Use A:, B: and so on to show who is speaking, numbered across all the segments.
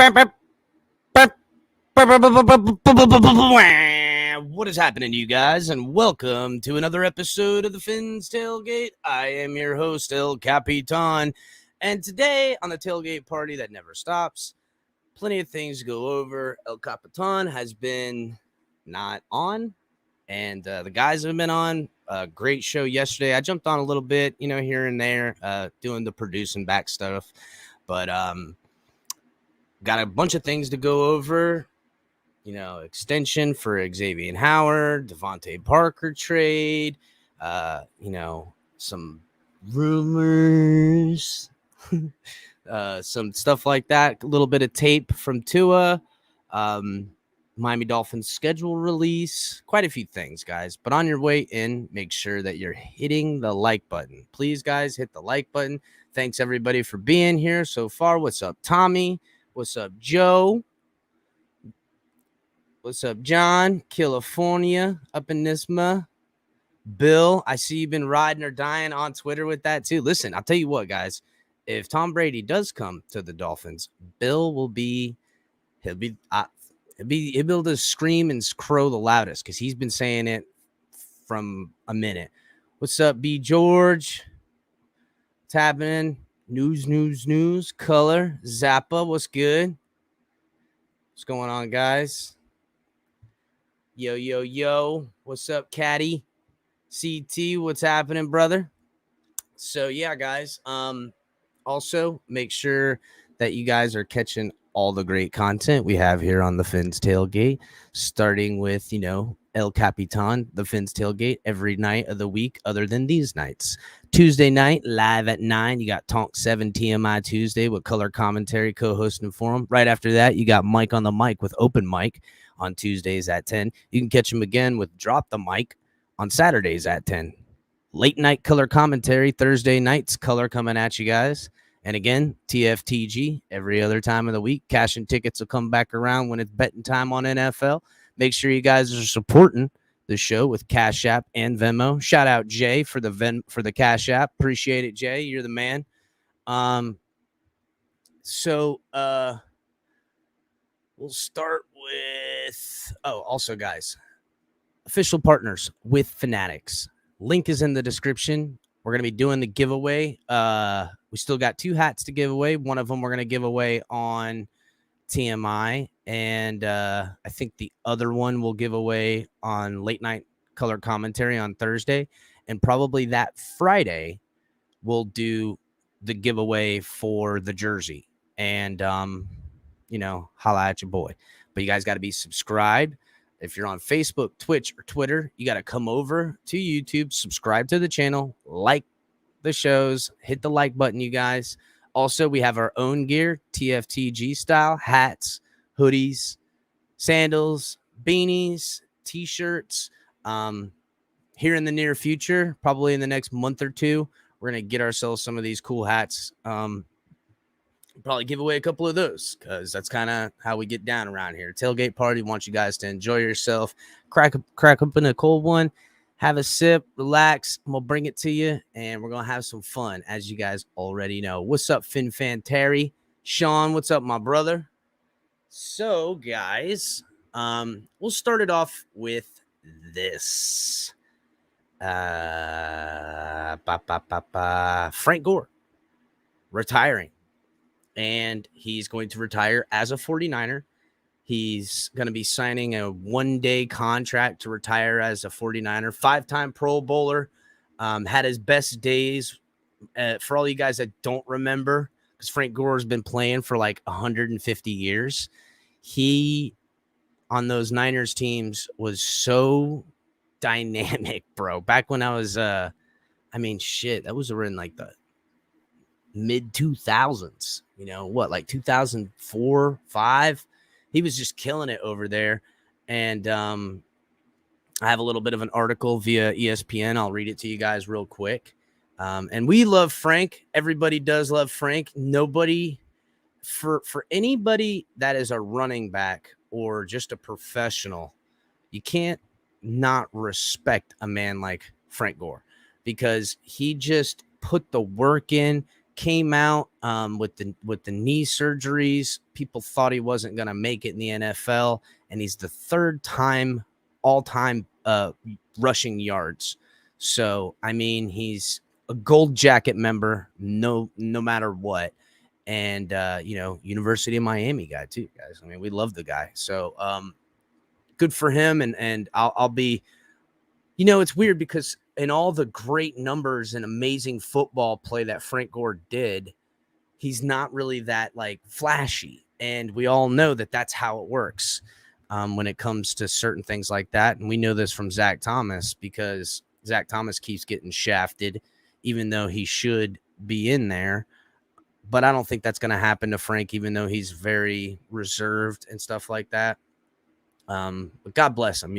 A: What is happening to you guys, and welcome to another episode of the Fins Tailgate. I am your host, El Capitan, and today on the tailgate party that never stops, plenty of things to go over. El Capitan has been not on, and the guys have been on. Great show yesterday. I jumped on a little bit, here and there, doing the producing back stuff, but got a bunch of things to go over. Extension for Xavien Howard, Devontae Parker trade, some rumors, some stuff like that, a little bit of tape from Tua, Miami Dolphins schedule release, quite a few things, guys. But on your way in, make sure that you're hitting the like button. Please, guys, hit the like button. Thanks, everybody, for being here so far. What's up, Tommy? What's up, Joe? What's up, John? California, up in Nisma. Bill, I see you've been riding or dying on Twitter with that too. Listen, I'll tell you what, guys. If Tom Brady does come to the Dolphins, Bill will be, he'll be able to scream and crow the loudest because he's been saying it from a minute. What's up, B. George? What's happening? News. Color. Zappa, what's good? What's going on, guys? Yo. What's up, Caddy? CT, what's happening, brother? So, yeah, guys. Also, make sure that you guys are catching all the great content we have here on the Fins Tailgate, starting with, El Capitan, the Fins Tailgate, every night of the week other than these nights. Tuesday night, live at 9, you got Tonk 7 TMI Tuesday with color commentary, co-hosting for him. Right after that, you got Mike on the Mic with Open Mic on Tuesdays at 10. You can catch him again with Drop the Mic on Saturdays at 10. Late night color commentary, Thursday nights, color coming at you guys. And again, TFTG every other time of the week. Cash and tickets will come back around when it's betting time on NFL. Make sure you guys are supporting the show with Cash App and Venmo. Shout out Jay for the Cash App. Appreciate it, Jay. You're the man. So we'll start with also, guys, official partners with Fanatics. Link is in the description. We're going to be doing the giveaway. We still got 2 hats to give away. One of them we're going to give away on TMI. And I think the other one we'll give away on late night color commentary on Thursday. And probably that Friday, we'll do the giveaway for the jersey. And, holla at your boy. But you guys got to be subscribed. If you're on Facebook, Twitch, or Twitter, you got to come over to YouTube, subscribe to the channel, like the shows, hit the like button, you guys. Also, we have our own gear, TFTG style, hats, hoodies, sandals, beanies, T-shirts. Here in the near future, probably in the next month or 2, we're going to get ourselves some of these cool hats. Probably give away a couple of those because that's kind of how we get down around here. Tailgate party, want you guys to enjoy yourself, crack open a cold one, have a sip, relax, and we'll bring it to you, and we're going to have some fun, as you guys already know. What's up, Fin Fan Terry? Sean, what's up, my brother? So, guys, we'll start it off with this. Frank Gore retiring. And he's going to retire as a 49er. He's going to be signing a 1-day contract to retire as a 49er. 5-time Pro Bowler. Had his best days. For all you guys that don't remember, because Frank Gore's been playing for like 150 years. He, on those Niners teams, was so dynamic, bro. Back when I was, that was around like the mid 2000s, like 2004, 5. He was just killing it over there. And I have a little bit of an article via ESPN. I'll read it to you guys real quick. And we love Frank. Everybody does love Frank. Nobody, for anybody that is a running back or just a professional, you can't not respect a man like Frank Gore because he just put the work in came out with the knee surgeries. People thought he wasn't going to make it in the NFL, and he's the third time all-time rushing yards. So, I mean, he's a gold jacket member, no matter what. And, University of Miami guy too, guys. I mean, we love the guy. So good for him. And I'll be, it's weird because in all the great numbers and amazing football play that Frank Gore did, he's not really that like flashy. And we all know that that's how it works when it comes to certain things like that. And we know this from Zach Thomas because Zach Thomas keeps getting shafted, even though he should be in there. But I don't think that's going to happen to Frank, even though he's very reserved and stuff like that. But God bless him.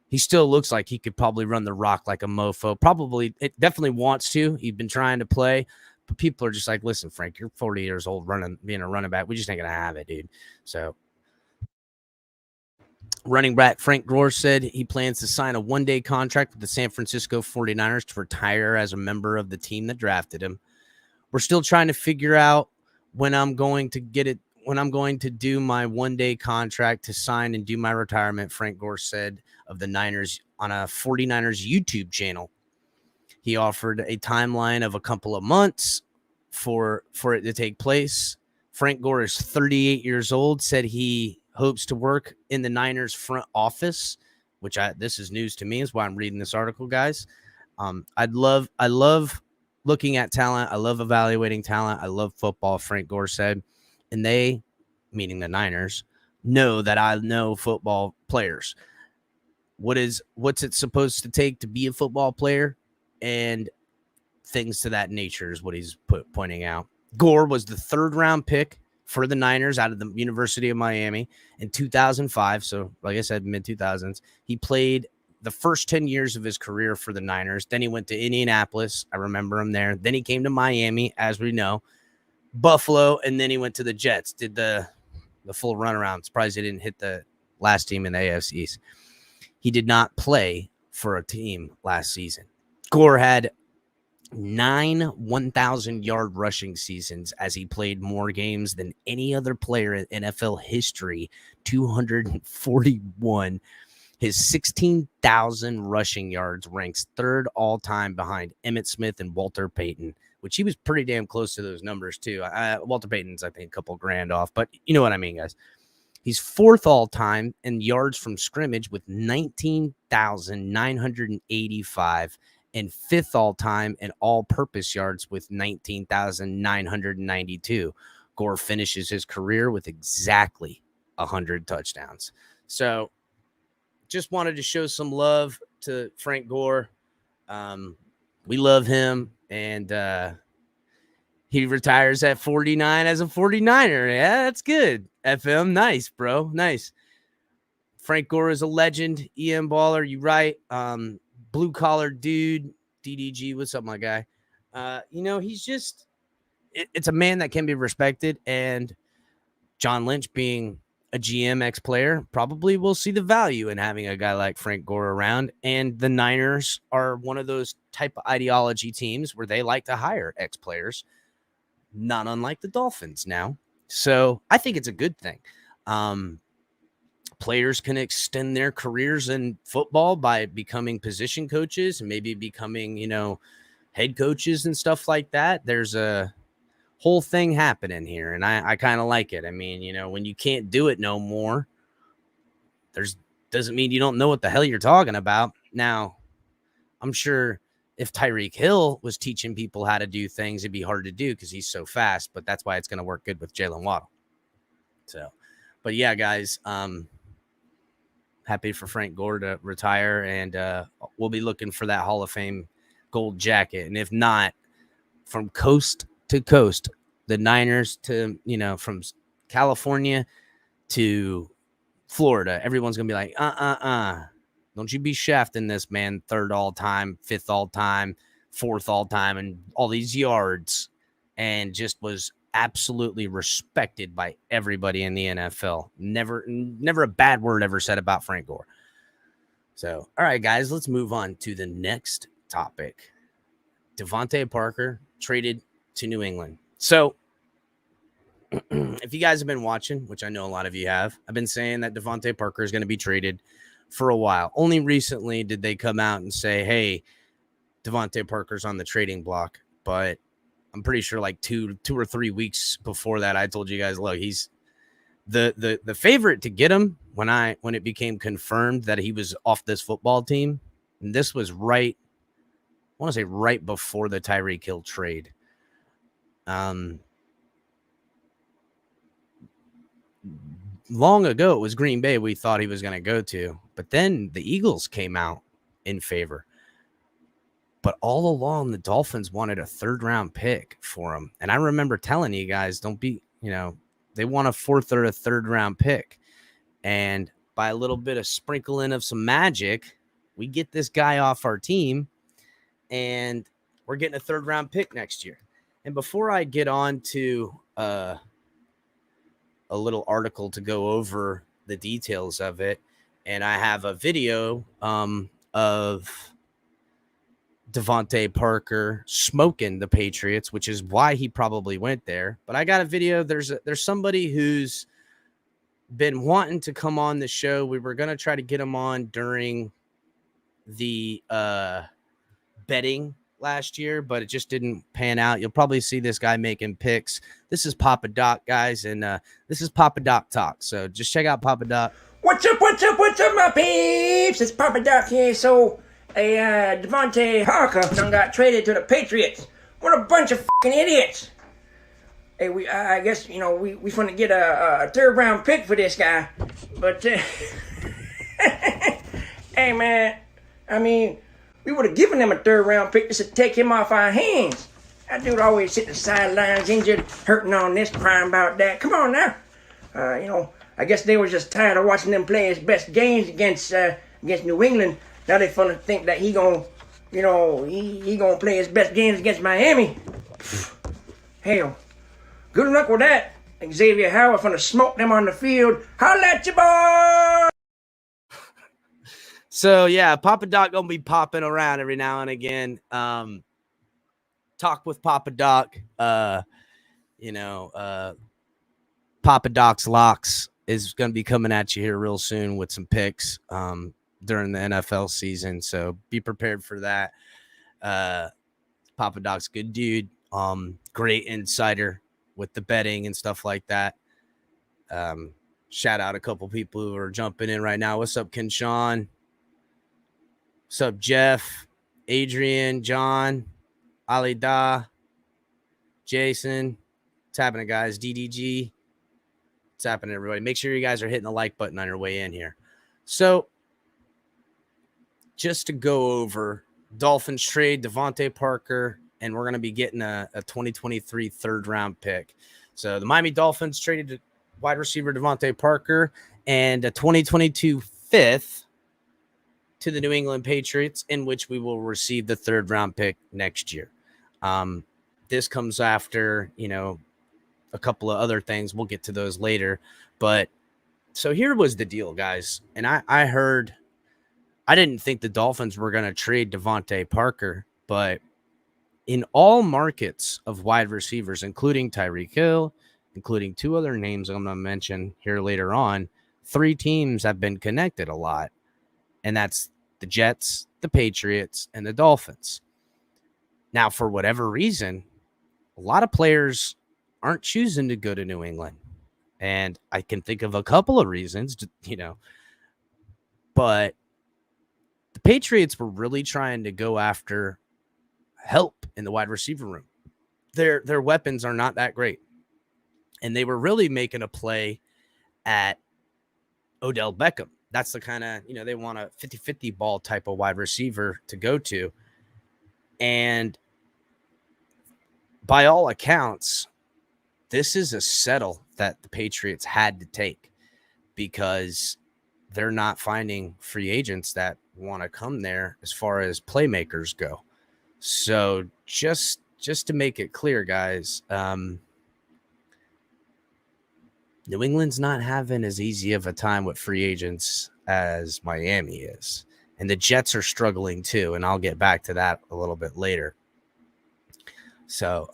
A: He still looks like he could probably run the rock like a mofo. Probably, it definitely wants to. He's been trying to play, but people are just like, listen, Frank, you're 40 years old being a running back. We just ain't going to have it, dude. So running back Frank Gore said he plans to sign a one-day contract with the San Francisco 49ers to retire as a member of the team that drafted him. We're still trying to figure out when I'm going to do my one-day contract to sign and do my retirement, Frank Gore said of the Niners on a 49ers YouTube channel. He offered a timeline of a couple of months for it to take place. Frank Gore is 38 years old, said he hopes to work in the Niners front office, which this is news to me, is why I'm reading this article, guys. I love looking at talent. I love evaluating talent. I love football, Frank Gore said. And they, meaning the Niners, know that I know football players. What's it supposed to take to be a football player? And things to that nature is what he's pointing out. Gore was the third-round pick for the Niners out of the University of Miami in 2005. So, like I said, mid-2000s. He played the first 10 years of his career for the Niners. Then he went to Indianapolis. I remember him there. Then he came to Miami, as we know, Buffalo, and then he went to the Jets, did the full runaround. Surprised he didn't hit the last team in the AFC East. He did not play for a team last season. Gore had 9 1,000-yard rushing seasons as he played more games than any other player in NFL history, 241. His 16,000 rushing yards ranks third all-time behind Emmitt Smith and Walter Payton, which he was pretty damn close to those numbers, too. Walter Payton's, I think, a couple grand off, but you know what I mean, guys. He's fourth all-time in yards from scrimmage with 19,985 and fifth all-time in all-purpose yards with 19,992. Gore finishes his career with exactly 100 touchdowns. So just wanted to show some love to Frank Gore. We love him, and he retires at 49 as a 49er. Yeah, that's good. FM, nice, bro. Nice. Frank Gore is a legend. EM baller, you right. Blue collar dude. DDG, what's up, my guy? He's just it's a man that can be respected, and John Lynch, being a GM ex-player, probably will see the value in having a guy like Frank Gore around. And the Niners are one of those type of ideology teams where they like to hire ex-players, not unlike the Dolphins now. So I think it's a good thing. Players can extend their careers in football by becoming position coaches and maybe becoming, head coaches and stuff like that. There's a whole thing happening here, and I kind of like it. I mean, when you can't do it no more, doesn't mean you don't know what the hell you're talking about. Now, I'm sure if Tyreek Hill was teaching people how to do things, it'd be hard to do because he's so fast, but that's why it's going to work good with Jalen Waddle. So, but yeah, guys, happy for Frank Gore to retire, and we'll be looking for that Hall of Fame gold jacket. And if not, from coast to coast, the Niners to, from California to Florida, everyone's going to be like, don't you be shafting this man, third all-time, fifth all-time, fourth all-time, and all these yards, and just was absolutely respected by everybody in the NFL. Never a bad word ever said about Frank Gore. So, all right, guys, let's move on to the next topic. Devontae Parker traded to New England. So if you guys have been watching, which I know a lot of you have, I've been saying that Devontae Parker is going to be traded for a while. Only recently did they come out and say, hey, Devontae Parker's on the trading block. But I'm pretty sure like two or 3 weeks before that, I told you guys, look, he's the favorite to get him when it became confirmed that he was off this football team. And this was right before the Tyreek Hill trade. Long ago, it was Green Bay we thought he was going to go to, but then the Eagles came out in favor. But all along, the Dolphins wanted a 3rd-round pick for him. And I remember telling you guys, they want a 4th or a 3rd-round pick. And by a little bit of sprinkling of some magic, we get this guy off our team, and we're getting a 3rd-round pick next year. And before I get on to a little article to go over the details of it, and I have a video of Devontae Parker smoking the Patriots, which is why he probably went there. But I got a video. There's somebody who's been wanting to come on the show. We were going to try to get him on during the betting last year, but it just didn't pan out. You'll probably see this guy making picks. This is Papa Doc, guys, and this is Papa Doc Talk. So just check out Papa Doc.
B: What's up, my peeps? It's Papa Doc here. So, Devontae Parker done got traded to the Patriots. What a bunch of fucking idiots. Hey, I guess, we finna get a 3rd-round pick for this guy. But, hey, man, I mean, we would have given him a 3rd-round pick just to take him off our hands. That dude always sit the sidelines, injured, hurting on this, crying about that. Come on now. I guess they were just tired of watching them play his best games against New England. Now they finna think that he gonna play his best games against Miami. Hell, good luck with that. Xavien Howard finna smoke them on the field. Holla at your boy!
A: So, yeah, Papa Doc going to be popping around every now and again. Talk with Papa Doc. Papa Doc's Locks is going to be coming at you here real soon with some picks during the NFL season. So be prepared for that. Papa Doc's good dude. Great insider with the betting and stuff like that. Shout out a couple people who are jumping in right now. What's up, Kenshawn? What's up, Jeff, Adrian, John, Alida, Jason? What's happening, guys? DDG. What's happening, everybody? Make sure you guys are hitting the like button on your way in here. So, just to go over Dolphins trade, Devontae Parker, and we're going to be getting a 2023 3rd-round pick. So, the Miami Dolphins traded wide receiver Devontae Parker and a 2022 5th to the New England Patriots, in which we will receive the 3rd-round pick next year. This comes after, a couple of other things. We'll get to those later. But so here was the deal, guys. And I heard, I didn't think the Dolphins were going to trade Devontae Parker, but in all markets of wide receivers, including Tyreek Hill, including 2 other names I'm going to mention here later on, 3 teams have been connected a lot. And that's the Jets, the Patriots, and the Dolphins. Now, for whatever reason, a lot of players aren't choosing to go to New England. And I can think of a couple of reasons, but the Patriots were really trying to go after help in the wide receiver room. Their weapons are not that great. And they were really making a play at Odell Beckham. That's the kind of, they want a 50-50 ball type of wide receiver to go to. And by all accounts, this is a settle that the Patriots had to take because they're not finding free agents that want to come there as far as playmakers go. So just to make it clear, guys, New England's not having as easy of a time with free agents as Miami is. And the Jets are struggling too, and I'll get back to that a little bit later. So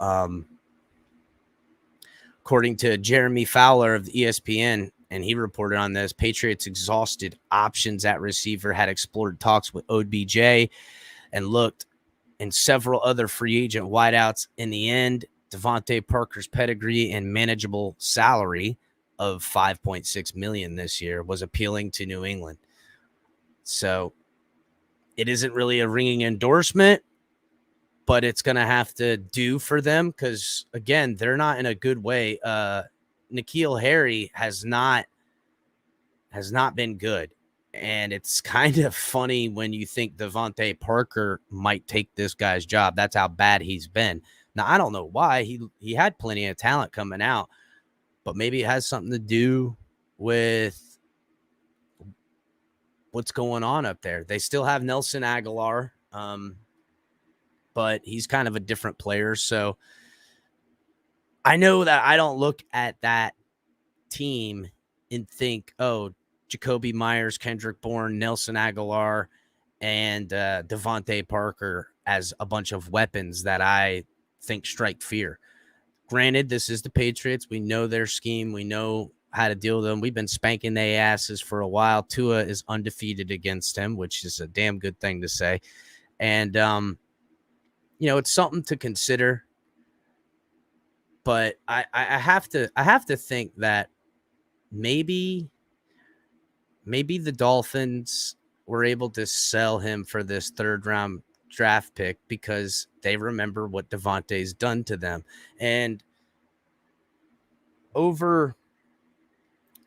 A: according to Jeremy Fowler of ESPN, and he reported on this, Patriots exhausted options at receiver, had explored talks with OBJ and looked in several other free agent wideouts. In the end, Devontae Parker's pedigree and manageable salary of $5.6 million this year was appealing to New England. So it isn't really a ringing endorsement, but it's going to have to do for them because, again, they're not in a good way. N'Keal Harry has not been good. And it's kind of funny when you think Devontae Parker might take this guy's job. That's how bad he's been. Now, I don't know why. He had plenty of talent coming out, but maybe it has something to do with what's going on up there. They still have Nelson Aguilar, but he's kind of a different player. So I know that I don't look at that team and think, oh, Jacoby Myers, Kendrick Bourne, Nelson Aguilar, and Devontae Parker as a bunch of weapons that I think strike fear. Granted, this is the Patriots. We know their scheme. We know how to deal with them. We've been spanking their asses for a while. Tua is undefeated against him, which is a damn good thing to say. And, it's something to consider. But I have to think that maybe the Dolphins were able to sell him for this third-round draft pick because they remember what Devontae's done to them. And over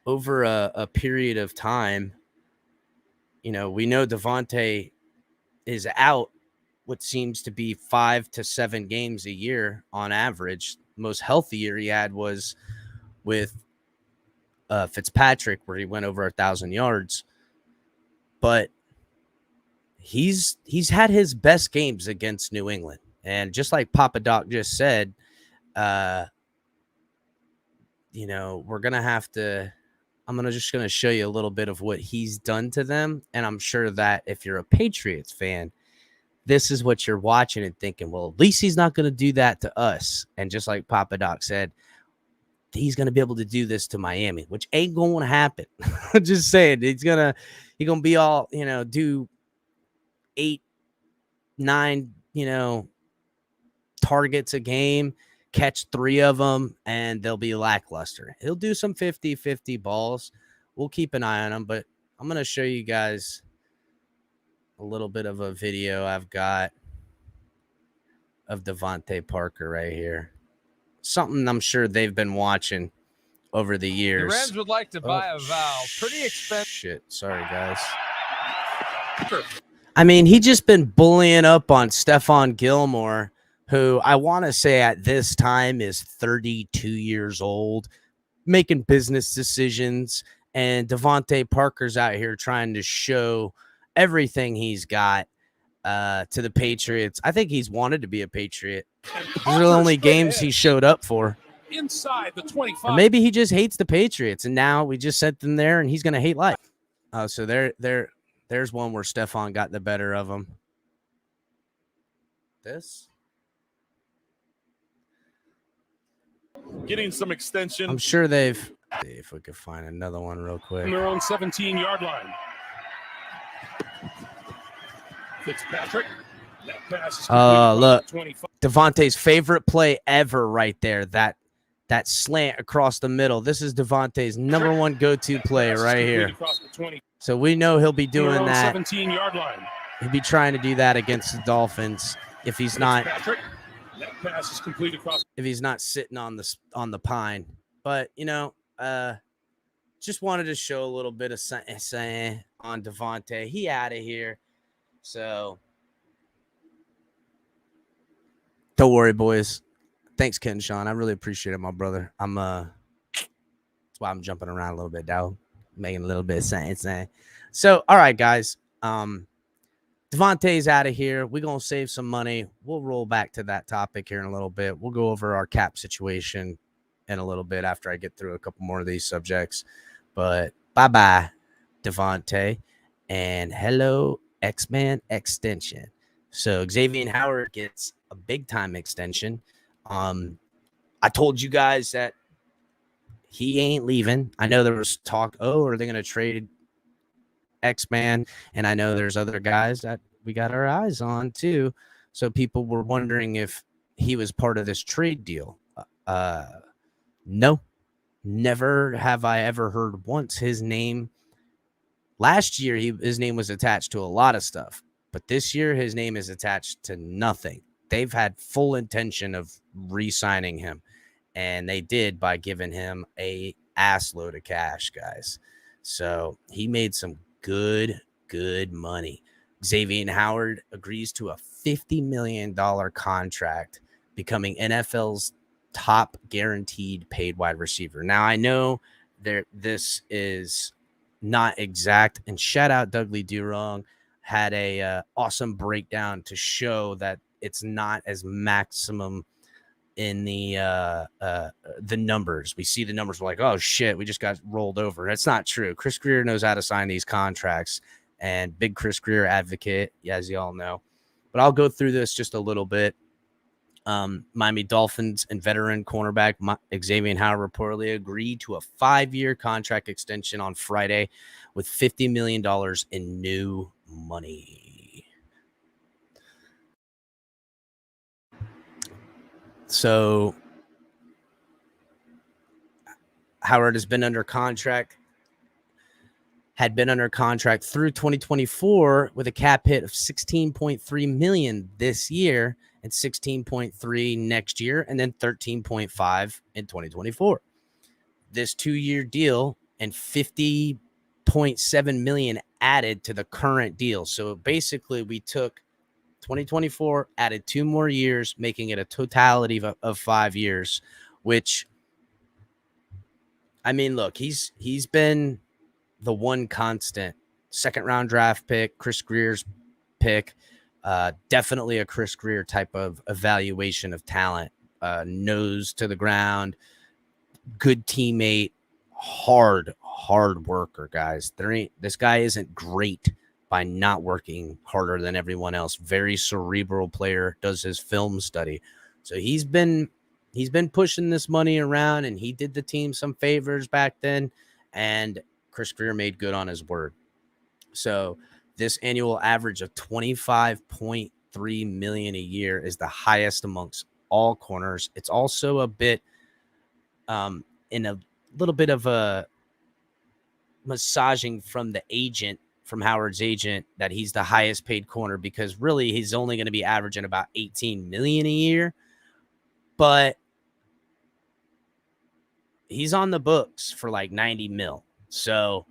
A: a period of time, we know Devontae is out what seems to be 5 to 7 games a year on average. Most healthy year he had was with Fitzpatrick, where he went over 1,000 yards. But he's had his best games against New England. And just like Papa Doc just said, we're going to have to – I'm just going to show you a little bit of what he's done to them. And I'm sure that if you're a Patriots fan, this is what you're watching and thinking, well, at least he's not going to do that to us. And just like Papa Doc said, he's going to be able to do this to Miami, which ain't going to happen. I'm just saying, he's going to be all, do 8, 9, targets a game, catch 3 of them, and they'll be lackluster. He'll do some 50-50 balls. We'll keep an eye on him, but I'm going to show you guys a little bit of a video I've got of Devontae Parker right here. Something I'm sure they've been watching over the years.
C: The Rams would like to buy a valve. Pretty expensive.
A: Shit. Sorry, guys. I mean, he just been bullying up on Stephon Gilmore, who I want to say at this time is 32 years old, making business decisions. And Devontae Parker's out here trying to show everything he's got to the Patriots. I think he's wanted to be a Patriot. These are the only games he showed up for.
C: Inside the 25.
A: Or maybe he just hates the Patriots, and now we just sent them there, and he's going to hate life. So there's one where Stephon got the better of him. This?
C: Getting some extension.
A: I'm sure they've... See if we could find another one real quick.
C: On their own 17-yard line. Fitzpatrick. That pass is
A: look.
C: 25.
A: Devontae's favorite play ever right there. That slant across the middle. This is Devontae's number one go-to play right here. So we know he'll be doing that.
C: 17-yard line.
A: He'll be trying to do that against the Dolphins if he's not.
C: That pass is complete across.
A: If he's not sitting on the pine. But just wanted to show a little bit of something on Devontae. He out of here. So don't worry, boys. Thanks, Ken and Sean. I really appreciate it, my brother. That's why I'm jumping around a little bit, dog. Making a little bit of something. So, all right, guys. Devontae's out of here. We're going to save some money. We'll roll back to that topic here in a little bit. We'll go over our cap situation in a little bit after I get through a couple more of these subjects. But bye-bye, Devontae. And hello, X-Man extension. So Xavien Howard gets a big-time extension. I told you guys that he ain't leaving. I know there was talk, are they going to trade X-Man? And I know there's other guys that we got our eyes on too. So people were wondering if he was part of this trade deal. No, never have I ever heard once his name. Last year, his name was attached to a lot of stuff, but this year his name is attached to nothing. They've had full intention of re-signing him, and they did by giving him a ass load of cash, guys. So he made some good money. Xavien Howard agrees to a $50 million contract, becoming NFL's top guaranteed paid wide receiver. Now, I know this is not exact, and shout out Dudley Durong, had a awesome breakdown to show that it's not as maximum in the numbers. We see the numbers, we're like, oh shit, we just got rolled over. That's not true. Chris Grier knows how to sign these contracts, and big Chris Grier advocate, as you all know. But I'll go through this just a little bit. Miami Dolphins and veteran cornerback Xavien Howard reportedly agreed to a 5-year contract extension on Friday with $50 million in new money. So Howard has been under contract, had been under contract through 2024 with a cap hit of $16.3 million this year and $16.3 next year, and then $13.5 in 2024. This 2-year deal and $50.7 million added to the current deal. So basically, we took 2024, added 2 more years, making it a totality of 5 years. Which, I mean, look, he's been the one constant. 2nd-round draft pick, Chris Grier's pick. Definitely a Chris Grier type of evaluation of talent. Nose to the ground, good teammate, hard worker, guys. This guy isn't great by not working harder than everyone else. Very cerebral player, does his film study. So he's been pushing this money around, and he did the team some favors back then, and Chris Grier made good on his word. So this annual average of $25.3 million a year is the highest amongst all corners. It's also a bit in a little bit of a massaging from Howard's agent, that he's the highest paid corner, because really he's only going to be averaging about $18 million a year, but he's on the books for like $90 million. So,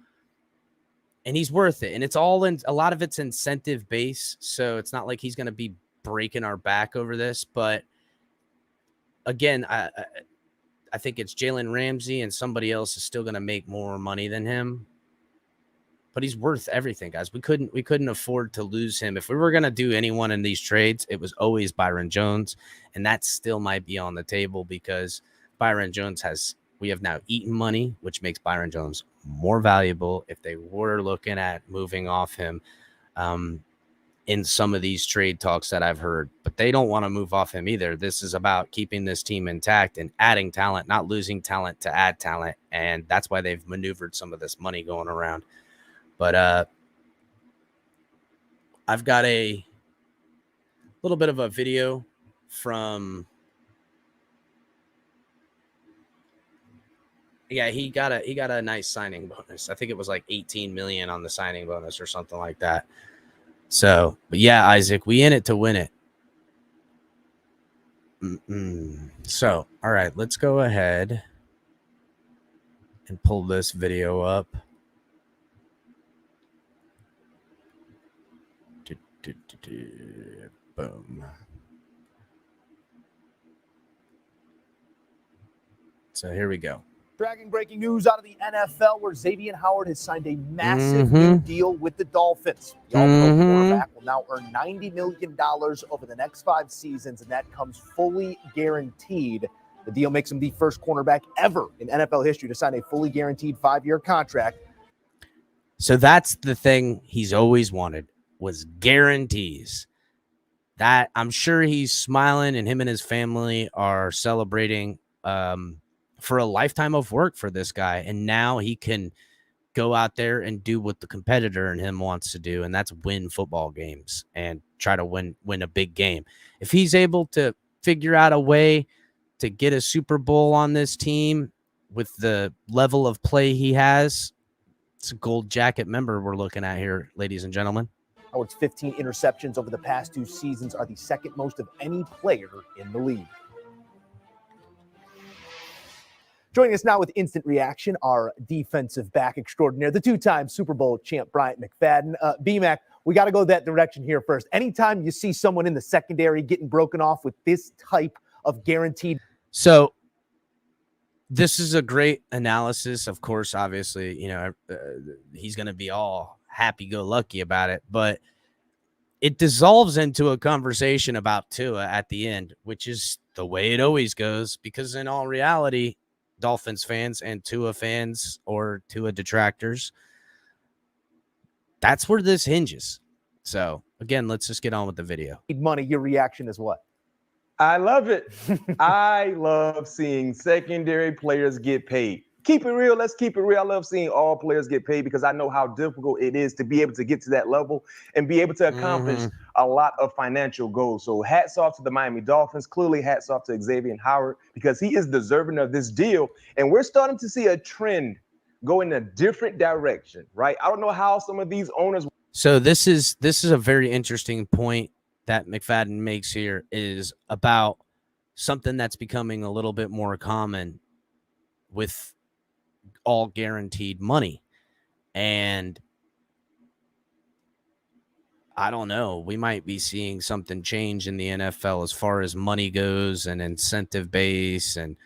A: and he's worth it. And it's all in, a lot of it's incentive based. So it's not like he's going to be breaking our back over this. But again, I think it's Jalen Ramsey, and somebody else is still going to make more money than him. But he's worth everything, guys. We couldn't afford to lose him. If we were going to do anyone in these trades, it was always Byron Jones. And that still might be on the table, because Byron Jones we have now eaten money, which makes Byron Jones more valuable if they were looking at moving off him in some of these trade talks that I've heard. But they don't want to move off him either. This is about keeping this team intact and adding talent, not losing talent to add talent. And that's why they've maneuvered some of this money going around. But I've got a little bit of a video from... Yeah, he got a nice signing bonus. I think it was like 18 million on the signing bonus or something like that. So, but yeah, Isaac, we in it to win it. So, all right, let's go ahead and pull this video up. Boom. So here we go.
D: Dragging breaking news out of the NFL, where Xavien Howard has signed a massive new deal with the Dolphins. The All-Pro quarterback will now earn $90 million over the next 5 seasons, and that comes fully guaranteed. The deal makes him the first cornerback ever in NFL history to sign a fully guaranteed 5-year contract.
A: So that's the thing he's always wanted, was guarantees. That I'm sure he's smiling, and him and his family are celebrating for a lifetime of work for this guy. And now he can go out there and do what the competitor in him wants to do, and that's win football games and try to win a big game. If he's able to figure out a way to get a Super Bowl on this team with the level of play he has, it's a gold jacket member we're looking at here, ladies and gentlemen.
D: Howard's 15 interceptions over the past 2 seasons are the second most of any player in the league. Joining us now with instant reaction, our defensive back extraordinaire, the 2-time Super Bowl champ, Bryant McFadden. B-Mac, we got to go that direction here first. Anytime you see someone in the secondary getting broken off with this type of guaranteed.
A: So this is a great analysis. Of course, obviously, he's going to be all happy-go-lucky about it, but it dissolves into a conversation about Tua at the end, which is the way it always goes, because in all reality, Dolphins fans and Tua fans or Tua detractors, that's where this hinges. So, again, let's just get on with the video.
D: Money, your reaction is what?
E: I love it. I love seeing secondary players get paid. Keep it real. Let's keep it real. I love seeing all players get paid because I know how difficult it is to be able to get to that level and be able to accomplish a lot of financial goals. So hats off to the Miami Dolphins. Clearly hats off to Xavien Howard because he is deserving of this deal. And we're starting to see a trend go in a different direction, right? I don't know how some of these owners.
A: So this is a very interesting point that McFadden makes here, is about something that's becoming a little bit more common with all guaranteed money. And I don't know, we might be seeing something change in the NFL as far as money goes and incentive base and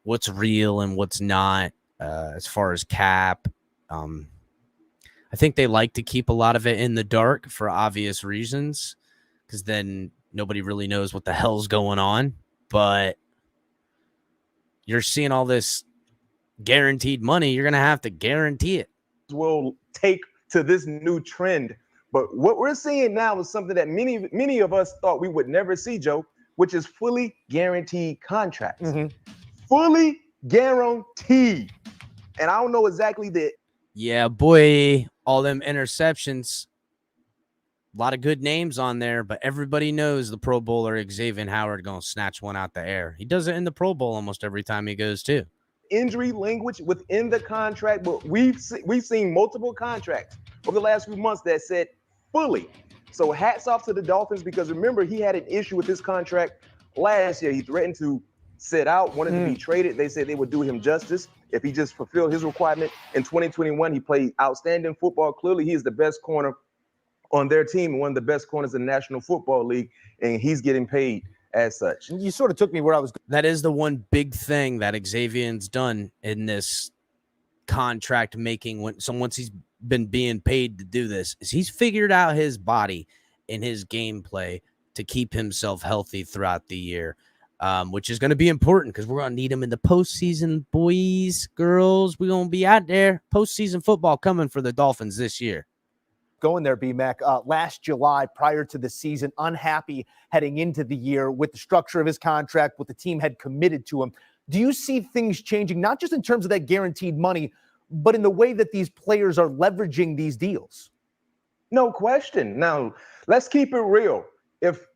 A: what's real and what's not, as far as cap. I think they like to keep a lot of it in the dark for obvious reasons, because then nobody really knows what the hell's going on. But you're seeing all this guaranteed money, you're going to have to guarantee it.
E: Will take to this new trend. But what we're seeing now is something that many of us thought we would never see, Joe, which is fully guaranteed contracts. Fully guaranteed. And I don't know exactly the.
A: Yeah, boy, all them interceptions. A lot of good names on there, but everybody knows the Pro Bowler Xavien Howard going to snatch one out the air. He does it in the Pro Bowl almost every time he goes, too.
E: Injury language within the contract, but we've seen multiple contracts over the last few months that said fully. So hats off to the Dolphins, because remember, he had an issue with his contract last year. He threatened to sit out, wanted to be traded. They said they would do him justice if he just fulfilled his requirement. In 2021, he played outstanding football. Clearly, he is the best corner on their team and one of the best corners in the National Football League, and he's getting paid as such.
D: You sort of took me where I was going.
A: That is the one big thing that Xavien's done in this contract making. Once he's been being paid to do this, is he's figured out his body and his gameplay to keep himself healthy throughout the year, which is going to be important because we're going to need him in the postseason, boys, girls. We're going to be out there. Postseason football coming for the Dolphins this year.
D: Going there, B-Mac. Last July, prior to the season, unhappy heading into the year with the structure of his contract, what the team had committed to him. Do you see things changing, not just in terms of that guaranteed money, but in the way that these players are leveraging these deals?
E: No question. Now, let's keep it real. If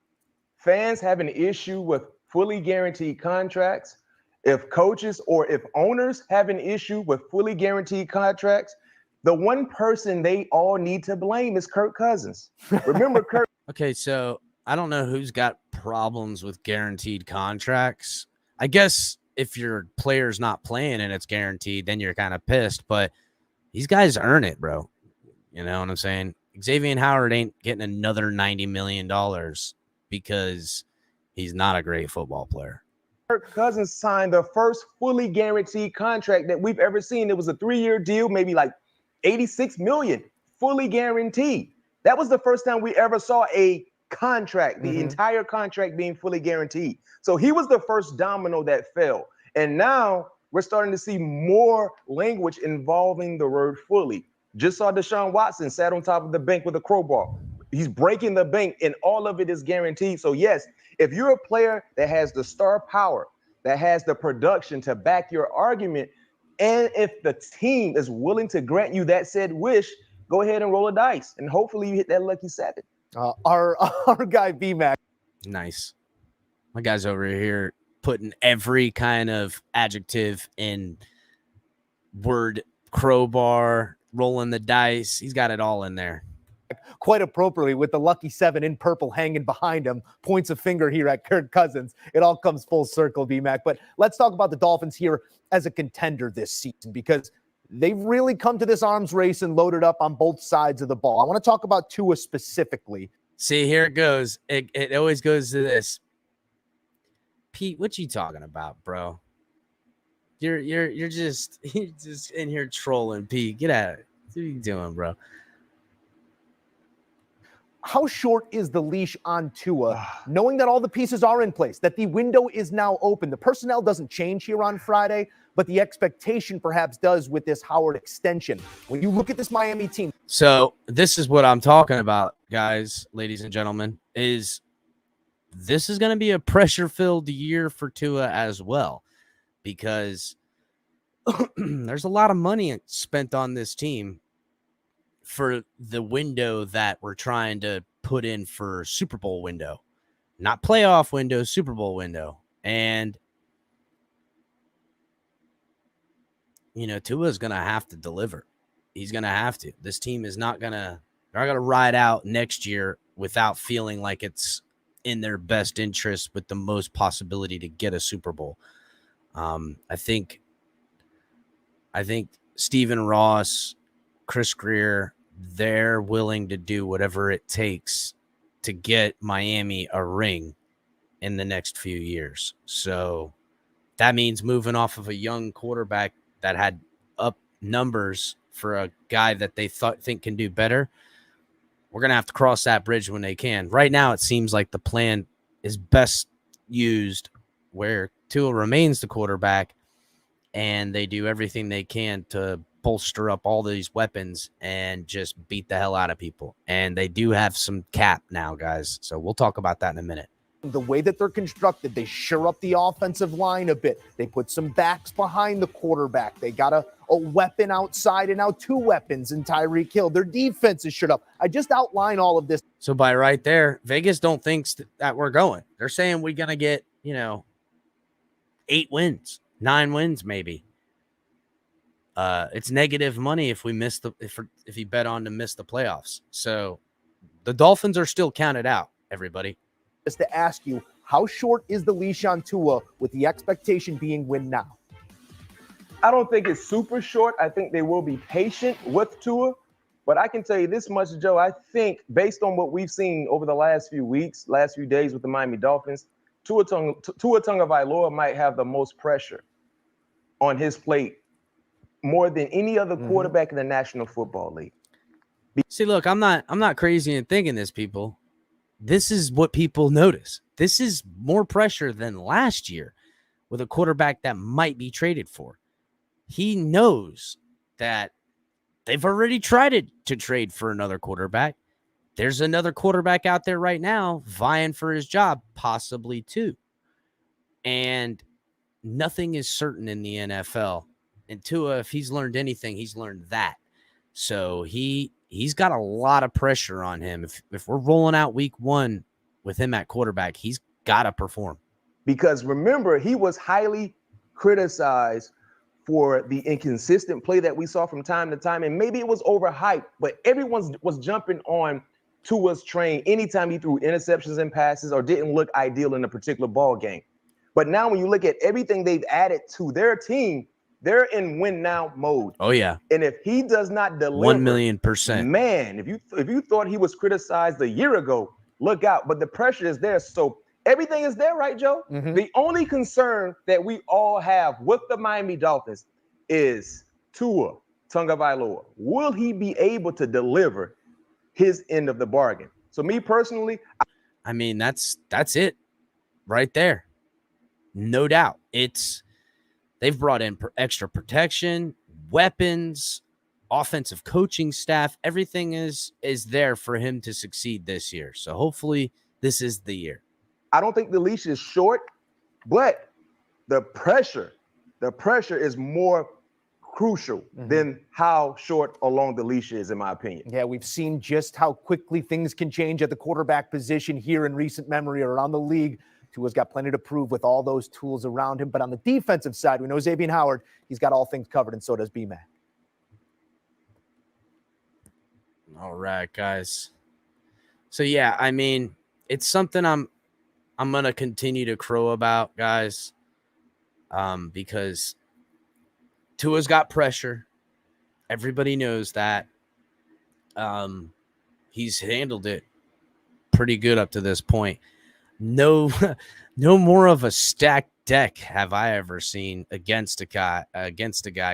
E: fans have an issue with fully guaranteed contracts, if coaches or if owners have an issue with fully guaranteed contracts, the one person they all need to blame is Kirk Cousins. Remember, Kirk.
A: Okay, so I don't know who's got problems with guaranteed contracts. I guess if your player's not playing and it's guaranteed, then you're kind of pissed. But these guys earn it, bro. You know what I'm saying? Xavien Howard ain't getting another $90 million because he's not a great football player.
E: Kirk Cousins signed the first fully guaranteed contract that we've ever seen. It was a 3-year deal, maybe like $86 million, fully guaranteed. That was the first time we ever saw a contract, the entire contract being fully guaranteed. So he was the first domino that fell. And now we're starting to see more language involving the word fully. Just saw Deshaun Watson sat on top of the bank with a crowbar. He's breaking the bank, and all of it is guaranteed. So yes, if you're a player that has the star power that has the production to back your argument. And if the team is willing to grant you that said wish, go ahead and roll a dice. And hopefully you hit that lucky 7.
D: Our guy B-Mac.
A: Nice. My guy's over here putting every kind of adjective in word crowbar, rolling the dice. He's got it all in there.
D: Quite appropriately, with the lucky 7 in purple hanging behind him, points a finger here at Kirk Cousins. It all comes full circle, B-Mac. But let's talk about the Dolphins here as a contender this season, because they've really come to this arms race and loaded up on both sides of the ball. I want to talk about Tua specifically.
A: See, here it goes. It always goes to this. Pete, what you talking about, bro? You're just in here trolling, Pete. Get out of it. What are you doing, bro?
D: How short is the leash on Tua, knowing that all the pieces are in place, that the window is now open? The personnel doesn't change here on Friday, but the expectation perhaps does with this Howard extension. When you look at this Miami team.
A: So this is what I'm talking about, guys, ladies and gentlemen, is this is going to be a pressure-filled year for Tua as well, because there's a lot of money spent on this team for the window that we're trying to put in for Super Bowl window, not playoff window, Super Bowl window. And, you know, Tua's going to have to deliver. He's going to have to. This team is not going to, they're not going to ride out next year without feeling like it's in their best interest with the most possibility to get a Super Bowl. I think Stephen Ross, Chris Greer, they're willing to do whatever it takes to get Miami a ring in the next few years. So that means moving off of a young quarterback that had up numbers for a guy that they think can do better. We're going to have to cross that bridge when they can. Right now, it seems like the plan is best used where Tua remains the quarterback and they do everything they can to bolster up all these weapons and just beat the hell out of people. And they do have some cap now, guys. So we'll talk about that in a minute.
D: The way that they're constructed, they shore up the offensive line a bit. They put some backs behind the quarterback. They got a weapon outside and now 2 weapons in Tyreek Hill. Their defense is shored up. I just outline all of this.
A: So by right there, Vegas don't think that we're going. They're saying we're going to get, 8 wins, 9 wins maybe. It's negative money if we miss if you bet on to miss the playoffs. So the Dolphins are still counted out, everybody.
D: Just to ask you, how short is the leash on Tua with the expectation being win now?
E: I don't think it's super short. I think they will be patient with Tua. But I can tell you this much, Joe. I think based on what we've seen over the last few weeks, last few days with the Miami Dolphins, Tua Tagovailoa might have the most pressure on his plate more than any other quarterback in the National Football League.
A: See, look, I'm not crazy in thinking this, people. This is what people notice. This is more pressure than last year with a quarterback that might be traded for. He knows that they've already tried to trade for another quarterback. There's another quarterback out there right now vying for his job, possibly 2. And nothing is certain in the NFL. And Tua, if he's learned anything, he's learned that. So he's got a lot of pressure on him. If we're rolling out week 1 with him at quarterback, he's got to perform.
E: Because remember, he was highly criticized for the inconsistent play that we saw from time to time. And maybe it was overhyped, but everyone was jumping on Tua's train anytime he threw interceptions and passes or didn't look ideal in a particular ball game. But now when you look at everything they've added to their team, they're in win now mode.
A: Oh, yeah.
E: And if he does not deliver,
A: 1,000,000%.
E: Man, if you thought he was criticized a year ago, look out. But the pressure is there. So everything is there, right, Joe? Mm-hmm. The only concern that we all have with the Miami Dolphins is Tua Tagovailoa. Will he be able to deliver his end of the bargain? So me personally,
A: I mean, that's it right there. No doubt. They've brought in extra protection, weapons, offensive coaching staff. Everything is there for him to succeed this year. So hopefully this is the year.
E: I don't think the leash is short, but the pressure is more crucial than how short or long the leash is, in my opinion.
D: Yeah, we've seen just how quickly things can change at the quarterback position here in recent memory around the league. Tua's got plenty to prove with all those tools around him. But on the defensive side, we know Xavien Howard, he's got all things covered, and so does B-Mac.
A: All right, guys. So, yeah, I mean, it's something I'm going to continue to crow about, guys, because Tua's got pressure. Everybody knows that. He's handled it pretty good up to this point. No more of a stacked deck have I ever seen against a guy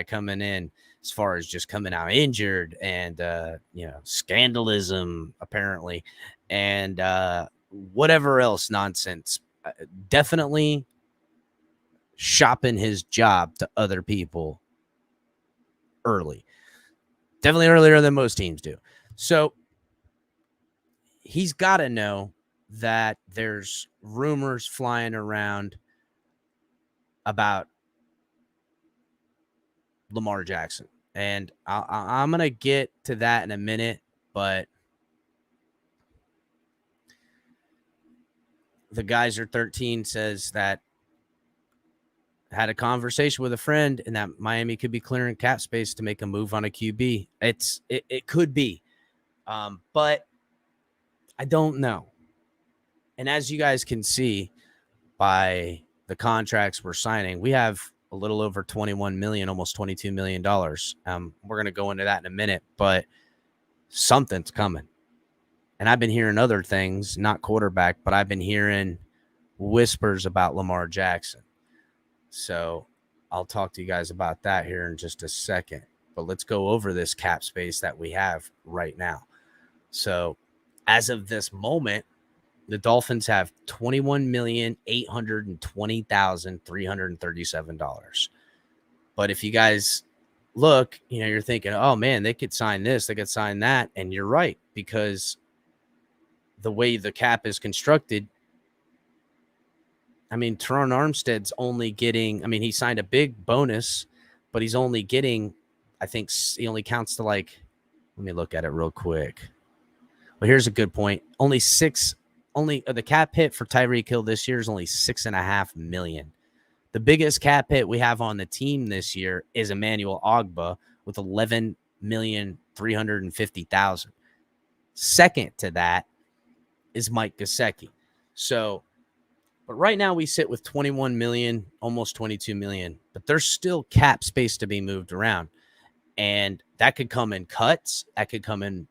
A: coming in as far as just coming out injured and scandalism apparently and whatever else nonsense. Definitely shopping his job to other people early. Definitely earlier than most teams do. So he's got to know that there's rumors flying around about Lamar Jackson. And I'm going to get to that in a minute, but the Geyser 13 says that had a conversation with a friend and that Miami could be clearing cap space to make a move on a QB. It could be, but I don't know. And as you guys can see by the contracts we're signing, we have a little over $21 million, almost $22 million. We're going to go into that in a minute, but something's coming. And I've been hearing other things, not quarterback, but I've been hearing whispers about Lamar Jackson. So I'll talk to you guys about that here in just a second. But let's go over this cap space that we have right now. So as of this moment, the Dolphins have $21,820,337. But if you guys look, you're thinking, oh, man, they could sign this, they could sign that. And you're right, because the way the cap is constructed, I mean, Teron Armstead's only getting, he signed a big bonus, but he's only getting, I think he only counts to let me look at it real quick. Well, here's a good point. The cap hit for Tyreek Hill this year is only $6.5 million. The biggest cap hit we have on the team this year is Emmanuel Ogbah with $11,350,000. Second to that is Mike Gesicki. So, but right now we sit with 21 million, almost 22 million, but there's still cap space to be moved around. And that could come in cuts. That could come in,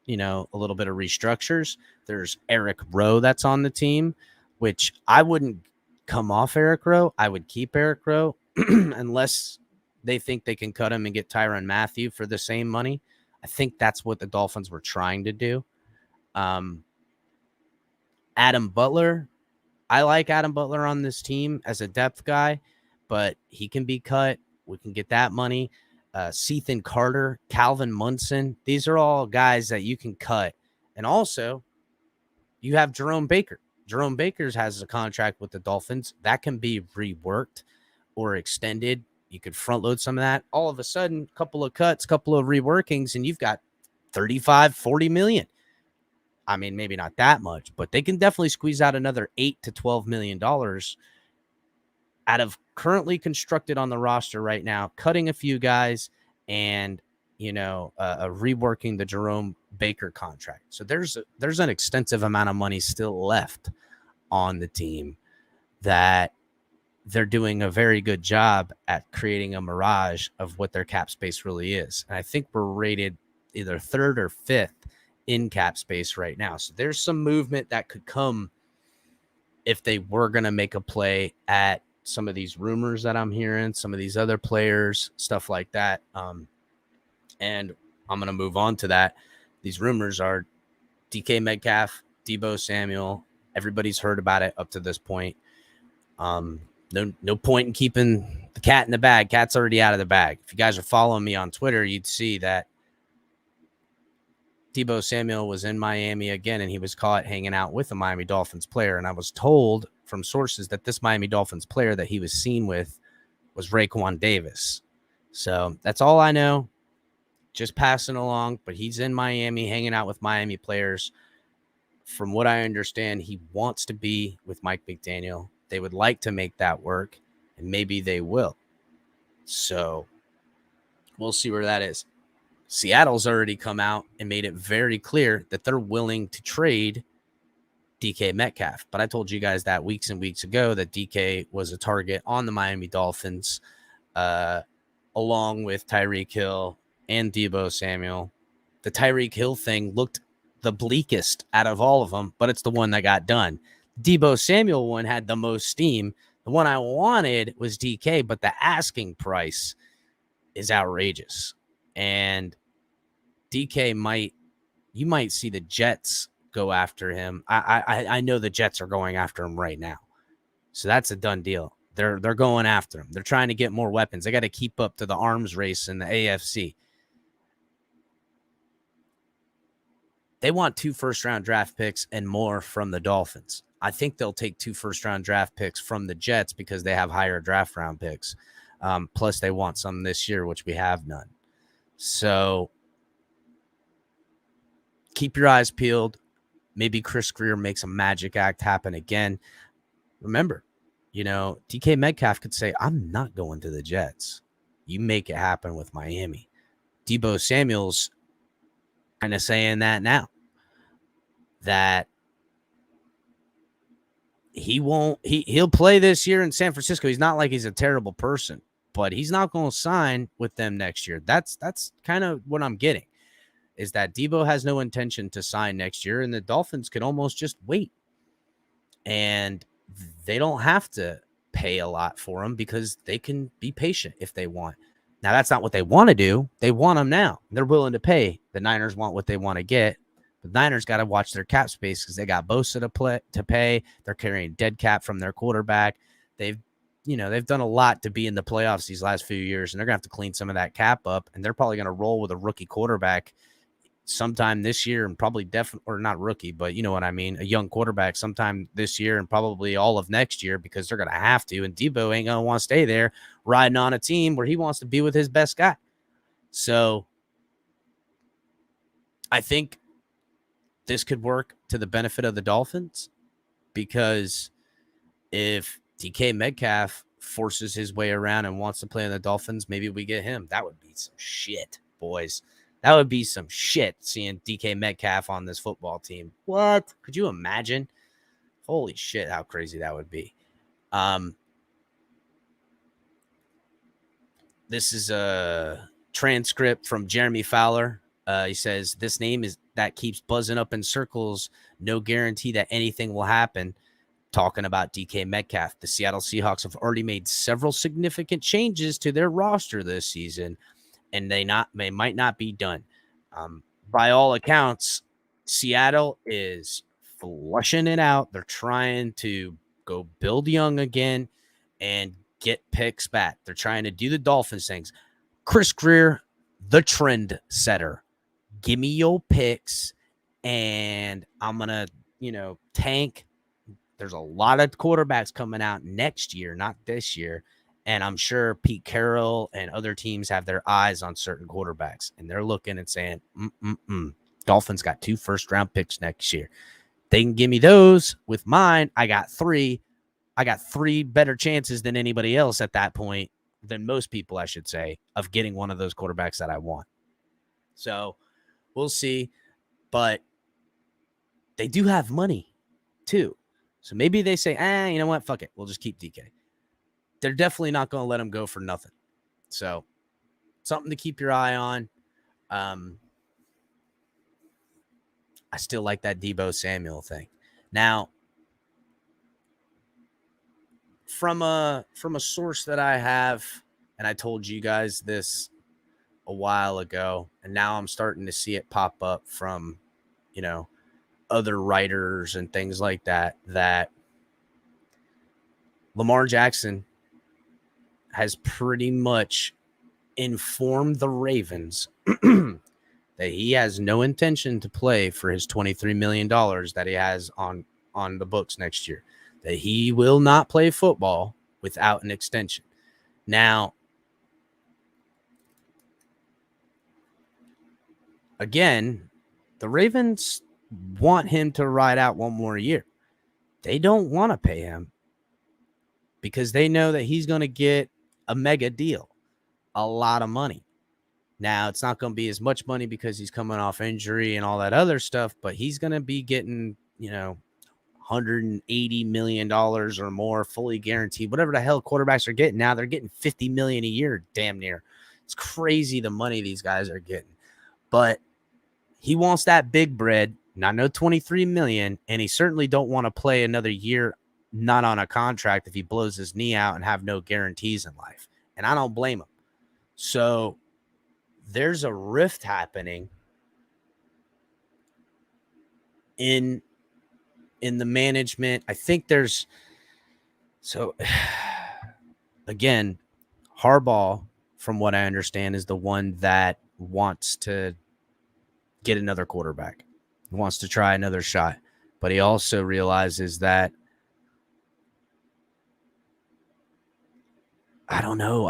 A: a little bit of restructures. There's Eric Rowe that's on the team, which I wouldn't come off Eric Rowe. I would keep Eric Rowe unless they think they can cut him and get Tyrann Mathieu for the same money. I think that's what the Dolphins were trying to do. Adam Butler, I like Adam Butler on this team as a depth guy, but he can be cut. We can get that money. Sethan Carter, Calvin Munson, these are all guys that you can cut. And also, you have Jerome Baker. Jerome Baker has a contract with the Dolphins. That can be reworked or extended. You could front load some of that. All of a sudden, a couple of cuts, couple of reworkings, and you've got 35, 40 million. I mean, maybe not that much, but they can definitely squeeze out another $8 to $12 million out of currently constructed on the roster right now, cutting a few guys and, reworking the Jerome Baker contract. So there's an extensive amount of money still left on the team that they're doing a very good job at creating a mirage of what their cap space really is. And I think we're rated either third or fifth in cap space right now. So there's some movement that could come if they were going to make a play at some of these rumors that I'm hearing, some of these other players, stuff like that. And I'm going to move on to that. These rumors are DK Metcalf, Deebo Samuel. Everybody's heard about it up to this point. No point in keeping the cat in the bag. Cat's already out of the bag. If you guys are following me on Twitter, you'd see that Deebo Samuel was in Miami again, and he was caught hanging out with a Miami Dolphins player. And I was told from sources that this Miami Dolphins player that he was seen with was Raekwon Davis. So that's all I know. Just passing along, but he's in Miami hanging out with Miami players. From what I understand, he wants to be with Mike McDaniel. They would like to make that work, and maybe they will. So we'll see where that is. Seattle's already come out and made it very clear that they're willing to trade DK Metcalf. But I told you guys that weeks and weeks ago that DK was a target on the Miami Dolphins, along with Tyreek Hill and Deebo Samuel. The Tyreek Hill thing looked the bleakest out of all of them, but it's the one that got done. Deebo Samuel one had the most steam. The one I wanted was DK, but the asking price is outrageous. And DK you might see the Jets go after him. I know the Jets are going after him right now. So that's a done deal. They're going after him. They're trying to get more weapons. They got to keep up to the arms race in the AFC. They want 2 first-round draft picks and more from the Dolphins. I think they'll take 2 first-round draft picks from the Jets because they have higher draft round picks. Plus, they want some this year, which we have none. So keep your eyes peeled. Maybe Chris Greer makes a magic act happen again. Remember, DK Metcalf could say, I'm not going to the Jets. You make it happen with Miami. Deebo Samuel's kind of saying that now. That he'll play this year in San Francisco. He's not like he's a terrible person, but he's not going to sign with them next year. That's kind of what I'm getting, is that Deebo has no intention to sign next year, and the Dolphins could almost just wait. And they don't have to pay a lot for him because they can be patient if they want. Now, that's not what they want to do. They want him now. They're willing to pay. The Niners want what they want to get. The Niners got to watch their cap space because they got Bosa to pay. They're carrying dead cap from their quarterback. They've done a lot to be in the playoffs these last few years, and they're going to have to clean some of that cap up, and they're probably going to roll with a rookie quarterback sometime this year, and probably or not rookie, but you know what I mean, a young quarterback sometime this year and probably all of next year, because they're going to have to, and Deebo ain't going to want to stay there riding on a team where he wants to be with his best guy. So I think this could work to the benefit of the Dolphins, because if DK Metcalf forces his way around and wants to play in the Dolphins, maybe we get him. That would be some shit, boys. That would be some shit, seeing DK Metcalf on this football team. What? Could you imagine? Holy shit, how crazy that would be. This is a transcript from Jeremy Fowler. He says, this name that keeps buzzing up in circles. No guarantee that anything will happen. Talking about DK Metcalf. The Seattle Seahawks have already made several significant changes to their roster this season, and they might not be done. By all accounts, Seattle is flushing it out. They're trying to go build young again and get picks back. They're trying to do the Dolphins things. Chris Greer, the trend setter. Give me your picks, and I'm going to, tank. There's a lot of quarterbacks coming out next year, not this year. And I'm sure Pete Carroll and other teams have their eyes on certain quarterbacks, and they're looking and saying, Dolphins got 2 first-round picks next year. They can give me those. With mine, I got 3. I got 3 better chances than anybody else at that point, than most people, I should say, of getting one of those quarterbacks that I want. So we'll see. But they do have money, too. So maybe they say, you know what? Fuck it. We'll just keep DK. They're definitely not going to let him go for nothing. So something to keep your eye on. I still like that Deebo Samuel thing. Now, from a source that I have, and I told you guys this a while ago, and now I'm starting to see it pop up from, other writers and things like that, that Lamar Jackson has pretty much informed the Ravens that he has no intention to play for his $23 million that he has on the books next year. that he will not play football without an extension. Now, again, the Ravens want him to ride out one more year. They don't want to pay him because they know that he's going to get a mega deal, a lot of money. Now, it's not going to be as much money because he's coming off injury and all that other stuff, but he's going to be getting, $180 million or more fully guaranteed, whatever the hell quarterbacks are getting now. They're getting $50 million a year, damn near. It's crazy the money these guys are getting. But he wants that big bread, not no $23 million, and he certainly don't want to play another year not on a contract if he blows his knee out and have no guarantees in life. And I don't blame him. So there's a rift happening in the management. I think there's again, Harbaugh, from what I understand, is the one that wants to get another quarterback. He wants to try another shot, but he also realizes that I don't know.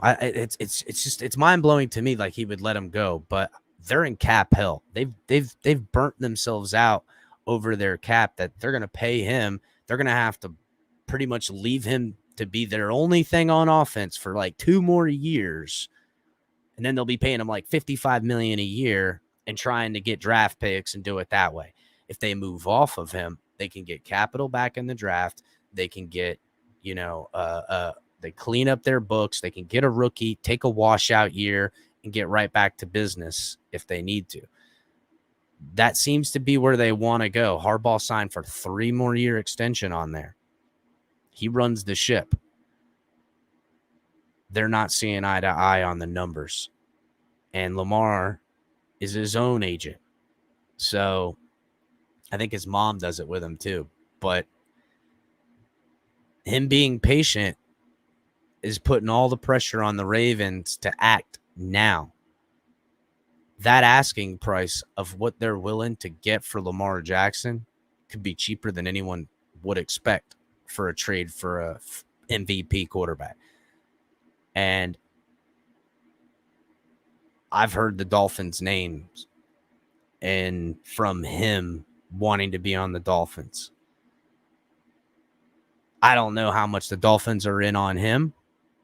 A: It's mind blowing to me. Like he would let him go, but they're in cap hell. They've burnt themselves out over their cap that they're going to pay him. They're going to have to pretty much leave him to be their only thing on offense for like 2 more years. And then they'll be paying him like $55 million a year and trying to get draft picks and do it that way. If they move off of him, they can get capital back in the draft. They can get, they clean up their books. They can get a rookie, take a washout year, and get right back to business if they need to. That seems to be where they want to go. Harbaugh signed for 3 more year extension on there. He runs the ship. They're not seeing eye to eye on the numbers. And Lamar is his own agent. So I think his mom does it with him too. But him being patient is putting all the pressure on the Ravens to act now. That asking price of what they're willing to get for Lamar Jackson could be cheaper than anyone would expect for a trade for a MVP quarterback. And I've heard the Dolphins' names and from him wanting to be on the Dolphins. I don't know how much the Dolphins are in on him,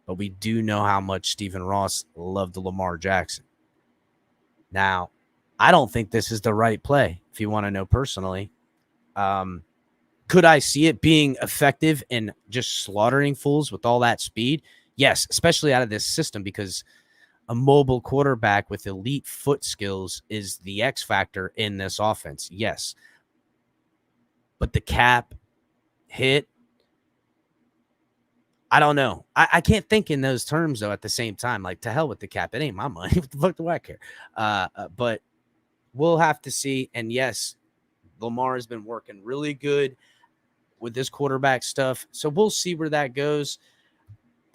A: but we do know how much Stephen Ross loved Lamar Jackson. Now, I don't think this is the right play, if you want to know personally. Could I see it being effective in just slaughtering fools with all that speed? Yes, especially out of this system, because a mobile quarterback with elite foot skills is the X factor in this offense. Yes. But the cap hit, I don't know. I can't think in those terms, though, at the same time. Like, to hell with the cap. It ain't my money. What the fuck do I care? But we'll have to see. And, yes, Lamar has been working really good with this quarterback stuff. So we'll see where that goes.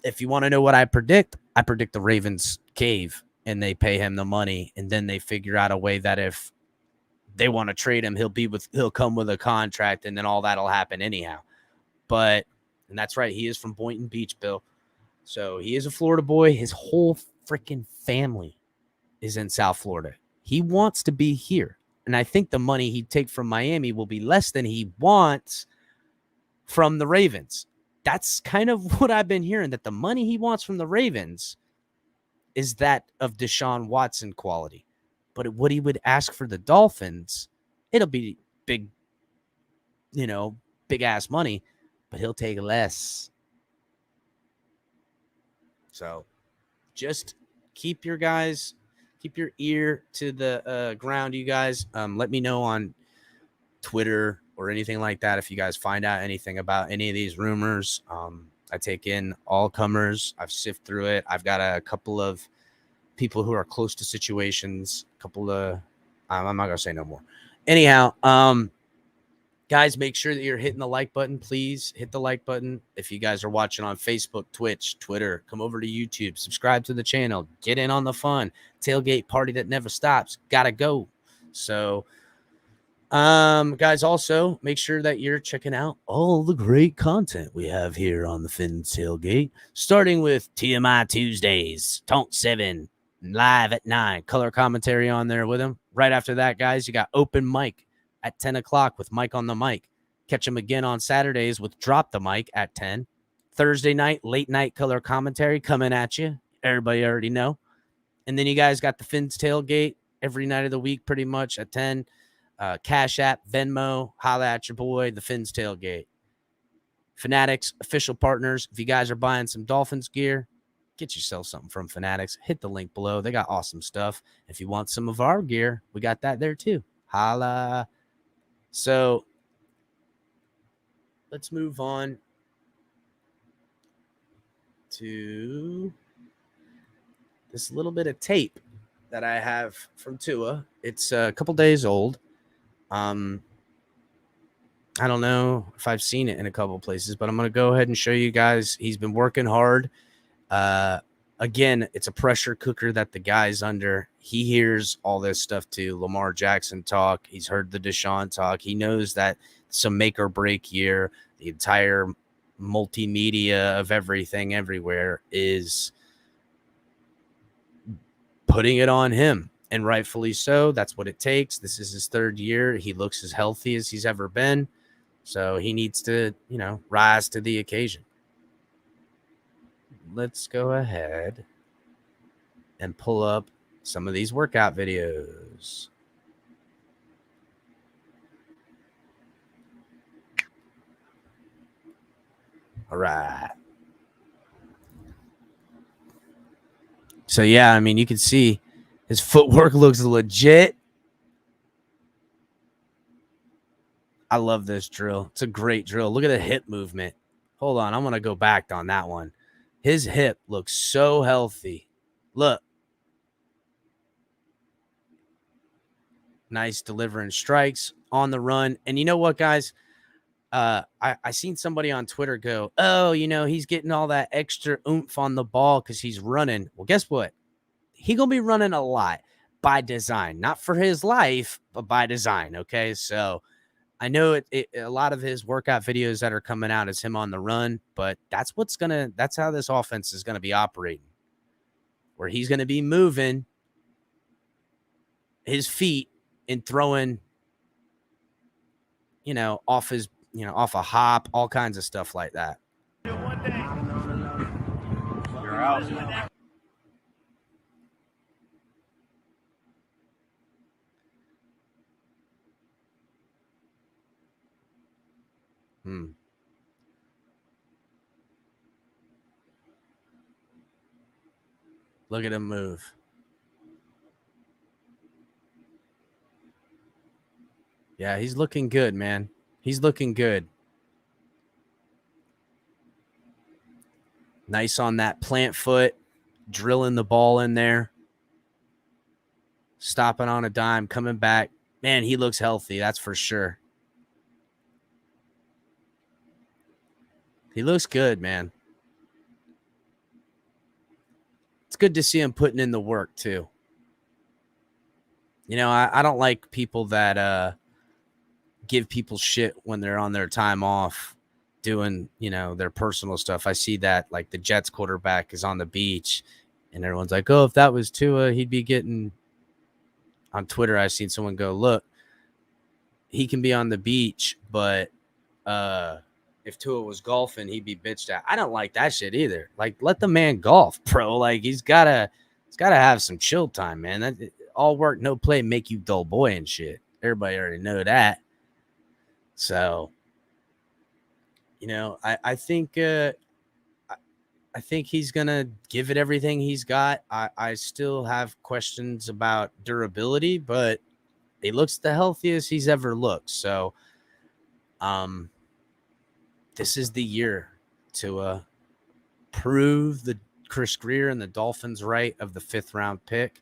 A: If you want to know what I predict the Ravens cave and they pay him the money. And then they figure out a way that if they want to trade him, he'll come with a contract, and then all that'll happen anyhow. But and that's right. He is from Boynton Beach, Bill. So he is a Florida boy. His whole freaking family is in South Florida. He wants to be here. And I think the money he'd take from Miami will be less than he wants from the Ravens. That's kind of what I've been hearing, that the money he wants from the Ravens is that of Deshaun Watson quality. But what he would ask for the Dolphins, it'll be big ass money. But he'll take less. So just keep your ear to the ground, you guys. Let me know on Twitter or anything like that if you guys find out anything about any of these rumors. I take in all comers. I've sifted through it. I've got a couple of people who are close to situations. I'm not going to say no more. Anyhow, guys, make sure that you're hitting the like button. Please hit the like button. If you guys are watching on Facebook, Twitch, Twitter, come over to YouTube, subscribe to the channel, get in on the fun. Tailgate party that never stops. Gotta go. So Guys, also make sure that you're checking out all the great content we have here on the Fins Tailgate, starting with TMI Tuesdays, Tonk 7, live at 9, color commentary on there with him. Right after that, guys, you got open mic at 10 o'clock with Mike on the mic. Catch him again on Saturdays with Drop the Mic at 10. Thursday night, late night color commentary coming at you. Everybody already know. And then you guys got the Fins Tailgate every night of the week pretty much at 10. Cash App, Venmo, holla at your boy, the Fins Tailgate. Fanatics, official partners. If you guys are buying some Dolphins gear, get yourself something from Fanatics. Hit the link below. They got awesome stuff. If you want some of our gear, we got that there too. Holla. So let's move on to this little bit of tape that I have from Tua. It's a couple days old. I don't know if I've seen it in a couple places, but I'm going to go ahead and show you guys. He's been working hard. Again, it's a pressure cooker that the guy's under. He hears all this stuff too. Lamar Jackson talk. He's heard the Deshaun talk. He knows that it's a make or break year. The entire multimedia of everything everywhere is putting it on him. And rightfully so. That's what it takes. This is his third year. He looks as healthy as he's ever been. So he needs to, rise to the occasion. Let's go ahead and pull up some of these workout videos. All right. So, yeah, I mean, you can see his footwork looks legit. I love this drill. It's a great drill. Look at the hip movement. Hold on. I'm going to go back on that one. His hip looks so healthy. Look. Nice delivering strikes on the run. And you know what, guys? I seen somebody on Twitter go, oh, he's getting all that extra oomph on the ball because he's running. Well, guess what? He going to be running a lot by design. Not for his life, but by design, okay? So I know a lot of his workout videos that are coming out is him on the run, but that's how this offense is going to be operating, where he's going to be moving his feet and throwing, off his, off a hop, all kinds of stuff like that. You're out. Look at him move. Yeah, he's looking good, man. He's looking good. Nice on that plant foot, drilling the ball in there. Stopping on a dime, coming back. Man, he looks healthy, that's for sure. He looks good, man. It's good to see him putting in the work, too. I don't like people that give people shit when they're on their time off doing, their personal stuff. I see that, like, the Jets quarterback is on the beach, and everyone's like, oh, if that was Tua, he'd be getting – on Twitter, I've seen someone go, look, he can be on the beach, but if Tua was golfing, he'd be bitched at. I don't like that shit either. Like, let the man golf, bro. Like, he's gotta have some chill time, man. That all work, no play, make you dull boy and shit. Everybody already know that. So, I think he's gonna give it everything he's got. I still have questions about durability, but he looks the healthiest he's ever looked. So, this is the year to prove the Chris Greer and the Dolphins right of the 5th round pick.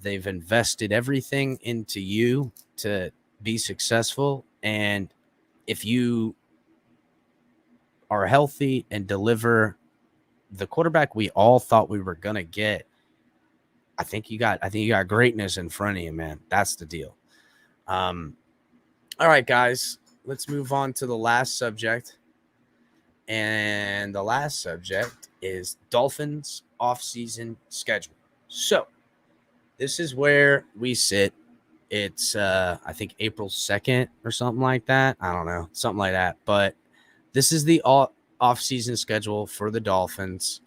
A: They've invested everything into you to be successful. And if you are healthy and deliver the quarterback we all thought we were going to get, I think you got greatness in front of you, man. That's the deal. All right, guys, let's move on to the last subject. And the last subject is Dolphins offseason schedule. So this is where we sit. It's, I think, April 2nd or something like that. I don't know, something like that. But this is the offseason schedule for the Dolphins.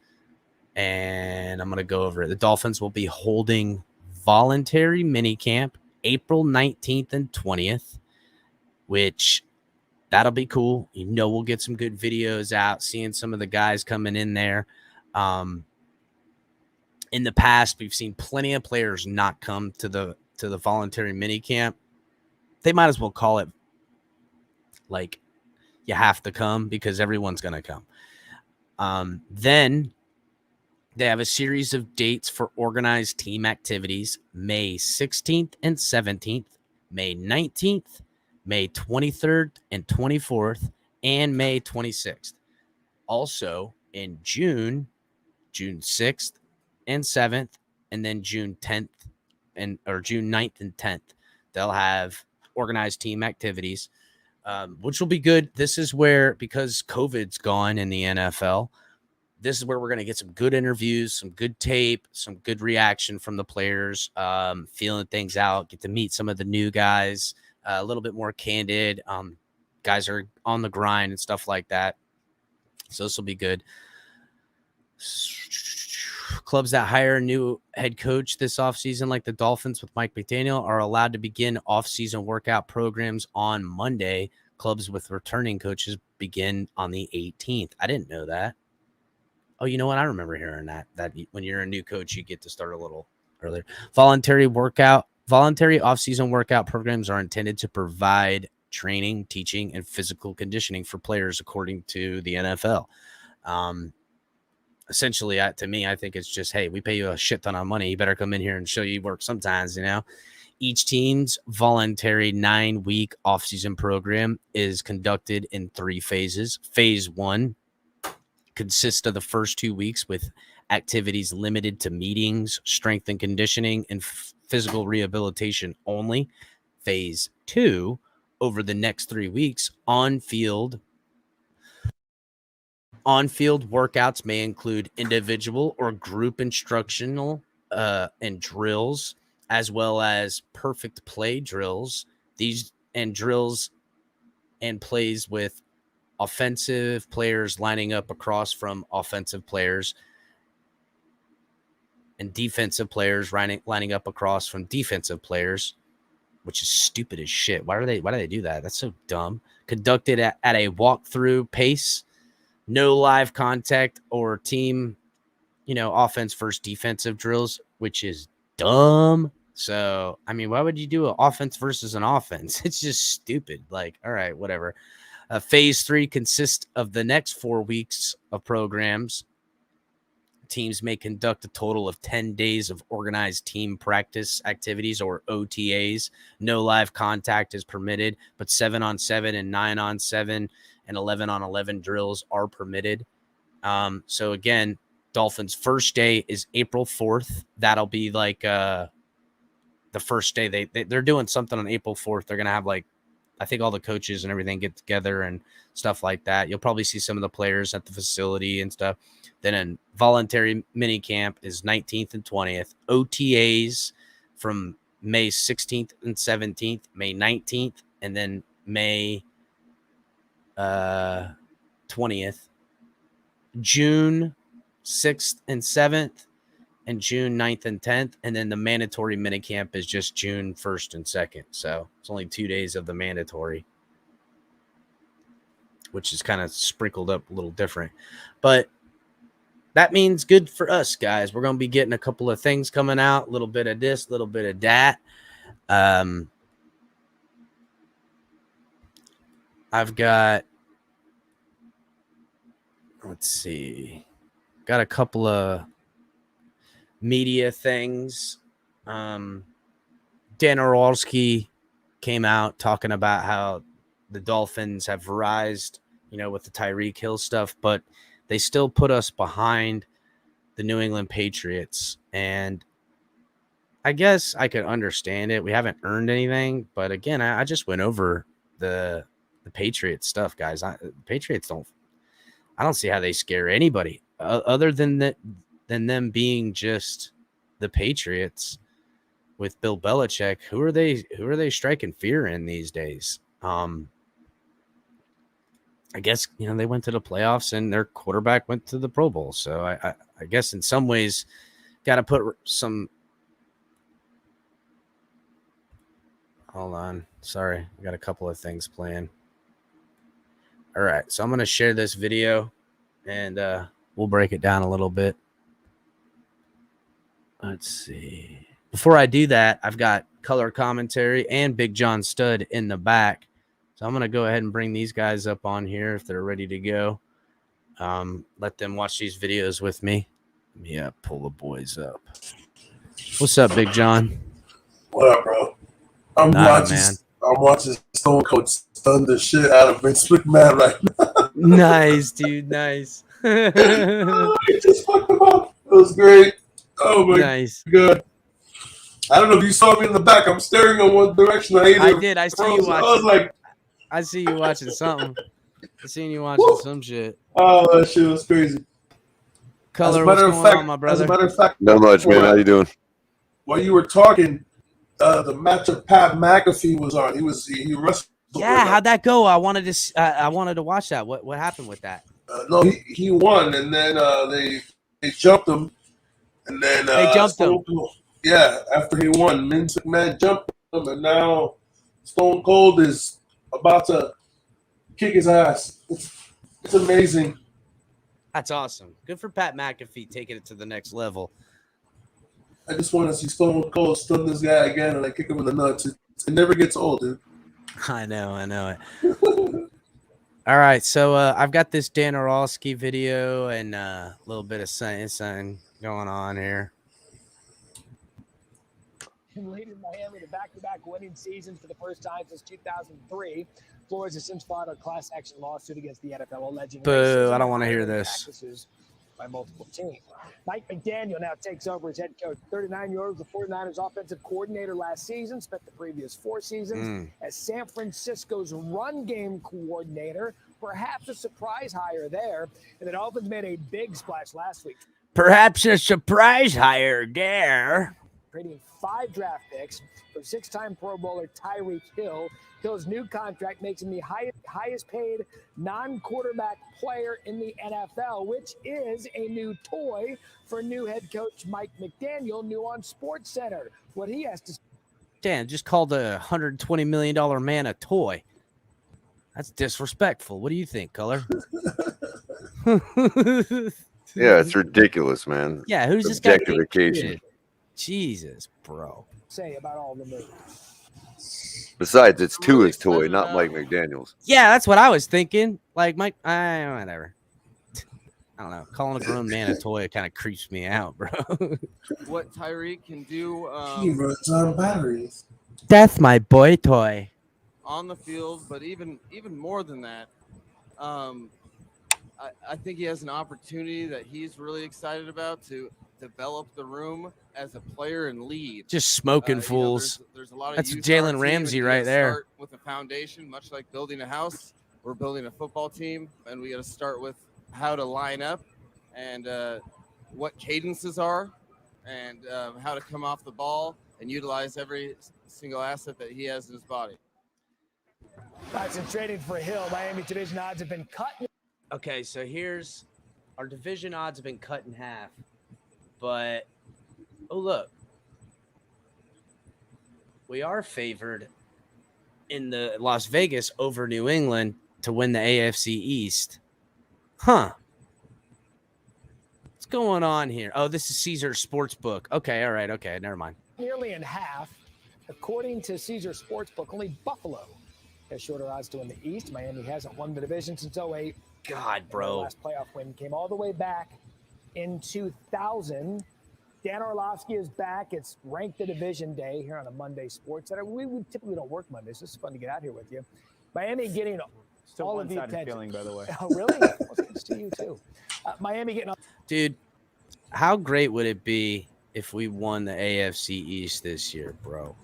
A: And I'm going to go over it. The Dolphins will be holding voluntary minicamp April 19th and 20th, which that'll be cool. We'll get some good videos out, seeing some of the guys coming in there. In the past, we've seen plenty of players not come to the voluntary minicamp. They might as well call it like you have to come because everyone's going to come. Then they have a series of dates for organized team activities, May 16th and 17th, May 19th, May 23rd and 24th, and May 26th. Also in June 6th and 7th, and then June 10th or June 9th and 10th, they'll have organized team activities, which will be good. This is where, because COVID's gone in the NFL, this is where we're going to get some good interviews, some good tape, some good reaction from the players, feeling things out, get to meet some of the new guys, a little bit more candid. Guys are on the grind and stuff like that. So this will be good. Clubs that hire a new head coach this offseason, like the Dolphins with Mike McDaniel, are allowed to begin offseason workout programs on Monday. Clubs with returning coaches begin on the 18th. I didn't know that. Oh, you know what? I remember hearing that when you're a new coach, you get to start a little earlier. Voluntary offseason workout programs are intended to provide training, teaching, and physical conditioning for players, according to the NFL. Essentially, to me, I think it's just, hey, we pay you a shit ton of money. You better come in here and show you work sometimes, Each team's voluntary 9-week offseason program is conducted in 3 phases. Phase 1 consists of the first 2 weeks with activities limited to meetings, strength and conditioning, and physical rehabilitation only. Phase 2, over the next 3 weeks, on-field workouts may include individual or group instructional and drills, as well as perfect play drills. These and drills and plays with offensive players lining up across from offensive players and defensive players lining up across from defensive players, which is stupid as shit. Why do they do that? That's so dumb. Conducted at a walkthrough pace, no live contact or team, offense first defensive drills, which is dumb. So, I mean, why would you do an offense versus an offense? It's just stupid. Like, all right, whatever. Phase 3 consists of the next 4 weeks of programs. Teams may conduct a total of 10 days of organized team practice activities, or OTAs. No live contact is permitted, but 7-on-7 and 9-on-7 and 11-on-11 drills are permitted. So again, Dolphins' first day is April 4th. That'll be like the first day. They're doing something on April 4th. They're going to have, like, I think all the coaches and everything get together and stuff like that. You'll probably see some of the players at the facility and stuff. Then a voluntary mini camp is 19th and 20th. OTAs from May 16th and 17th, May 19th, and then May 20th. June 6th and 7th, and June 9th and 10th. And then the mandatory minicamp is just June 1st and 2nd. So it's only 2 days of the mandatory, which is kind of sprinkled up a little different. But that means good for us, guys. We're going to be getting a couple of things coming out, a little bit of this, a little bit of that. I've got, let's see, got a couple of media things. Dan Orlovsky came out talking about how the Dolphins have rised, with the Tyreek Hill stuff, but they still put us behind the New England Patriots. And I guess I could understand it. We haven't earned anything, but again, I just went over the Patriots stuff, guys. Patriots I don't see how they scare anybody other than them being just the Patriots with Bill Belichick. Who are they striking fear in these days? I guess, they went to the playoffs and their quarterback went to the Pro Bowl. So I guess in some ways got to put some. Hold on. Sorry. I got a couple of things playing. All right. So I'm going to share this video and we'll break it down a little bit. Let's see. Before I do that, I've got color commentary and Big John Stud in the back. So I'm going to go ahead and bring these guys up on here if they're ready to go. Let them watch these videos with me. Let me pull the boys up. What's up, Big John?
F: What up, bro? I'm watching Stone Cold stun the shit out of Vince McMahon right now.
A: Nice, dude. Nice.
F: Oh, he just fucked him up. It was great. Oh, my God. I don't know if you saw me in the back. I'm staring in one direction.
A: I did. I see you watching.
F: I was like,
A: I see you watching something. I seen you watching some shit.
F: Oh, that shit was crazy.
A: Color, what's going on, my brother?
F: As a matter of fact,
G: not much, man. How you doing?
F: While you were talking, the match of Pat McAfee was on. He wrestled.
A: Yeah, how'd that go? I wanted to watch that. What happened with that?
F: No, he won, and then they jumped him, and then
A: they jumped him.
F: Yeah, after he won, Vince McMahon jumped him, and now Stone Cold is about to kick his ass. It's amazing.
A: That's awesome. Good for Pat McAfee taking it to the next level.
F: I just want to see Stone Cold stun this guy again and kick him in the nuts. It never gets old, dude.
A: I know it. All right, so I've got this Dan Orlovsky video and a little bit of something going on here.
H: Leading Miami to back-to-back winning seasons for the first time since 2003. Flores has since filed a class action lawsuit against the NFL alleging
A: boo. I don't want to hear this.
H: By multiple teams. Mike McDaniel now takes over as head coach. 39-year-old, the 49ers offensive coordinator last season, spent the previous 4 seasons as San Francisco's run game coordinator. Perhaps a surprise hire there. And the Dolphins made a big splash last week.
A: Perhaps a surprise hire there.
H: Trading 5 draft picks for 6-time Pro Bowler Tyreek Hill. Hill's new contract makes him the highest paid non-quarterback player in the NFL, which is a new toy for new head coach Mike McDaniel, new on SportsCenter. What he has to say.
A: Dan just called a $120 million man a toy. That's disrespectful. What do you think, Color?
G: Yeah, it's ridiculous, man.
A: Yeah, who's this guy?
G: Objectification.
A: Jesus, bro.
H: Say about all the moves.
G: Besides, it's Tua's toy, not Mike McDaniel's.
A: Yeah, that's what I was thinking. Like Mike, whatever. I don't know. Calling a grown man a toy kind of creeps me out, bro.
I: What Tyreek can do.
F: He runs on batteries.
A: That's my boy toy.
I: On the field, but even more than that, I think he has an opportunity that he's really excited about to develop the room as a player and lead.
A: Just smoking fools.
I: There's a lot of
A: that's Jalen Ramsey right there.
I: Start with a foundation, much like building a house. We're building a football team, and we got to start with how to line up and what cadences are and how to come off the ball and utilize every single asset that he has in his body.
H: Since trading for Hill, Miami division odds have been cut.
A: Okay, so here's our division odds have been cut in half. But, oh, look. We are favored in the Las Vegas over New England to win the AFC East. Huh. What's going on here? Oh, this is Caesars Sportsbook. Okay, all right. Okay, never mind.
H: Nearly in half. According to Caesars Sportsbook, only Buffalo has shorter odds to win the East. Miami hasn't won the division since 2008.
A: God, bro.
H: The last playoff win came all the way back in 2000. Dan Orlovsky is back. It's Rank the Division Day here on a Monday Sports Center. We typically don't work Mondays. It's fun to get out here with you. Miami getting
J: still
H: all of the
J: one-sided
H: attention.
J: feeling, by the way.
H: Oh, really? Well, it's to you, too. Miami getting
A: Dude, how great would it be if we won the AFC East this year, bro?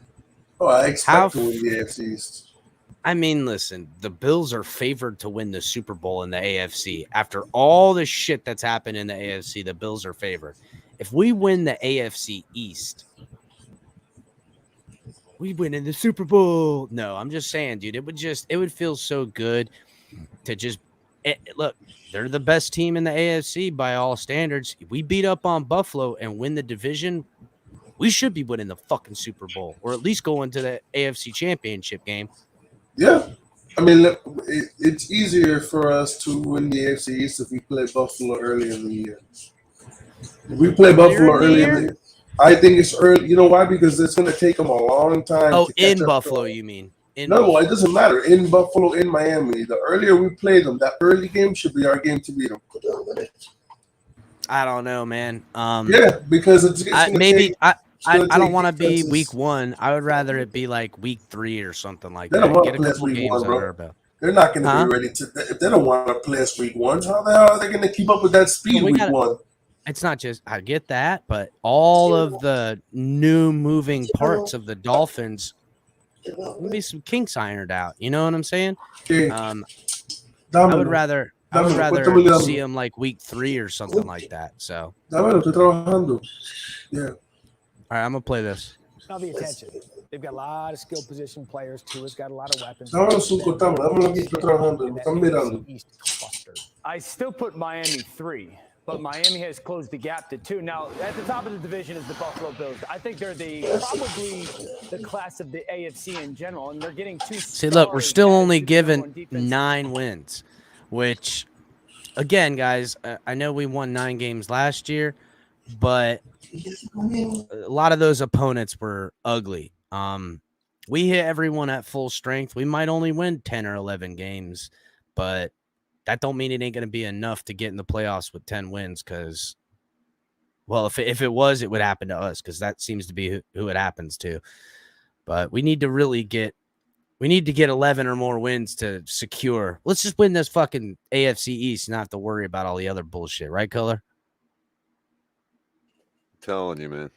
F: Oh, I expect to win the AFC East.
A: I mean, listen, the Bills are favored to win the Super Bowl in the AFC. After all the shit that's happened in the AFC, the Bills are favored. If we win the AFC East, we win in the Super Bowl. No, I'm just saying, dude, it would feel so good to just look, they're the best team in the AFC by all standards. If we beat up on Buffalo and win the division, we should be winning the fucking Super Bowl or at least going to the AFC Championship game.
F: Yeah. I mean, it's easier for us to win the AFC East if we play Buffalo early in the year. If we play Buffalo early in the year, I think it's early. You know why? Because it's going to take them a long time.
A: Oh, in Buffalo, you mean?
F: No, it doesn't matter. In Buffalo, in Miami. The earlier we play them, that early game should be our game to beat them.
A: I don't know, man.
F: Yeah, because it's
A: maybe I don't want to be week 1. I would rather it be like week 3 or something like that. Get a couple games under our belt.
F: They're not going to be ready to. If they don't want to play us week 1, how the hell are they going to keep up with that speed week 1?
A: It's not just I get that, but all of the new moving parts of the Dolphins, maybe some kinks ironed out. You know what I'm saying? I would rather see them like week 3 or something like that. So.
F: Yeah.
A: All right, I'm gonna play this.
H: Now the attention. They've got a lot of skill position players. Tua's got a lot of weapons. I still put Miami 3, but Miami has closed the gap to 2. Now at the top of the division is the Buffalo Bills. I think they're probably the class of the AFC in general, and they're getting 2.
A: See, look, we're still only given 9 wins, which, again, guys, I know we won 9 games last year, but a lot of those opponents were ugly. We hit everyone at full strength. We might only win 10 or 11 games, but that don't mean it ain't going to be enough to get in the playoffs with 10 wins because, well, if it was, it would happen to us because that seems to be who it happens to. But we need to really get 11 or more wins to secure. Let's just win this fucking AFC East and not have to worry about all the other bullshit. Right, Color?
G: Telling you, man.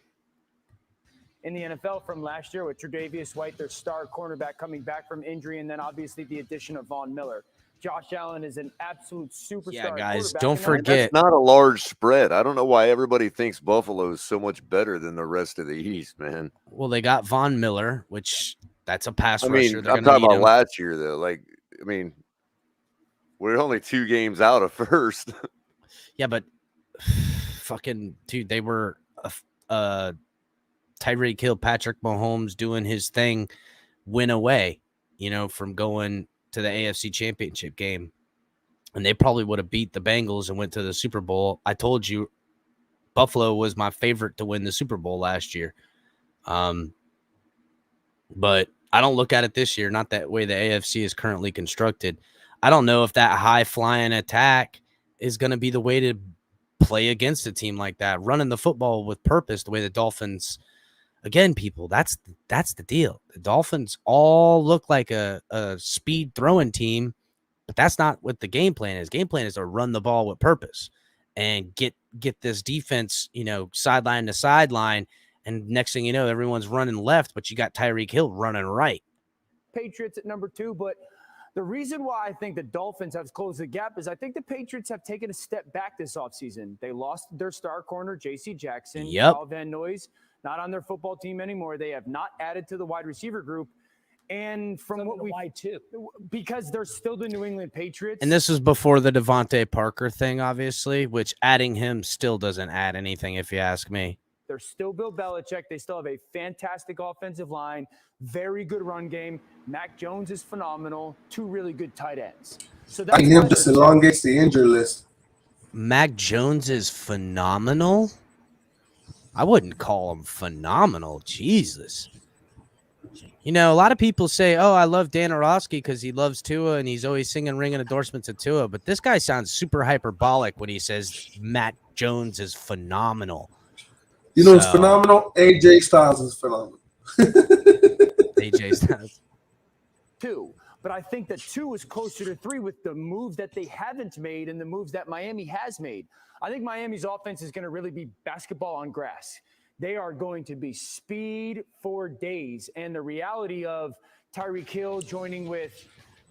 H: In the NFL from last year with Tre'Davious White, their star cornerback coming back from injury, and then obviously the addition of Von Miller. Josh Allen is an absolute superstar.
A: Yeah, guys, don't forget.
G: That's not a large spread. I don't know why everybody thinks Buffalo is so much better than the rest of the East, man.
A: Well, they got Von Miller, which that's a pass rusher.
G: I'm talking about last year, though. Like, I mean, we're only 2 games out of first.
A: Yeah, but fucking dude, they were Tyreek Hill, Patrick Mahomes doing his thing, win away, from going to the AFC Championship game. And they probably would have beat the Bengals and went to the Super Bowl. I told you Buffalo was my favorite to win the Super Bowl last year. But I don't look at it this year, not that way the AFC is currently constructed. I don't know if that high-flying attack is going to be the way to play against a team like that, running the football with purpose the way the Dolphins – again, people, that's the deal. The Dolphins all look like a speed throwing team, but that's not what the game plan is. Game plan is to run the ball with purpose and get this defense, sideline to sideline. And next thing you know, everyone's running left, but you got Tyreek Hill running right.
H: Patriots at number 2, but the reason why I think the Dolphins have closed the gap is I think the Patriots have taken a step back this offseason. They lost their star corner, J.C. Jackson.
A: Yep.
H: Kyle Van Noy's not on their football team anymore. They have not added to the wide receiver group. And from why too? Because they're still the New England Patriots.
A: And this is before the Devontae Parker thing, obviously, which adding him still doesn't add anything, if you ask me.
H: They're still Bill Belichick. They still have a fantastic offensive line, very good run game. Mac Jones is phenomenal. 2 really good tight ends. So that's
F: him just elongates the injury list.
A: Mac Jones is phenomenal. I wouldn't call him phenomenal. Jesus. A lot of people say, oh, I love Dan Orlovsky because he loves Tua and he's always singing ringing endorsements of Tua. But this guy sounds super hyperbolic when he says Matt Jones is phenomenal.
F: It's phenomenal? AJ Styles is phenomenal.
A: AJ Styles.
H: 2. But I think that 2 is closer to 3 with the moves that they haven't made and the moves that Miami has made. I think Miami's offense is going to really be basketball on grass. They are going to be speed for days. And the reality of Tyreek Hill joining with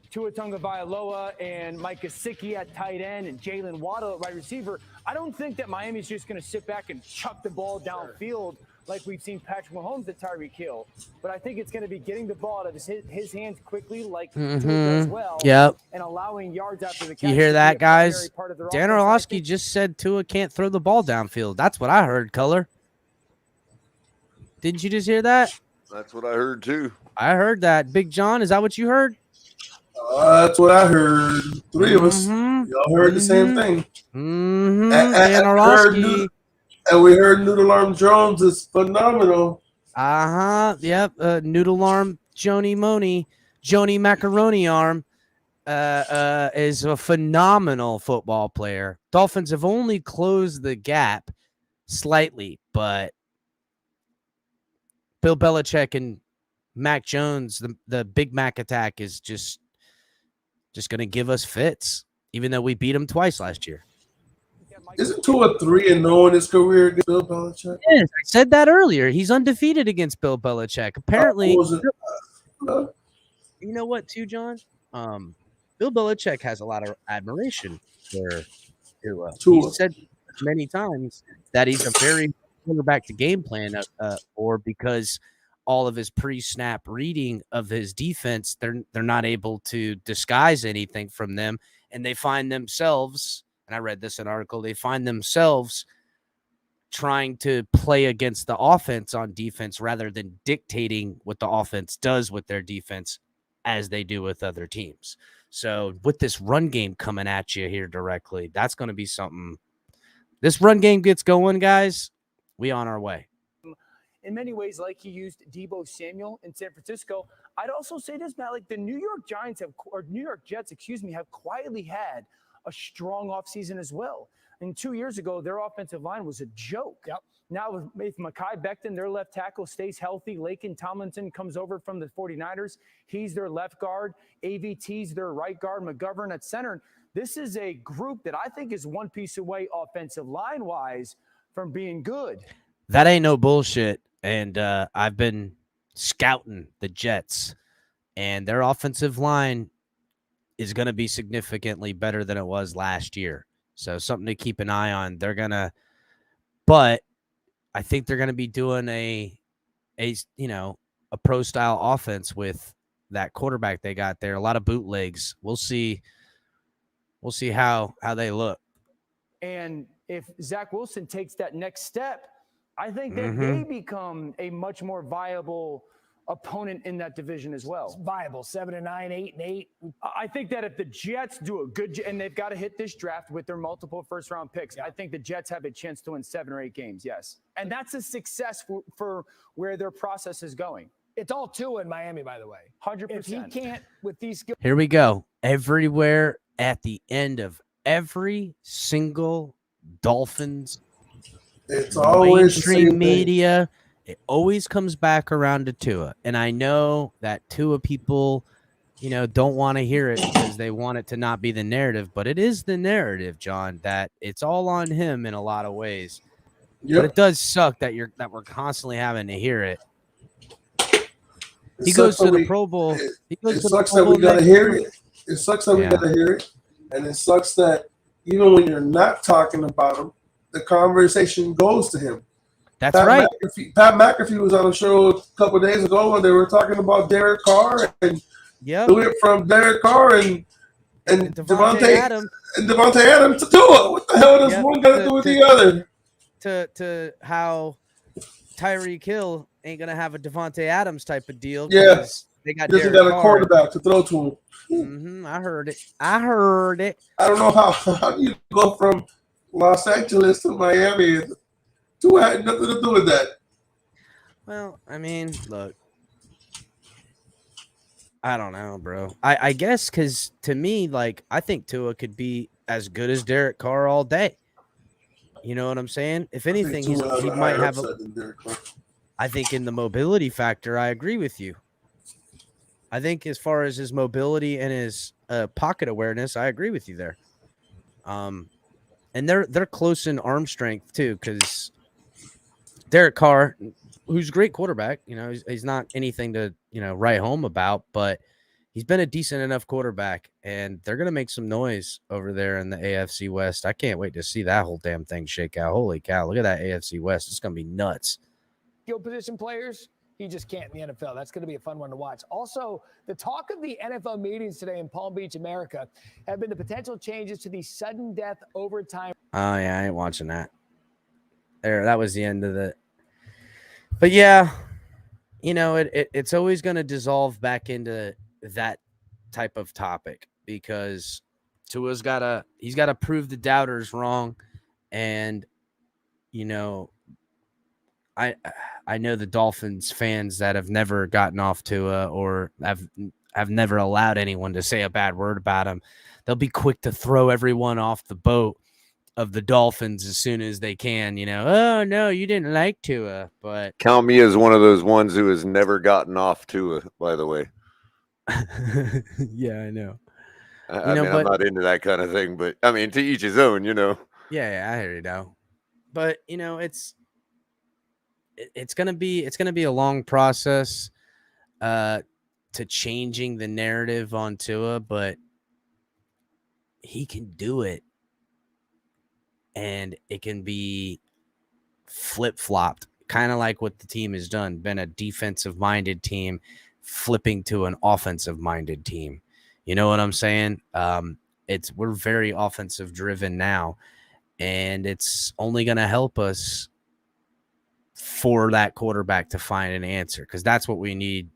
H: Tua Tagovailoa and Mike Gesicki at tight end and Jalen Waddle at wide receiver, I don't think that Miami's just going to sit back and chuck the ball downfield like we've seen Patrick Mahomes at Tyreek Hill. But I think it's going to be getting the ball out of his hands quickly like Tua does well.
A: Yep.
H: And allowing yards after the catch.
A: You hear that, guys? Dan
H: offense.
A: Orlovsky just said Tua can't throw the ball downfield. That's what I heard, Color. Didn't you just hear that?
G: That's what I heard too.
A: I heard that. Big John, is that what you heard?
F: That's what I heard. Three of us. Y'all heard the same thing.
A: Dan Orlovsky.
F: And we heard Noodle Arm Jones is phenomenal.
A: Yep. Noodle Arm Joni Macaroni Arm is a phenomenal football player. Dolphins have only closed the gap slightly, but Bill Belichick and Mac Jones, the Big Mac attack is just going to give us fits, even though we beat them twice last year.
F: Isn't Tua 3-0 in his career against Bill Belichick?
A: Yes, I said that earlier. He's undefeated against Bill Belichick. Apparently, you know what, too, John? Bill Belichick has a lot of admiration for Tua. He said many times that he's a very quarterback to game plan or because all of his pre-snap reading of his defense, they're not able to disguise anything from them, and they find themselves, and I read this in an article, they find themselves trying to play against the offense on defense rather than dictating what the offense does with their defense as they do with other teams. So with this run game coming at you here directly, that's going to be something. This run game gets going, guys, we on our way.
H: In many ways, like he used Deebo Samuel in San Francisco. I'd also say this, Matt, like the New York Jets, have quietly had a strong offseason as well. And 2 years ago, their offensive line was a joke. Yep. Now with Mekhi Becton, their left tackle stays healthy. Laken Tomlinson comes over from the 49ers. He's their left guard. AVT's their right guard. McGovern at center. This is a group that I think is one piece away offensive line-wise from being good.
A: That ain't no bullshit. And I've been scouting the Jets, and their offensive line is going to be significantly better than it was last year. So something to keep an eye on. But I think they're going to be doing a pro style offense with that quarterback they got there. A lot of bootlegs. We'll see how they look.
H: And if Zach Wilson takes that next step, I think that they become a much more viable opponent in that division as well.
J: It's viable, 7-9, 8-8.
H: I think that if the Jets do a good, and they've got to hit this draft with their multiple first-round picks, I think the Jets have a chance to win 7 or 8 games, yes. And that's a success for where their process is going.
J: It's all Tua in Miami, by the way.
H: 100%.
J: If he can't, with these skills.
A: Here we go. Everywhere at the end of every single Dolphins
F: it's always
A: mainstream media, it always comes back around to Tua. And I know that Tua people, don't want to hear it because they want it to not be the narrative, but it is the narrative, John, that it's all on him in a lot of ways. Yep. But it does suck that we're constantly having to hear it. He goes to the Pro Bowl.
F: It sucks that we gotta hear it. It sucks that we gotta hear it. And it sucks that even when you're not talking about him, the conversation goes to him.
A: That's right.
F: Pat McAfee was on a show a couple of days ago when they were talking about Derek Carr and doing it from Derek Carr and Devontae Adams to Tua. What the hell does one got to do with the other?
A: To how Tyreek Hill ain't gonna have a Devontae Adams type of deal.
F: Yeah,
A: they got
F: a quarterback to throw to
A: him. I heard it. I
F: don't know how do you go from Los Angeles to Miami. Tua had nothing to do with that.
A: Well, I mean, look, I don't know, bro. I guess because to me, like, I think Tua could be as good as Derek Carr all day. You know what I'm saying? If anything, he might have I think in the mobility factor, I agree with you. I think as far as his mobility and his pocket awareness, I agree with you there. And they're close in arm strength too, because Derek Carr, who's a great quarterback, he's not anything to write home about, but he's been a decent enough quarterback, and they're going to make some noise over there in the AFC West. I can't wait to see that whole damn thing shake out. Holy cow, look at that AFC West. It's going to be nuts.
H: Skill position players, he just can't in the NFL. That's going to be a fun one to watch. Also, the talk of the NFL meetings today in Palm Beach, America, have been the potential changes to the sudden death overtime.
A: Oh, yeah, I ain't watching that. That was the end of it. But, yeah, it's always going to dissolve back into that type of topic because Tua's he's got to prove the doubters wrong. And, I know the Dolphins fans that have never gotten off Tua or have never allowed anyone to say a bad word about him. They'll be quick to throw everyone off the boat of the Dolphins as soon as they can. Oh no, you didn't like Tua, but
G: count me as one of those ones who has never gotten off Tua. By the way,
A: yeah, I know.
G: I'm not into that kind of thing, but I mean, to each his own.
A: Yeah, I hear you now, but it's gonna be a long process to changing the narrative on Tua, but he can do it, and it can be flip-flopped, kind of like what the team has done, been a defensive-minded team flipping to an offensive-minded team. You know what I'm saying? We're very offensive-driven now, and it's only going to help us for that quarterback to find an answer, because that's what we need.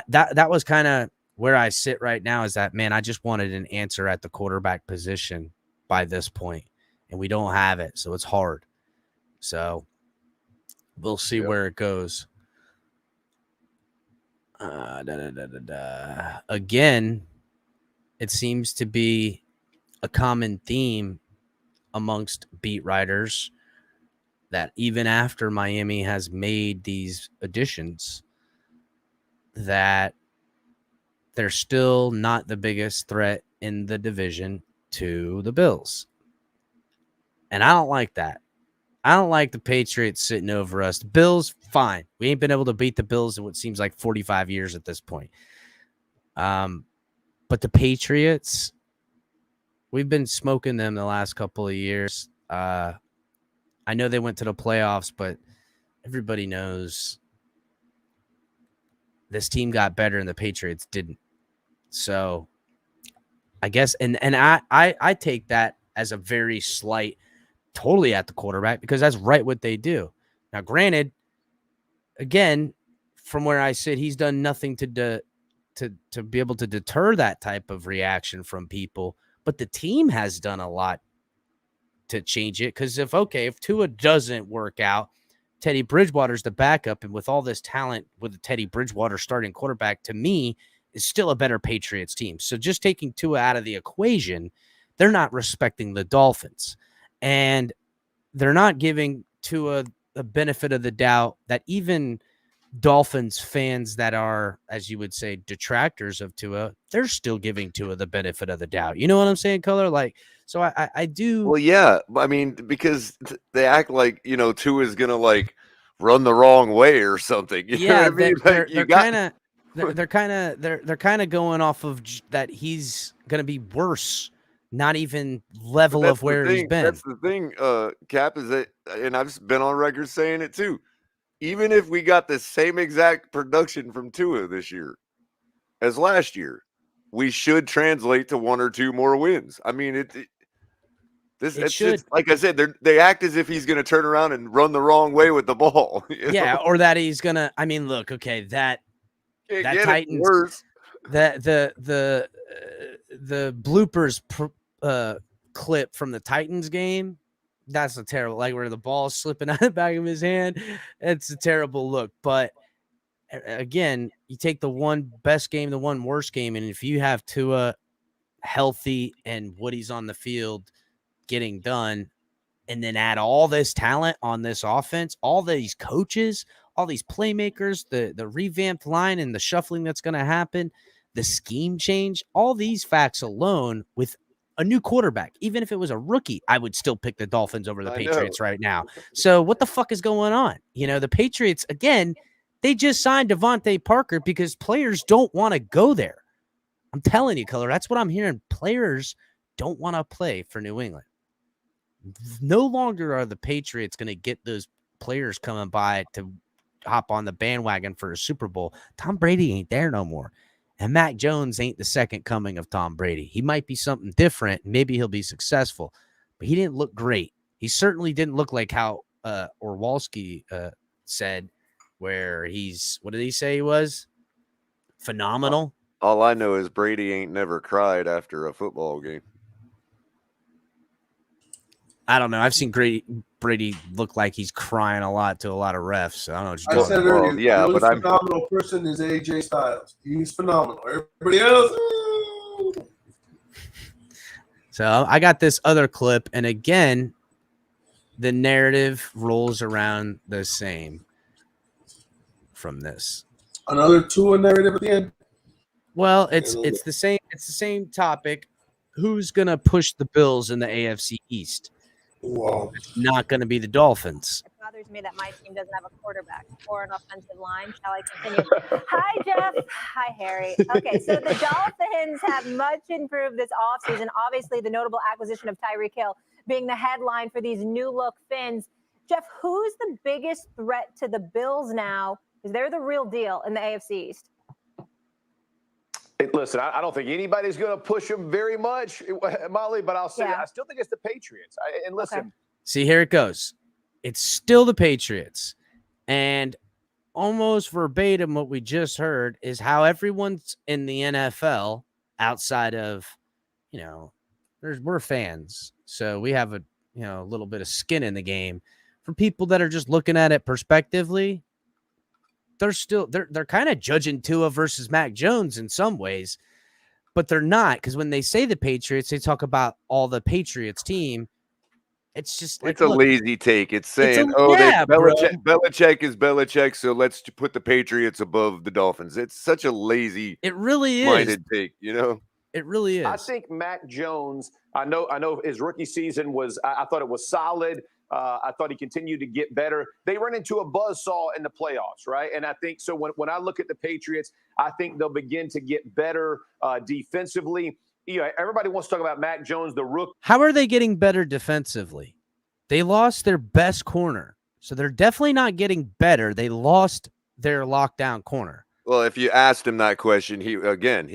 A: That was kind of where I sit right now, is that, man, I just wanted an answer at the quarterback position by this point, and we don't have it, so it's hard. So we'll see where it goes. Again, it seems to be a common theme amongst beat writers that even after Miami has made these additions, that they're still not the biggest threat in the division to the Bills. And I don't like that. I don't like the Patriots sitting over us. The Bills, fine. We ain't been able to beat the Bills in what seems like 45 years at this point. But the Patriots, we've been smoking them the last couple of years. I know they went to the playoffs, but everybody knows this team got better and the Patriots didn't. So I guess, and I take that as a very slight, totally at the quarterback, because that's right what they do. Now, granted, again, from where I sit, he's done nothing to be able to deter that type of reaction from people, but the team has done a lot to change it. Because if Tua doesn't work out, Teddy Bridgewater's the backup, and with all this talent with Teddy Bridgewater starting quarterback, to me, is still a better Patriots team. So just taking Tua out of the equation, they're not respecting the Dolphins, and they're not giving Tua the benefit of the doubt that even Dolphins fans that are, as you would say, detractors of Tua, they're still giving Tua the benefit of the doubt. You know what I'm saying, Color? Like, so I do.
G: Well, yeah. I mean, because they act like, Tua is going to like run the wrong way or something. You know what I mean?
A: They're kind of going off of that he's going to be worse, not even level of where he's been.
G: That's the thing, Cap, is that, and I've been on record saying it too. Even if we got the same exact production from Tua this year as last year, we should translate to one or two more wins. I mean, it's just, like I said, they act as if he's going to turn around and run the wrong way with the ball.
A: Yeah, or that he's going to. I mean, look, okay, that Titans
G: worse.
A: The bloopers clip from the Titans game. That's a terrible, like where the ball's slipping out of the back of his hand. It's a terrible look. But again, you take the one best game, the one worst game, and if you have Tua healthy and Woody's on the field getting done, and then add all this talent on this offense, all these coaches, all these playmakers, the revamped line and the shuffling that's going to happen, the scheme change, all these facts alone with a new quarterback, even if it was a rookie, I would still pick the Dolphins over the Patriots right now. So what the fuck is going on? The Patriots, again, They just signed Devontae Parker because players don't want to go there. I'm telling you, Color, that's what I'm hearing. Players don't want to play for New England. No longer are the Patriots going to get those players coming by to hop on the bandwagon for a Super Bowl. Tom Brady ain't there no more. And Mac Jones ain't the second coming of Tom Brady. He might be something different. Maybe he'll be successful, but he didn't look great. He certainly didn't look like how Orwalski said, where he's, what did he say he was? Phenomenal.
G: All I know is Brady ain't never cried after a football game.
A: I don't know. I've seen Brady look like he's crying a lot to a lot of refs. So I don't know what
F: I
A: you're
F: said
A: talking about.
F: earlier,
G: yeah,
F: the most
G: but I'm-
F: phenomenal person is AJ Styles. He's phenomenal. Everybody else.
A: So I got this other clip, and again, the narrative rolls around the same from this.
F: Another Tua narrative at the end.
A: Well, it's the same topic. Who's gonna push the Bills in the AFC East?
F: Wow.
A: Not gonna be the Dolphins.
K: It bothers me that my team doesn't have a quarterback or an offensive line. Shall I continue? Hi, Jeff. Hi, Harry. Okay, so the Dolphins have much improved this offseason. Obviously, the notable acquisition of Tyreek Hill being the headline for these new-look Fins. Jeff, who's the biggest threat to the Bills now? Is they're the real deal in the AFC East?
D: Listen, I don't think anybody's going to push them very much, Molly, but I'll say I still think it's the Patriots. And listen.
K: Okay.
A: See, here it goes. It's still the Patriots. And almost verbatim what we just heard is how everyone's in the NFL outside of, we're fans. So we have a little bit of skin in the game. For people that are just looking at it prospectively, they're kind of judging Tua versus Mac Jones in some ways, but they're not, because when they say the Patriots, they talk about all the Patriots team. It's just like,
G: It's a lazy take. It's saying, Belichick is Belichick, so let's put the Patriots above the Dolphins. It's such a lazy,
A: it really is
G: minded take,
A: It really is.
D: I think Mac Jones, I know his rookie season was, I thought it was solid. I thought he continued to get better. They run into a buzzsaw in the playoffs, right? And I think so when I look at the Patriots, I think they'll begin to get better defensively. Everybody wants to talk about Mac Jones, the rookie.
A: How are they getting better defensively? They lost their best corner. So they're definitely not getting better. They lost their lockdown corner.
G: Well, if you asked him that question, he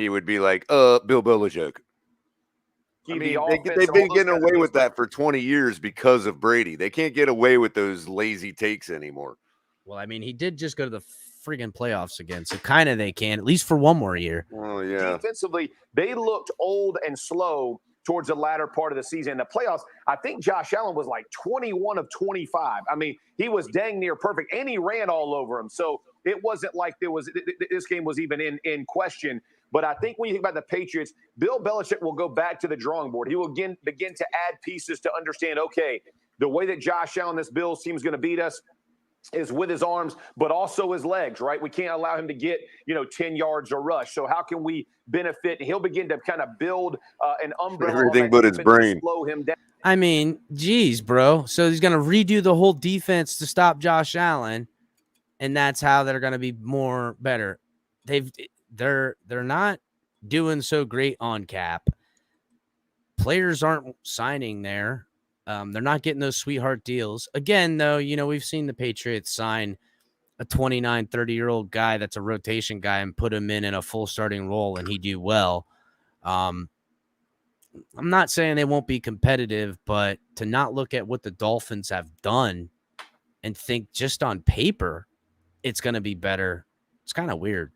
G: would be like, Bill Belichick. I mean, they've been getting away with that for 20 years because of Brady. They can't get away with those lazy takes anymore.
A: Well, I mean, he did just go to the friggin' playoffs again, so kind of they can, at least for one more year.
G: Oh, yeah.
D: Defensively, they looked old and slow towards the latter part of the season. In the playoffs, I think Josh Allen was like 21 of 25. I mean, he was dang near perfect, and he ran all over him. So it wasn't like this game was even in question. But I think when you think about the Patriots, Bill Belichick will go back to the drawing board. He will begin to add pieces to understand, okay, the way that Josh Allen, this Bills team, is going to beat us is with his arms, but also his legs, right? We can't allow him to get, 10 yards or rush. So how can we benefit? He'll begin to kind of build an umbrella.
G: Everything but his brain.
D: Slow him down.
A: I mean, geez, bro. So he's going to redo the whole defense to stop Josh Allen, and that's how they're going to be more better. They're not doing so great on cap. Players aren't signing there. They're not getting those sweetheart deals. Again, though, we've seen the Patriots sign a 29, 30-year-old guy that's a rotation guy and put him in a full starting role, and he do well. I'm not saying they won't be competitive, but to not look at what the Dolphins have done and think just on paper it's going to be better, it's kind of weird.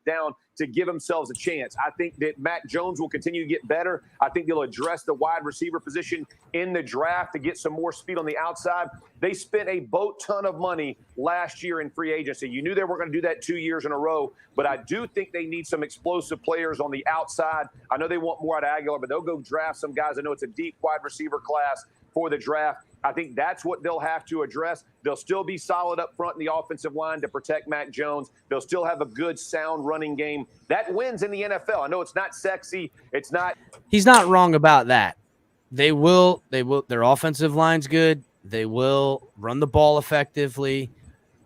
D: Down to give themselves a chance. I think that Mac Jones will continue to get better. I think they'll address the wide receiver position in the draft to get some more speed on the outside. They spent a boat ton of money last year in free agency. You knew they weren't going to do that 2 years in a row, but I do think they need some explosive players on the outside. I know they want more out of Aguilar, but they'll go draft some guys. I know it's a deep wide receiver class for the draft. I think that's what they'll have to address. They'll still be solid up front in the offensive line to protect Mac Jones. They'll still have a good, sound running game. That wins in the NFL. I know it's not sexy. It's not.
A: He's not wrong about that. They will. Their offensive line's good. They will run the ball effectively.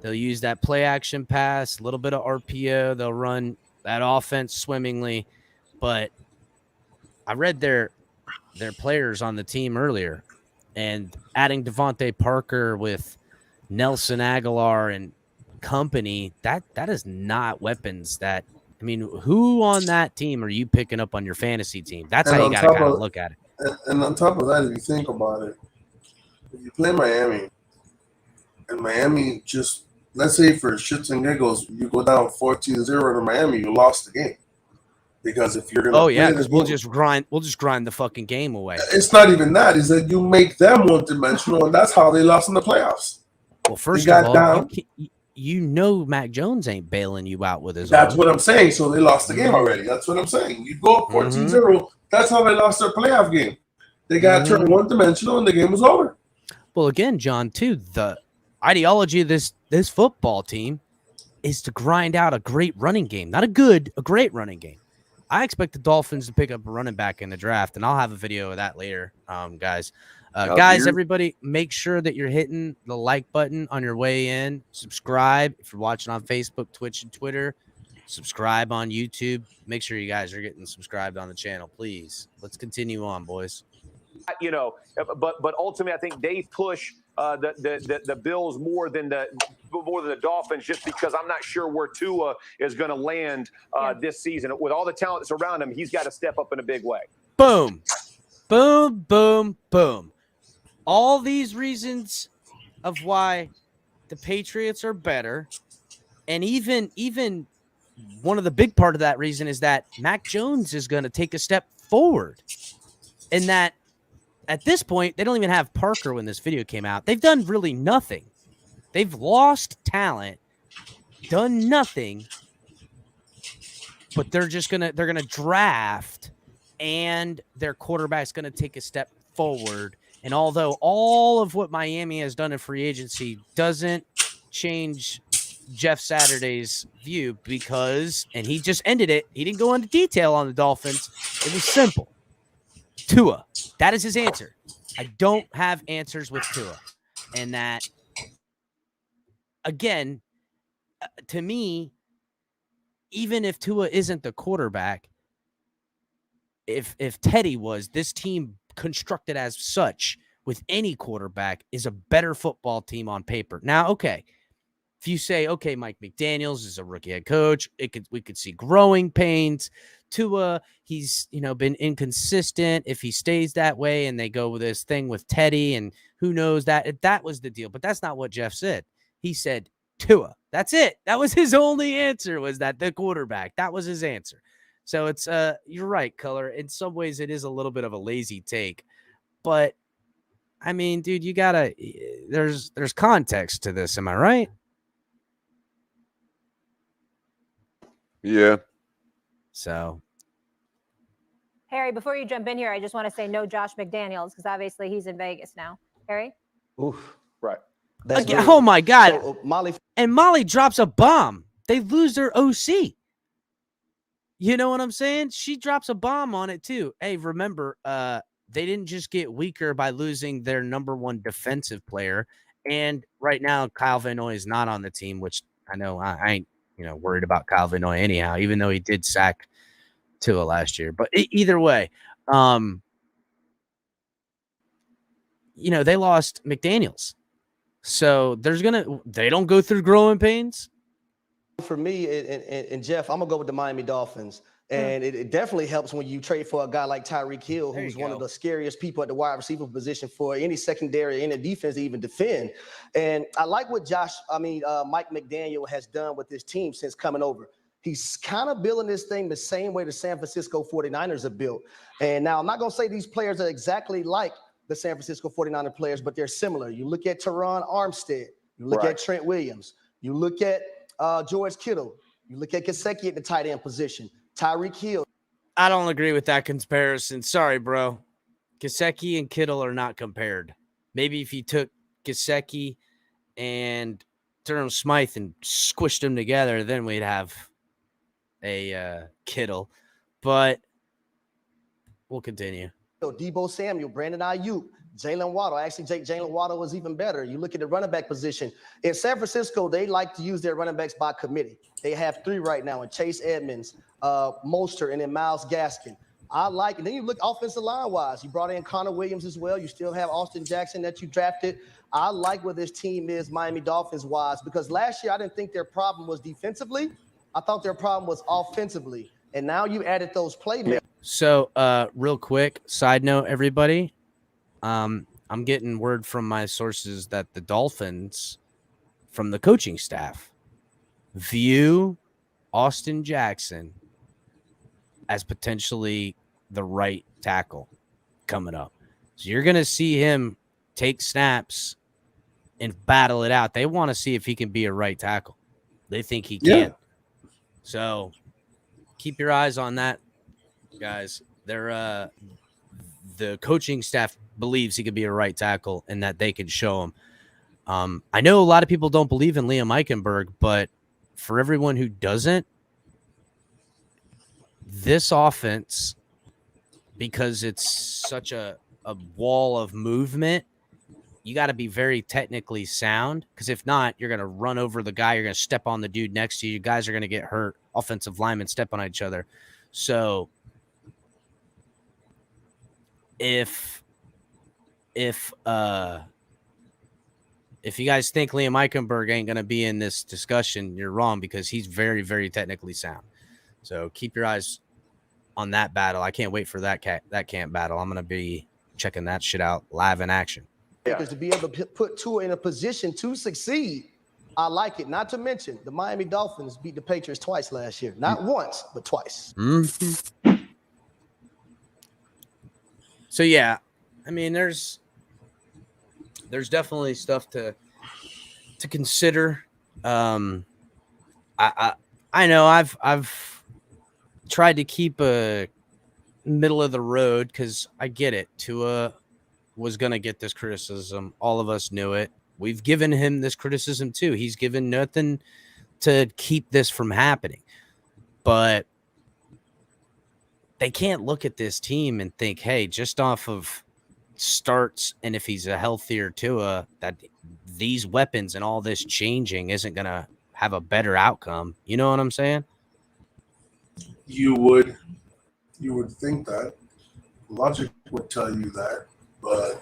A: They'll use that play action pass, a little bit of RPO. They'll run that offense swimmingly. But I read their players on the team earlier, and adding Devontae Parker with Nelson Aguilar and company, that is not weapons that – I mean, who on that team are you picking up on your fantasy team? That's how you got to kind of look at it.
F: And on top of that, if you think about it, if you play Miami, and Miami just, let's say for shits and giggles, you go down 14-0 to Miami, you lost the game. Because if you're going to
A: because we'll just grind the fucking game away.
F: It's not even that. It's that you make them one-dimensional, and that's how they lost in the playoffs.
A: Well, first of all, you know Mac Jones ain't bailing you out with his
F: That's what I'm saying. So they lost the game already. That's what I'm saying. You go up 14-0. That's how they lost their playoff game. They got turned one-dimensional, and the game was over.
A: Well, again, John, too, the ideology of this football team is to grind out a great running game. Not a great running game. I expect the Dolphins to pick up a running back in the draft, and I'll have a video of that later, guys. Everybody, make sure that you're hitting the like button on your way in. Subscribe if you're watching on Facebook, Twitch, and Twitter. Subscribe on YouTube. Make sure you guys are getting subscribed on the channel, please. Let's continue on, boys.
D: You know, but ultimately, I think they push the Bills more than the Dolphins, just because I'm not sure where Tua is going to land this season. With all the talent that's around him, he's got to step up in a big way.
A: Boom, boom, boom, boom. All these reasons of why the Patriots are better, and even one of the big part of that reason is that Mac Jones is going to take a step forward, and that at this point they don't even have Parker when this video came out. They've done really nothing. They've lost talent, done nothing, but they're gonna draft, and their quarterback's gonna take a step forward. And although all of what Miami has done in free agency doesn't change Jeff Saturday's view, because, and he just ended it, he didn't go into detail on the Dolphins. It was simple. Tua. That is his answer. I don't have answers with Tua. And that, again, to me, even if Tua isn't the quarterback, if Teddy was, this team constructed as such with any quarterback is a better football team on paper. Now, okay, if you say, okay, Mike McDaniels is a rookie head coach, we could see growing pains. Tua, he's been inconsistent. If he stays that way and they go with this thing with Teddy, and who knows that was the deal. But that's not what Jeff said. He said Tua. That's it. That was his only answer, was that the quarterback. That was his answer. So it's you're right, Color. In some ways, it is a little bit of a lazy take, but I mean, dude, you gotta. There's context to this. Am I right?
G: Yeah.
A: So,
K: Harry, before you jump in here, I just want to say no Josh McDaniels, because obviously he's in Vegas now. Harry?
L: Oof.
D: Right.
A: Again, oh my God. So, Molly drops a bomb. They lose their OC. You know what I'm saying? She drops a bomb on it too. Hey, remember, they didn't just get weaker by losing their number one defensive player. And right now, Kyle Van Noy is not on the team, which I know I ain't worried about Kyle Van Noy anyhow, even though he did sack Tua last year. But either way, they lost McDaniels. So they don't go through growing pains.
L: For me, and Jeff, I'm going to go with the Miami Dolphins. And it definitely helps when you trade for a guy like Tyreek Hill, who's one of the scariest people at the wide receiver position for any secondary, any defense to even defend. And I like what Mike McDaniel has done with this team since coming over. He's kind of building this thing the same way the San Francisco 49ers are built. And now I'm not going to say these players are exactly like the San Francisco 49er players, but they're similar. You look at Teron Armstead. You look at Trent Williams. You look at George Kittle. You look at Gesicki at the tight end position. Tyreek Hill.
A: I don't agree with that comparison. Sorry, bro. Gesicki and Kittle are not compared. Maybe if you took Gesicki and Durham Smythe and squished them together, then we'd have a Kittle. But we'll continue.
L: Debo Samuel, Brandon Ayuk, Jalen Waddle. Actually, Jalen Waddle was even better. You look at the running back position. In San Francisco, they like to use their running backs by committee. They have 3 right now, and Chase Edmonds, Mostert, and then Myles Gaskin. I like it. Then you look offensive line-wise. You brought in Connor Williams as well. You still have Austin Jackson that you drafted. I like where this team is, Miami Dolphins-wise, because last year I didn't think their problem was defensively. I thought their problem was offensively. And now you added those playmakers.
A: So, real quick, side note, everybody. I'm getting word from my sources that the Dolphins, from the coaching staff, view Austin Jackson as potentially the right tackle coming up. So you're going to see him take snaps and battle it out. They want to see if he can be a right tackle. They think he can.
F: Yeah.
A: So keep your eyes on that, guys. They're the coaching staff believes he could be a right tackle and that they can show him. I know a lot of people don't believe in Liam Eichenberg, but for everyone who doesn't, this offense, because it's such a wall of movement, you got to be very technically sound, because if not, you're going to run over the guy. You're going to step on the dude next to you. You guys are going to get hurt. Offensive linemen step on each other. So if you guys think Liam Eichenberg ain't going to be in this discussion, you're wrong, because he's very, very technically sound. So keep your eyes on that battle. I can't wait for that camp battle. I'm going to be checking that shit out live in action.
L: To be able to put Tua in a position to succeed. I like it. Not to mention, the Miami Dolphins beat the Patriots twice last year. Not once, but twice.
A: Mm-hmm. So, yeah, I mean, there's definitely stuff to consider. I know I've tried to keep a middle of the road, because I get it. Tua was going to get this criticism. All of us knew it. We've given him this criticism too. He's given nothing to keep this from happening. But they can't look at this team and think, hey, just off of starts, and if he's a healthier Tua, that these weapons and all this changing isn't going to have a better outcome. You know what I'm saying?
F: You would think that. Logic would tell you that, but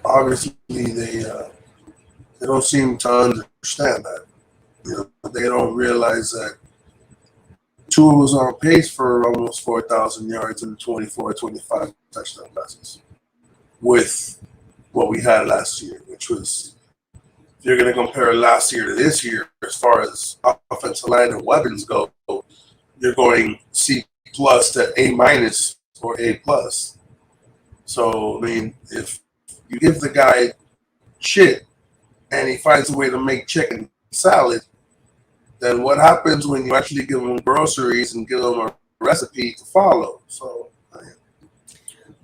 F: obviously they don't seem to understand that. You know, they don't realize that Tua was on pace for almost 4,000 yards and 24-25 touchdown passes with what we had last year, which was, if you're going to compare last year to this year, as far as offensive line and weapons go, you're going C+ to A- or A+. So, I mean, if you give the guy shit and he finds a way to make chicken salad, then what happens when you actually give him groceries and give him a recipe to follow? So,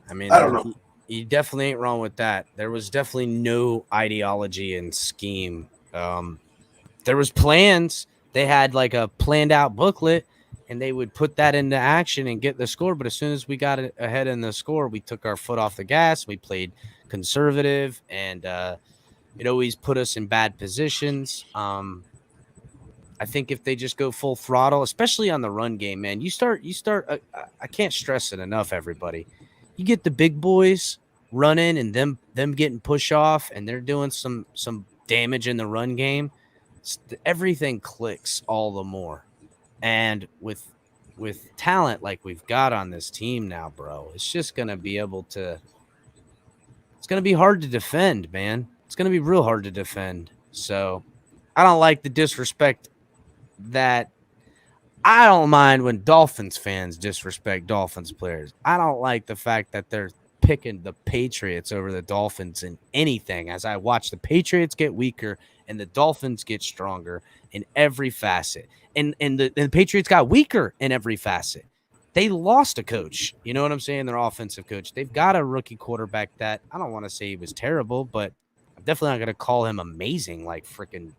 A: I mean,
F: I don't know.
A: You definitely ain't wrong with that. There was definitely no ideology and scheme. There was plans. They had like a planned out booklet, and they would put that into action and get the score. But as soon as we got it ahead in the score, we took our foot off the gas. We played conservative, and it always put us in bad positions. I think if they just go full throttle, especially on the run game, man, you start. I can't stress it enough, everybody. You get the big boys running and them getting push off, and they're doing some damage in the run game. Everything clicks all the more. And with talent like we've got on this team now, bro, it's just gonna be able to. It's gonna be hard to defend, man. It's gonna be real hard to defend. So I don't like the disrespect that. I don't mind when Dolphins fans disrespect Dolphins players. I don't like the fact that they're picking the Patriots over the Dolphins in anything, as I watch the Patriots get weaker and the Dolphins get stronger in every facet. And the Patriots got weaker in every facet. They lost a coach. You know what I'm saying? Their offensive coach. They've got a rookie quarterback that I don't want to say he was terrible, but I'm definitely not going to call him amazing like freaking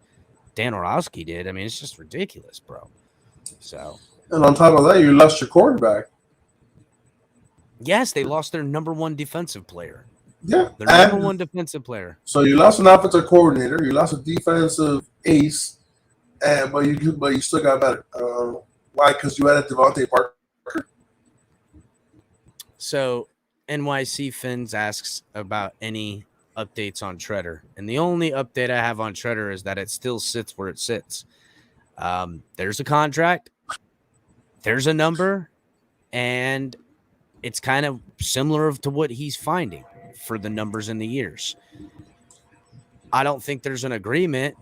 A: Dan Orlovsky did. I mean, it's just ridiculous, bro. So,
F: and on top of that, you lost your quarterback.
A: Yes, they lost their number one defensive player.
F: Yeah,
A: Their number one defensive player.
F: So you lost an offensive coordinator, you lost a defensive ace, but you still got better. Why? Because you added Devontae Parker.
A: So NYC Fins asks about any updates on Treader, and the only update I have on Treader is that it still sits where it sits. There's a contract, there's a number, and it's kind of similar to what he's finding for the numbers in the years. I don't think there's an agreement.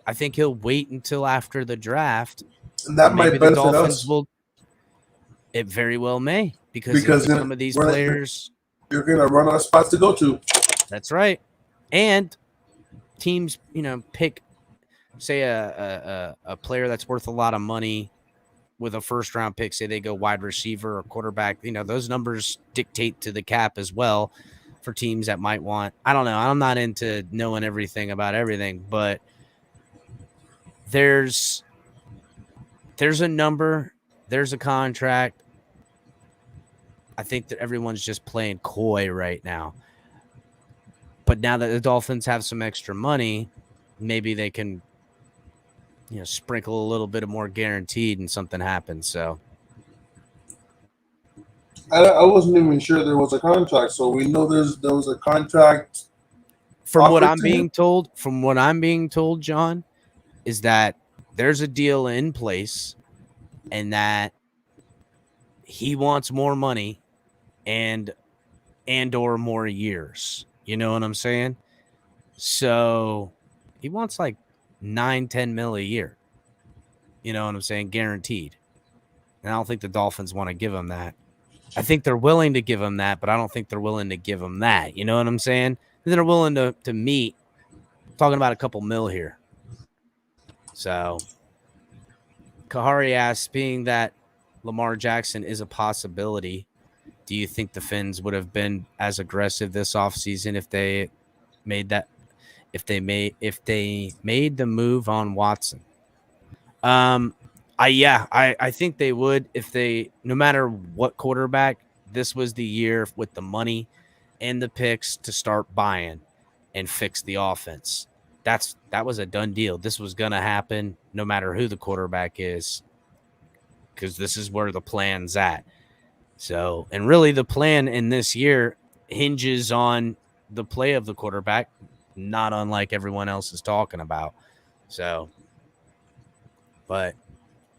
A: I think he'll wait until after the draft.
F: And that might benefit us.
A: It very well may, because some of these players,
F: you're going to run out of spots to go to.
A: That's right. And teams, pick, say a player that's worth a lot of money with a first-round pick. Say they go wide receiver or quarterback. Those numbers dictate to the cap as well for teams that might want. I don't know. I'm not into knowing everything about everything, but there's a number, there's a contract. I think that everyone's just playing coy right now. But now that the Dolphins have some extra money, maybe they can, sprinkle a little bit of more guaranteed and something happens. So
F: I wasn't even sure there was a contract. So we know there was a contract.
A: From what I'm being told, John, is that there's a deal in place and that he wants more money and or more years. You know what I'm saying? So he wants like 9-10 mil a year. You know what I'm saying? Guaranteed. And I don't think the Dolphins want to give him that. I think they're willing to give him that, but I don't think they're willing to give him that. You know what I'm saying? They're willing to meet. I'm talking about a couple mil here. So Kahari asks, being that Lamar Jackson is a possibility, do you think the Fins would have been as aggressive this offseason if they made the move on Watson? I think they would if they, no matter what quarterback, this was the year with the money and the picks to start buying and fix the offense. That was a done deal. This was going to happen no matter who the quarterback is, because this is where the plan's at. So, and really the plan in this year hinges on the play of the quarterback, not unlike everyone else is talking about. So, but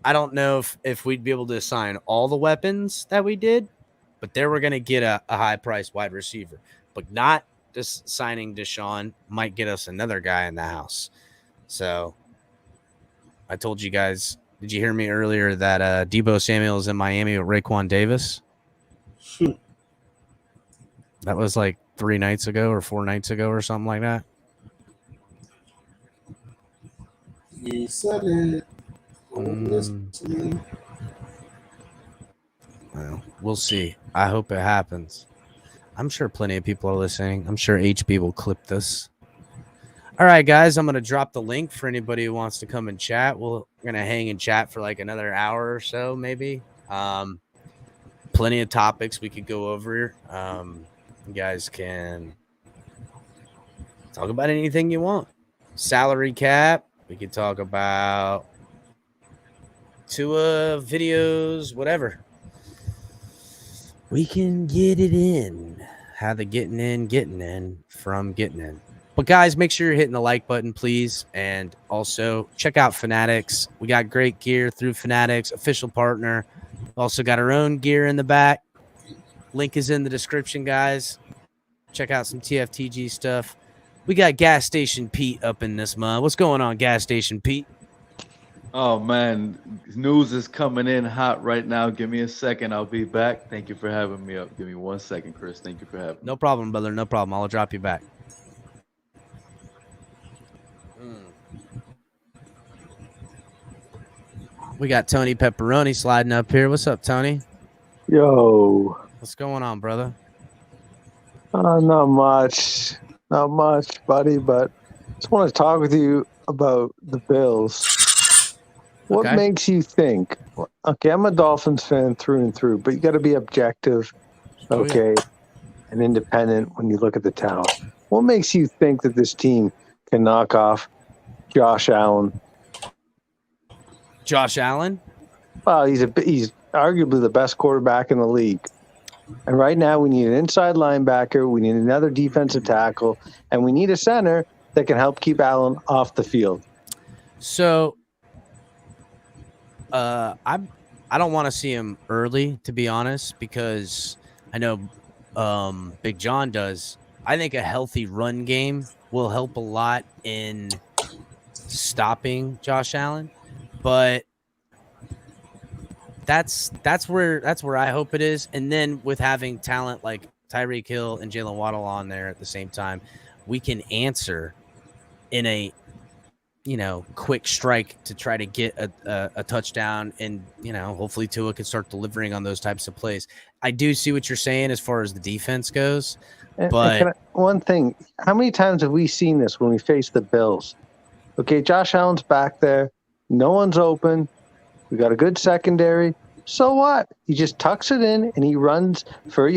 A: I don't know if we'd be able to assign all the weapons that we did, but they were going to get a high-priced wide receiver. But not just signing Deshaun might get us another guy in the house. So I told you guys, did you hear me earlier that Deebo Samuel is in Miami with Raekwon Davis? That was like 3 nights ago or 4 nights ago or something like that.
F: You said it.
A: Well, we'll see. I hope it happens. I'm sure plenty of people are listening. I'm sure HB will clip this. All right, guys, I'm going to drop the link for anybody who wants to come and chat. We're going to hang and chat for like another hour or so, maybe. Plenty of topics we could go over. You guys can talk about anything you want. Salary cap. We could talk about Tua videos, whatever. We can get it in. How the getting in from getting in. But guys, make sure you're hitting the like button, please. And also check out Fanatics. We got great gear through Fanatics, official partner. Also got our own gear in the back. Link is in the description, guys. Check out some TFTG stuff. We got Gas Station Pete up in this month. What's going on, Gas Station Pete?
M: Oh, man. News is coming in hot right now. Give me a second. I'll be back. Thank you for having me up. Give me 1 second, Chris. Thank you for having me.
A: No problem, brother. No problem. I'll drop you back. We got Tony Pepperoni sliding up here. What's up, Tony?
N: Yo.
A: What's going on, brother?
N: Not much, buddy, but just want to talk with you about the Bills. What
A: Okay.
N: makes you think? Okay, I'm a Dolphins fan through and through, but you got to be objective.
A: Oh,
N: Okay, and independent when you look at the talent. What makes you think that this team can knock off Josh Allen?
A: Josh Allen?
N: Well, he's arguably the best quarterback in the league. And right now we need an inside linebacker, we need another defensive tackle, and we need a center that can help keep Allen off the field.
A: So I don't want to see him early, to be honest, because I know Big John does. I think a healthy run game will help a lot in stopping Josh Allen, but that's where I hope it is. And then with having talent like Tyreek Hill and Jalen Waddle on there at the same time, we can answer in a quick strike to try to get a touchdown, and hopefully Tua can start delivering on those types of plays. I do see what you're saying as far as the defense goes, but
N: one thing, how many times have we seen this when we face the Bills? Okay, Josh Allen's back there, no one's open, we got a good secondary. So what? He just tucks it in and he runs for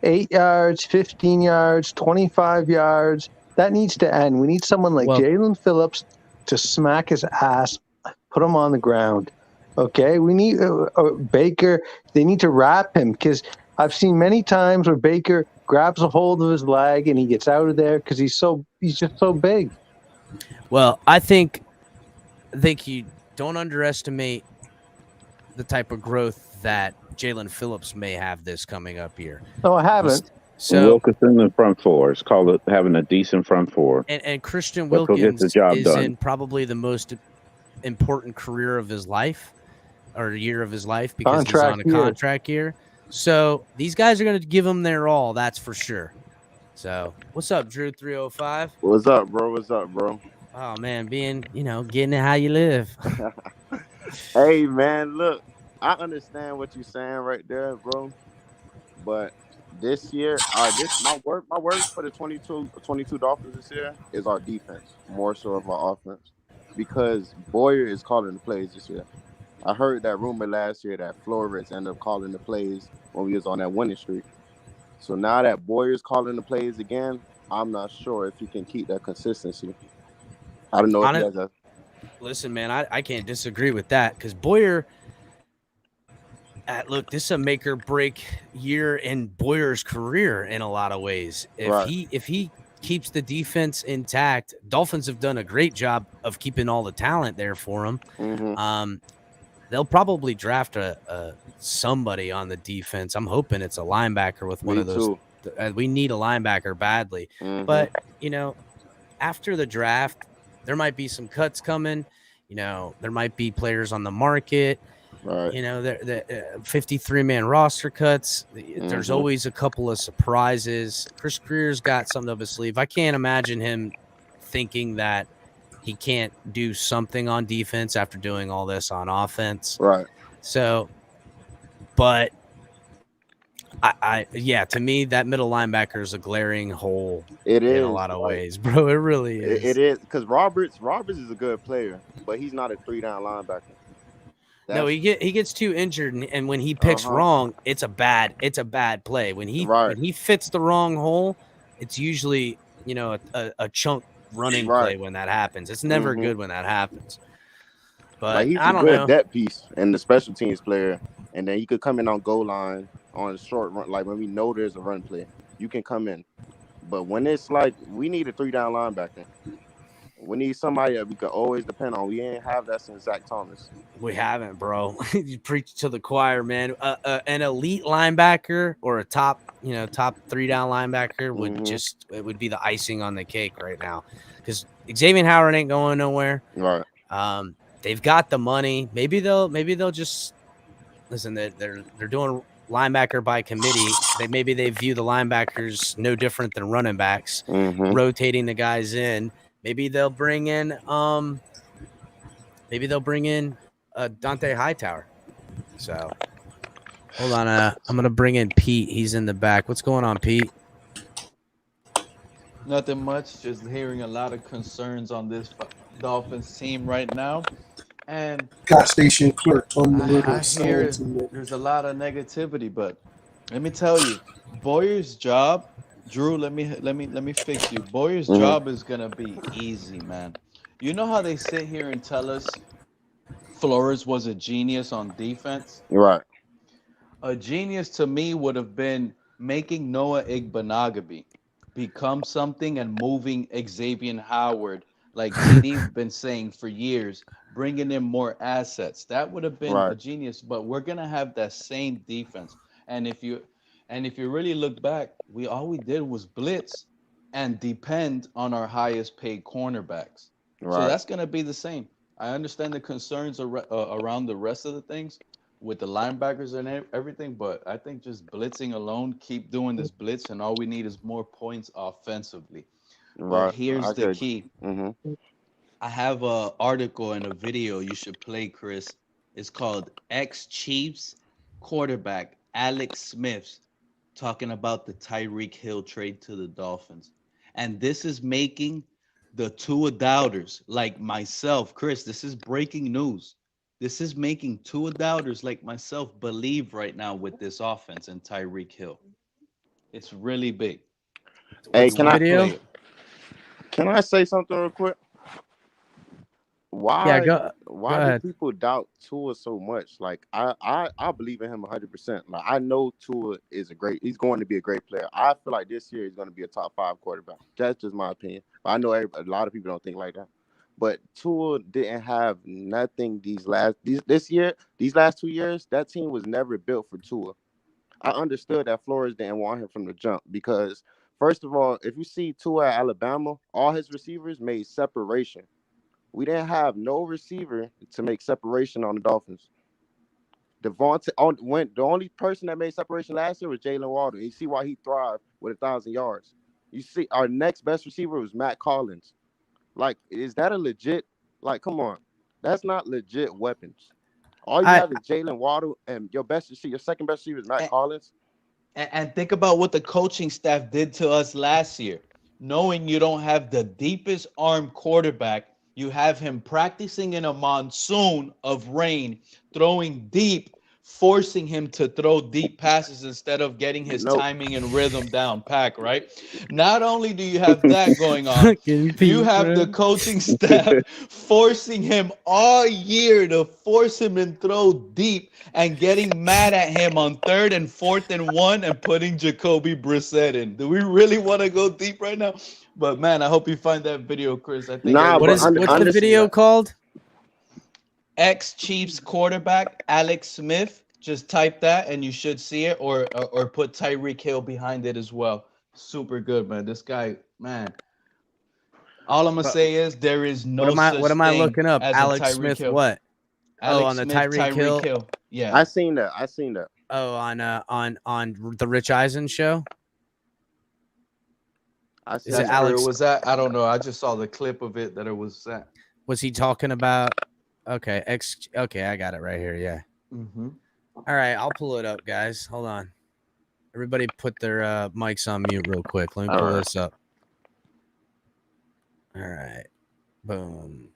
N: 8 yards, 15 yards, 25 yards. That needs to end. We need someone like Jalen Phillips to smack his ass, put him on the ground. Okay, we need Baker. They need to wrap him, because I've seen many times where Baker grabs a hold of his leg and he gets out of there because he's just so big.
A: Well, I think you don't underestimate the type of growth that Jalen Phillips may have this coming up here.
N: No, I haven't.
A: So
O: Wilkinson in the front four. It's called it having a decent front four.
A: And Christian
O: But he'll get
A: Wilkins
O: the job
A: is
O: done.
A: in probably the most important career of his life, or year of his life, because he's on a contract year. So these guys are going to give him their all, that's for sure. So what's up, Drew 305?
P: What's up, bro? What's up, bro?
A: Oh man, getting it how you live.
P: Hey man, look, I understand what you're saying right there, bro. But this year, my word for the 22 Dolphins this year is our defense, more so of our offense, because Boyer is calling the plays this year. I heard that rumor last year that Flores ended up calling the plays when we was on that winning streak. So now that Boyer's calling the plays again, I'm not sure if he can keep that consistency. I don't know if he has a...
A: Listen, man, I can't disagree with that, because Boyer... look, this is a make or break year in Boyer's career in a lot of ways. If he keeps the defense intact, Dolphins have done a great job of keeping all the talent there for him.
P: Mm-hmm.
A: They'll probably draft somebody on the defense. I'm hoping it's a linebacker with one of those. We need a linebacker badly.
P: Mm-hmm.
A: But, after the draft, there might be some cuts coming. There might be players on the market.
P: Right.
A: The 53-man roster cuts. There's always a couple of surprises. Chris Greer's got something up his sleeve. I can't imagine him thinking that he can't do something on defense after doing all this on offense.
P: Right.
A: So, but to me, that middle linebacker is a glaring hole.
P: It is
A: in a lot of ways, bro. It really is.
P: It is, because Roberts is a good player, but he's not a 3-down linebacker.
A: No, he gets too injured, and when he picks wrong, it's a bad play. When he fits the wrong hole, it's usually a chunk running play when that happens. It's never good when that happens. But
P: he's
A: I don't
P: a good
A: know.
P: depth piece and the special teams player, and then he could come in on goal line on a short run, like when we know there's a run play, you can come in. But when it's like we need a 3-down linebacker. We need somebody that we could always depend on. We ain't have that since Zach Thomas.
A: We haven't, bro. You preach to the choir, man. An elite linebacker or a top 3-down linebacker would be the icing on the cake right now, because Xavien Howard ain't going nowhere.
P: Right.
A: They've got the money. Maybe they'll just listen. They're doing linebacker by committee. Maybe they view the linebackers no different than running backs, rotating the guys in. Maybe they'll bring in Dante Hightower. So hold on, I'm gonna bring in Pete. He's in the back. What's going on, Pete?
M: Nothing much. Just hearing a lot of concerns on this Dolphins team right now, and
F: gas station clerk.
M: I hear there's a lot of negativity, but Let me tell you, Boyer's job, Drew. Let me fix you. Boyer's
P: Mhm.
M: job is gonna be easy, man. You know how they sit here and tell us Flores was a genius on defense?
P: Right.
M: A genius to me would have been making Noah Igbenogany become something and moving Xavien Howard, like TD been saying for years, bringing in more assets. That would have been a
P: Right.
M: genius. But we're gonna have that same defense. And if you really look back, all we did was blitz and depend on our highest paid cornerbacks. So
P: Right.
M: that's gonna be the same. I understand the concerns around the rest of the things with the linebackers and everything, but I think just blitzing alone, keep doing this blitz, and all we need is more points offensively. But
P: Right.
M: here's
P: I
M: the
P: could.
M: key.
P: Mm-hmm.
M: I have a article and a video you should play, Chris. It's called Ex-Chiefs quarterback Alex Smith talking about the Tyreek Hill trade to the Dolphins. And this is making the Tua doubters like myself, Chris, this is breaking news. This is making Tua doubters like myself believe right now with this offense and Tyreek Hill. It's really big.
P: Hey,
A: What's the video?
P: can I say something real quick?
A: Yeah,
P: Why
A: go
P: do
A: ahead.
P: people doubt Tua so much? Like I believe in him 100%. Like I know Tua is he's going to be a great player. I feel like this year he's going to be a top 5 quarterback. That's just my opinion. I know a lot of people don't think like that. But Tua didn't have nothing these last 2 years. That team was never built for Tua. I understood that Flores didn't want him from the jump because first of all, if you see Tua at Alabama, all his receivers made separation. We didn't have no receiver to make separation on the Dolphins. The only person that made separation last year was Jalen Waddle. You see why he thrived with 1,000 yards. You see, our next best receiver was Matt Collins. Like, is that a legit? Like, come on, that's not legit weapons. All you have is Jalen Waddle, and your second best receiver is Matt Collins.
M: And think about what the coaching staff did to us last year. Knowing you don't have the deepest arm quarterback, you have him practicing in a monsoon of rain, throwing deep, forcing him to throw deep passes instead of getting his timing and rhythm down pack, right? Not only do you have that going on, you have the coaching staff forcing him all year to force him and throw deep and getting mad at him on 3rd and 4th and 1 and putting Jacoby Brissett in. Do we really want to go deep right now? But man, I hope you find that video, Chris. I think
A: what's the video called?
M: Ex-Chiefs quarterback Alex Smith. Just type that and you should see it, or put Tyreek Hill behind it as well. Super good, man. This guy, man. All I'm gonna say is there is no
A: What am I
M: thing
A: looking up?
M: as a
A: Alex
M: Tyreek
A: Smith
M: Hill.
A: what?
M: Alex
A: on the
M: Smith,
A: Tyreek Hill.
M: Yeah.
P: I seen that.
A: Oh, on the Rich Eisen show.
M: Is it Alex? Was that? I don't know. I just saw the clip of it that it was that.
A: Was he talking about? Okay, okay, I got it right here. Yeah.
M: Mm-hmm.
A: All right, I'll pull it up, guys. Hold on. Everybody put their mics on mute real quick. Let me pull this up. All right. Boom.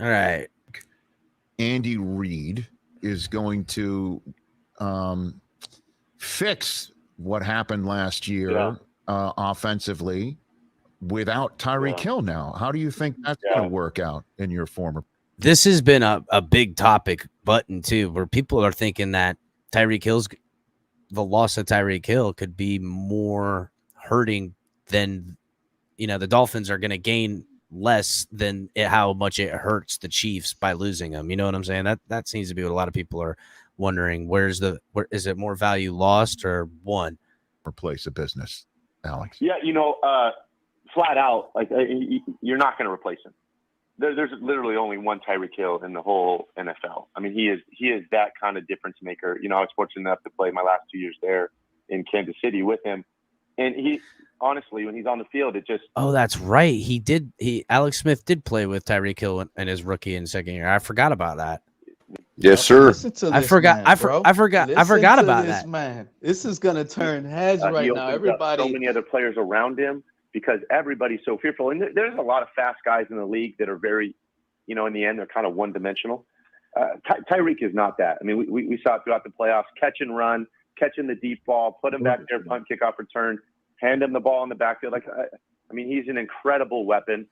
A: All right.
Q: Andy Reid is going to fix what happened last year offensively without Tyreek Hill now. How do you think that's going to work out in your former?
A: This has been a big topic button too, where people are thinking that the loss of Tyreek Hill could be more hurting than, the Dolphins are going to gain less than how much it hurts the Chiefs by losing them. You know what I'm saying? That seems to be what a lot of people are wondering. Where is it more value lost or won?
Q: Replace a business, Alex.
R: Yeah, flat out, like you're not going to replace him. There's literally only one Tyreek Hill in the whole NFL. I mean, he is that kind of difference maker. I was fortunate enough to play my last 2 years there in Kansas City with him, and he honestly, when he's on the field, it just.
A: Oh, that's right. Alex Smith did play with Tyreek Hill in his rookie and second year. I forgot about that.
G: Yes, sir.
A: I forgot about that.
M: Man, this is gonna turn heads right now. Everybody,
R: so many other players around him because everybody's so fearful, and there's a lot of fast guys in the league that are very, in the end, they're kind of one-dimensional. Tyreek is not that. I mean, we saw it throughout the playoffs, catch and run, catching the deep ball, put him back there, punt, kickoff, return, hand him the ball in the backfield. I mean, he's an incredible weapon,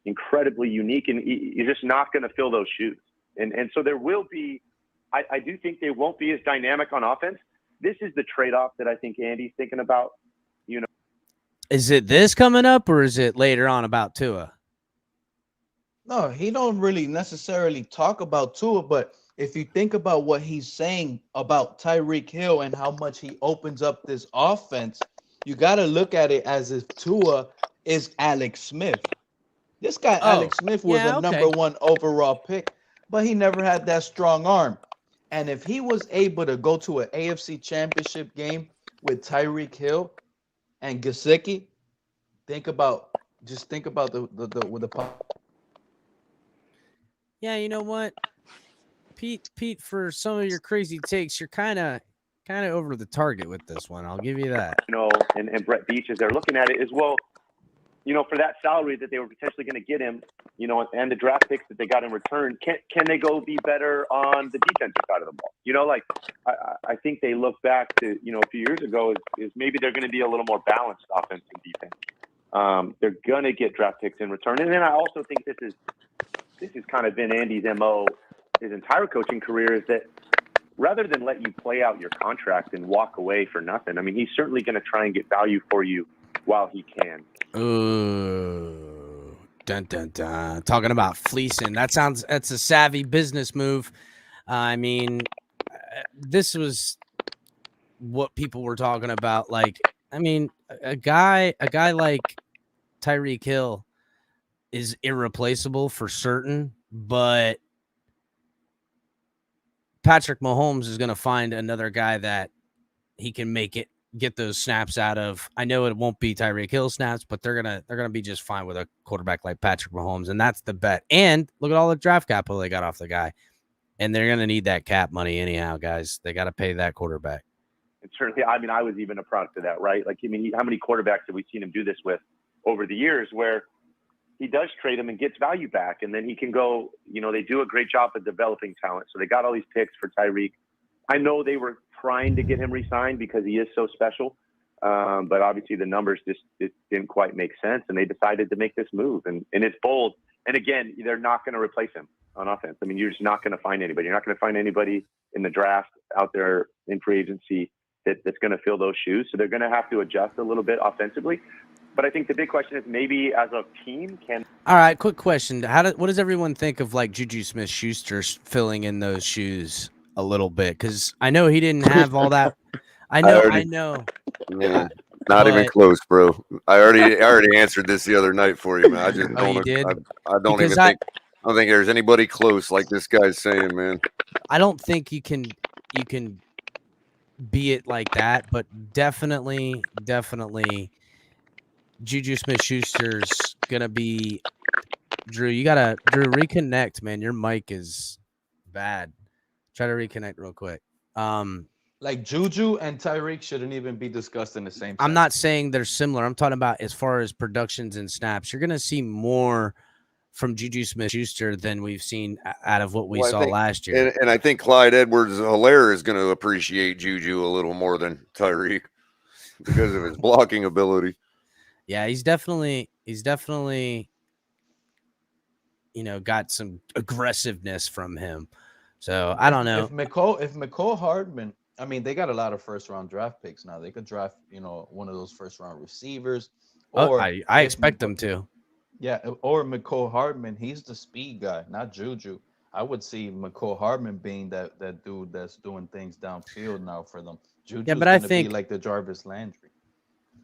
R: incredibly unique, and you're just not going to fill those shoes. And so there will be, I do think they won't be as dynamic on offense. This is the trade-off that I think Andy's thinking about, you know.
A: Is it this coming up, or is it later on about Tua?
M: No, he don't really necessarily talk about Tua, but if you think about what he's saying about Tyreek Hill and how much he opens up this offense, you got to look at it as if Tua is Alex Smith. This guy, Alex Smith, was a number 1 overall pick, but he never had that strong arm. And if he was able to go to an AFC Championship game with Tyreek Hill and Gesicki, think about the
A: Yeah, you know what, Pete, for some of your crazy takes, you're kind of over the target with this one. I'll give you that.
R: You know, and Brett Beach, as they're looking at it, as well, you know, for that salary that they were potentially going to get him, you know, and the draft picks that they got in return, can they go be better on the defensive side of the ball? You know, like I think they look back to, you know, a few years ago is maybe they're going to be a little more balanced offense and defense. They're going to get draft picks in return. And then I also think this has kind of been Andy's MO his entire coaching career, is that rather than let you play out your contract and walk away for nothing, I mean, he's certainly going to try and get value for you while he can.
A: Ooh, dun dun dun! Talking about fleecing. That's a savvy business move. I mean, this was what people were talking about. Like, I mean, a guy like Tyreek Hill is irreplaceable for certain, but Patrick Mahomes is going to find another guy that he can get those snaps out of. I know it won't be Tyreek Hill snaps, but they're gonna be just fine with a quarterback like Patrick Mahomes, and that's the bet. And look at all the draft capital they got off the guy, and they're gonna need that cap money anyhow, guys. They got to pay that quarterback.
R: And certainly, I mean, I was even a product of that, right? Like, I mean, how many quarterbacks have we seen him do this with over the years, where he does trade him and gets value back, and then he can go. You know, they do a great job of developing talent, so they got all these picks for Tyreek. I know they were trying to get him re-signed because he is so special. But obviously the numbers it didn't quite make sense, and they decided to make this move. And it's bold. And again, they're not going to replace him on offense. I mean, you're just not going to find anybody. You're not going to find anybody in the draft out there in free agency that's going to fill those shoes. So they're going to have to adjust a little bit offensively. But I think the big question is, maybe as a team can.
A: All right, quick question. What does everyone think of like Juju Smith-Schuster filling in those shoes a little bit? Because I know he didn't have all that. I know.
G: Man, not even close, bro. I already answered this the other night for you, man. I just don't.
A: You did?
G: I don't even think. I don't think there's anybody close like this guy's saying, man.
A: I don't think you can be it like that, but definitely, Juju Smith-Schuster's gonna be. Drew, reconnect, man. Your mic is bad. Try to reconnect real quick.
M: Like Juju and Tyreek shouldn't even be discussed in the same.
A: I'm not saying they're similar. I'm talking about as far as productions and snaps. You're gonna see more from Juju Smith-Schuster than we've seen out of what we saw last year.
G: And I think Clyde Edwards-Helaire is going to appreciate Juju a little more than Tyreek because of his blocking ability.
A: Yeah, he's definitely, got some aggressiveness from him. So I don't know.
M: If McCole Hardman, I mean, they got a lot of first-round draft picks now. They could draft, one of those first-round receivers. Or
A: I expect them to.
M: Yeah, or McCole Hardman. He's the speed guy, not Juju. I would see McCole Hardman being that dude that's doing things downfield now for them. Juju's
A: but I think
M: be like the Jarvis Landry.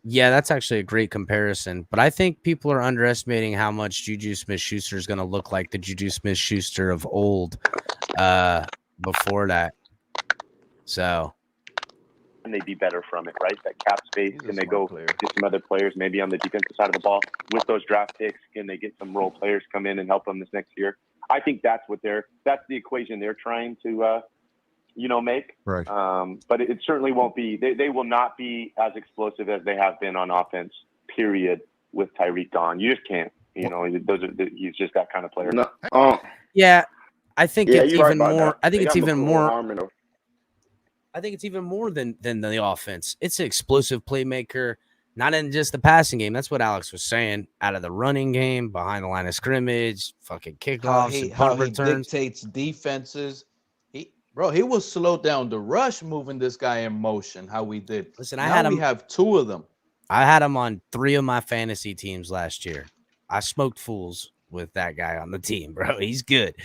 A: Yeah, that's actually a great comparison. But I think people are underestimating how much Juju Smith-Schuster is going to look like the Juju Smith-Schuster of old before that. So.
R: Can they be better from it, right? That cap space, can they go get some other players maybe on the defensive side of the ball with those draft picks? Can they get some role players come in and help them this next year? I think that's the equation they're trying to make.
Q: Right.
R: But it certainly won't be. They will not be as explosive as they have been on offense. Period. With Tyreek gone, you just can't. He's just that kind of player.
A: Yeah, I think
P: Yeah,
A: it's
P: you're right
A: even
P: about
A: more.
P: that.
A: I think
P: They
A: it's
P: got
A: even
P: McCool
A: more.
P: Harmon, though.
A: I think it's even more than the offense. It's an explosive playmaker, not in just the passing game. That's what Alex was saying. Out of the running game, behind the line of scrimmage, fucking kickoffs and punt returns.
M: Dictates defenses. He will slow down the rush, moving this guy in motion. How we did.
A: Listen,
M: now we have two of them.
A: I had him on 3 of my fantasy teams last year. I smoked fools with that guy on the team, bro. He's good.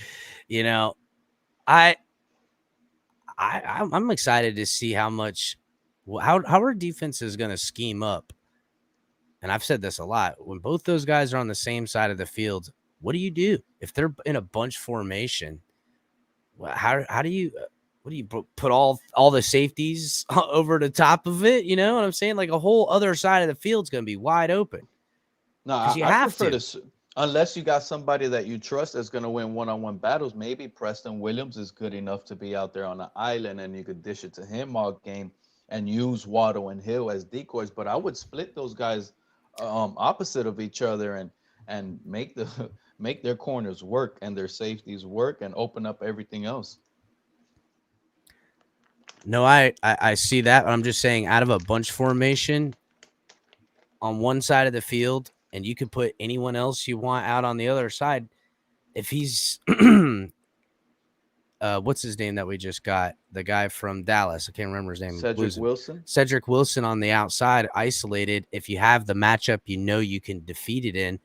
A: You know, I'm excited to see how our defense is going to scheme up. And I've said this a lot. When both those guys are on the same side of the field, what do you do if they're in a bunch formation? How do you put all the safeties over the top of it? You know what I'm saying? Like a whole other side of the field's going to be wide open.
M: No, I prefer to. Unless you got somebody that you trust that's going to win one-on-one battles, maybe Preston Williams is good enough to be out there on the island and you could dish it to him all game and use Waddle and Hill as decoys. But I would split those guys opposite of each other and make their corners work and their safeties work and open up everything else.
A: No, I see that. I'm just saying out of a bunch formation on one side of the field, and you could put anyone else you want out on the other side. If he's what's his name that we just got? The guy from Dallas. I can't remember his name. Cedric Wilson on the outside, isolated. If you have the matchup, you can defeat it in.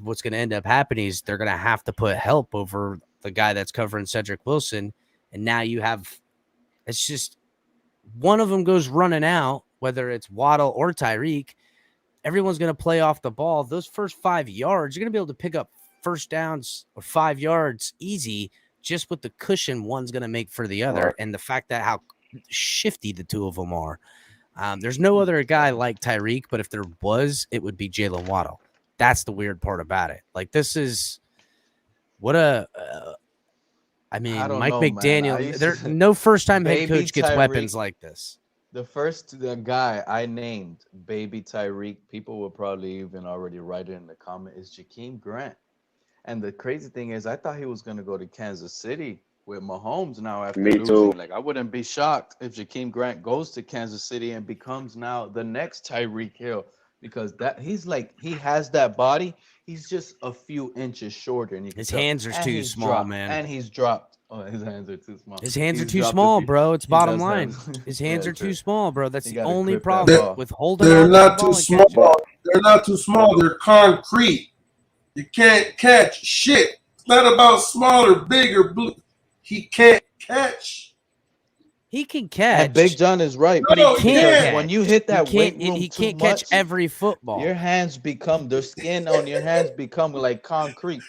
A: What's going to end up happening is they're going to have to put help over the guy that's covering Cedric Wilson. And now it's just one of them goes running out, whether it's Waddle or Tyreek. Everyone's going to play off the ball. Those first 5 yards, you're going to be able to pick up first downs or 5 yards easy just with the cushion one's going to make for the other. Right. And the fact that how shifty the two of them are. There's no other guy like Tyreek, but if there was, it would be Jalen Waddle. That's the weird part about it. Like, this is what Mike McDaniel, no first-time head coach gets weapons like this.
M: The guy I named, Baby Tyreek, people will probably even already write it in the comment, is Jakeem Grant. And the crazy thing is, I thought he was going to go to Kansas City with Mahomes now after losing.
P: Too.
M: Like, I wouldn't be shocked if Jakeem Grant goes to Kansas City and becomes now the next Tyreek Hill, because he has that body. He's just a few inches shorter. And
A: his hands are too small, man.
M: And he's dropped. Oh, his hands are too small.
A: His hands are too small, bro. It's bottom line. His hands are too small, bro. That's the only problem with holding.
F: They're not too small. They're not too small. They're concrete. You can't catch shit. It's not about small or big or blue. He can't catch.
A: He can catch.
M: And Big John is right,
A: but he can't.
M: When you hit that weight room
A: he can't
M: too
A: catch
M: much,
A: every football.
M: Your hands become, the skin on your hands become like concrete.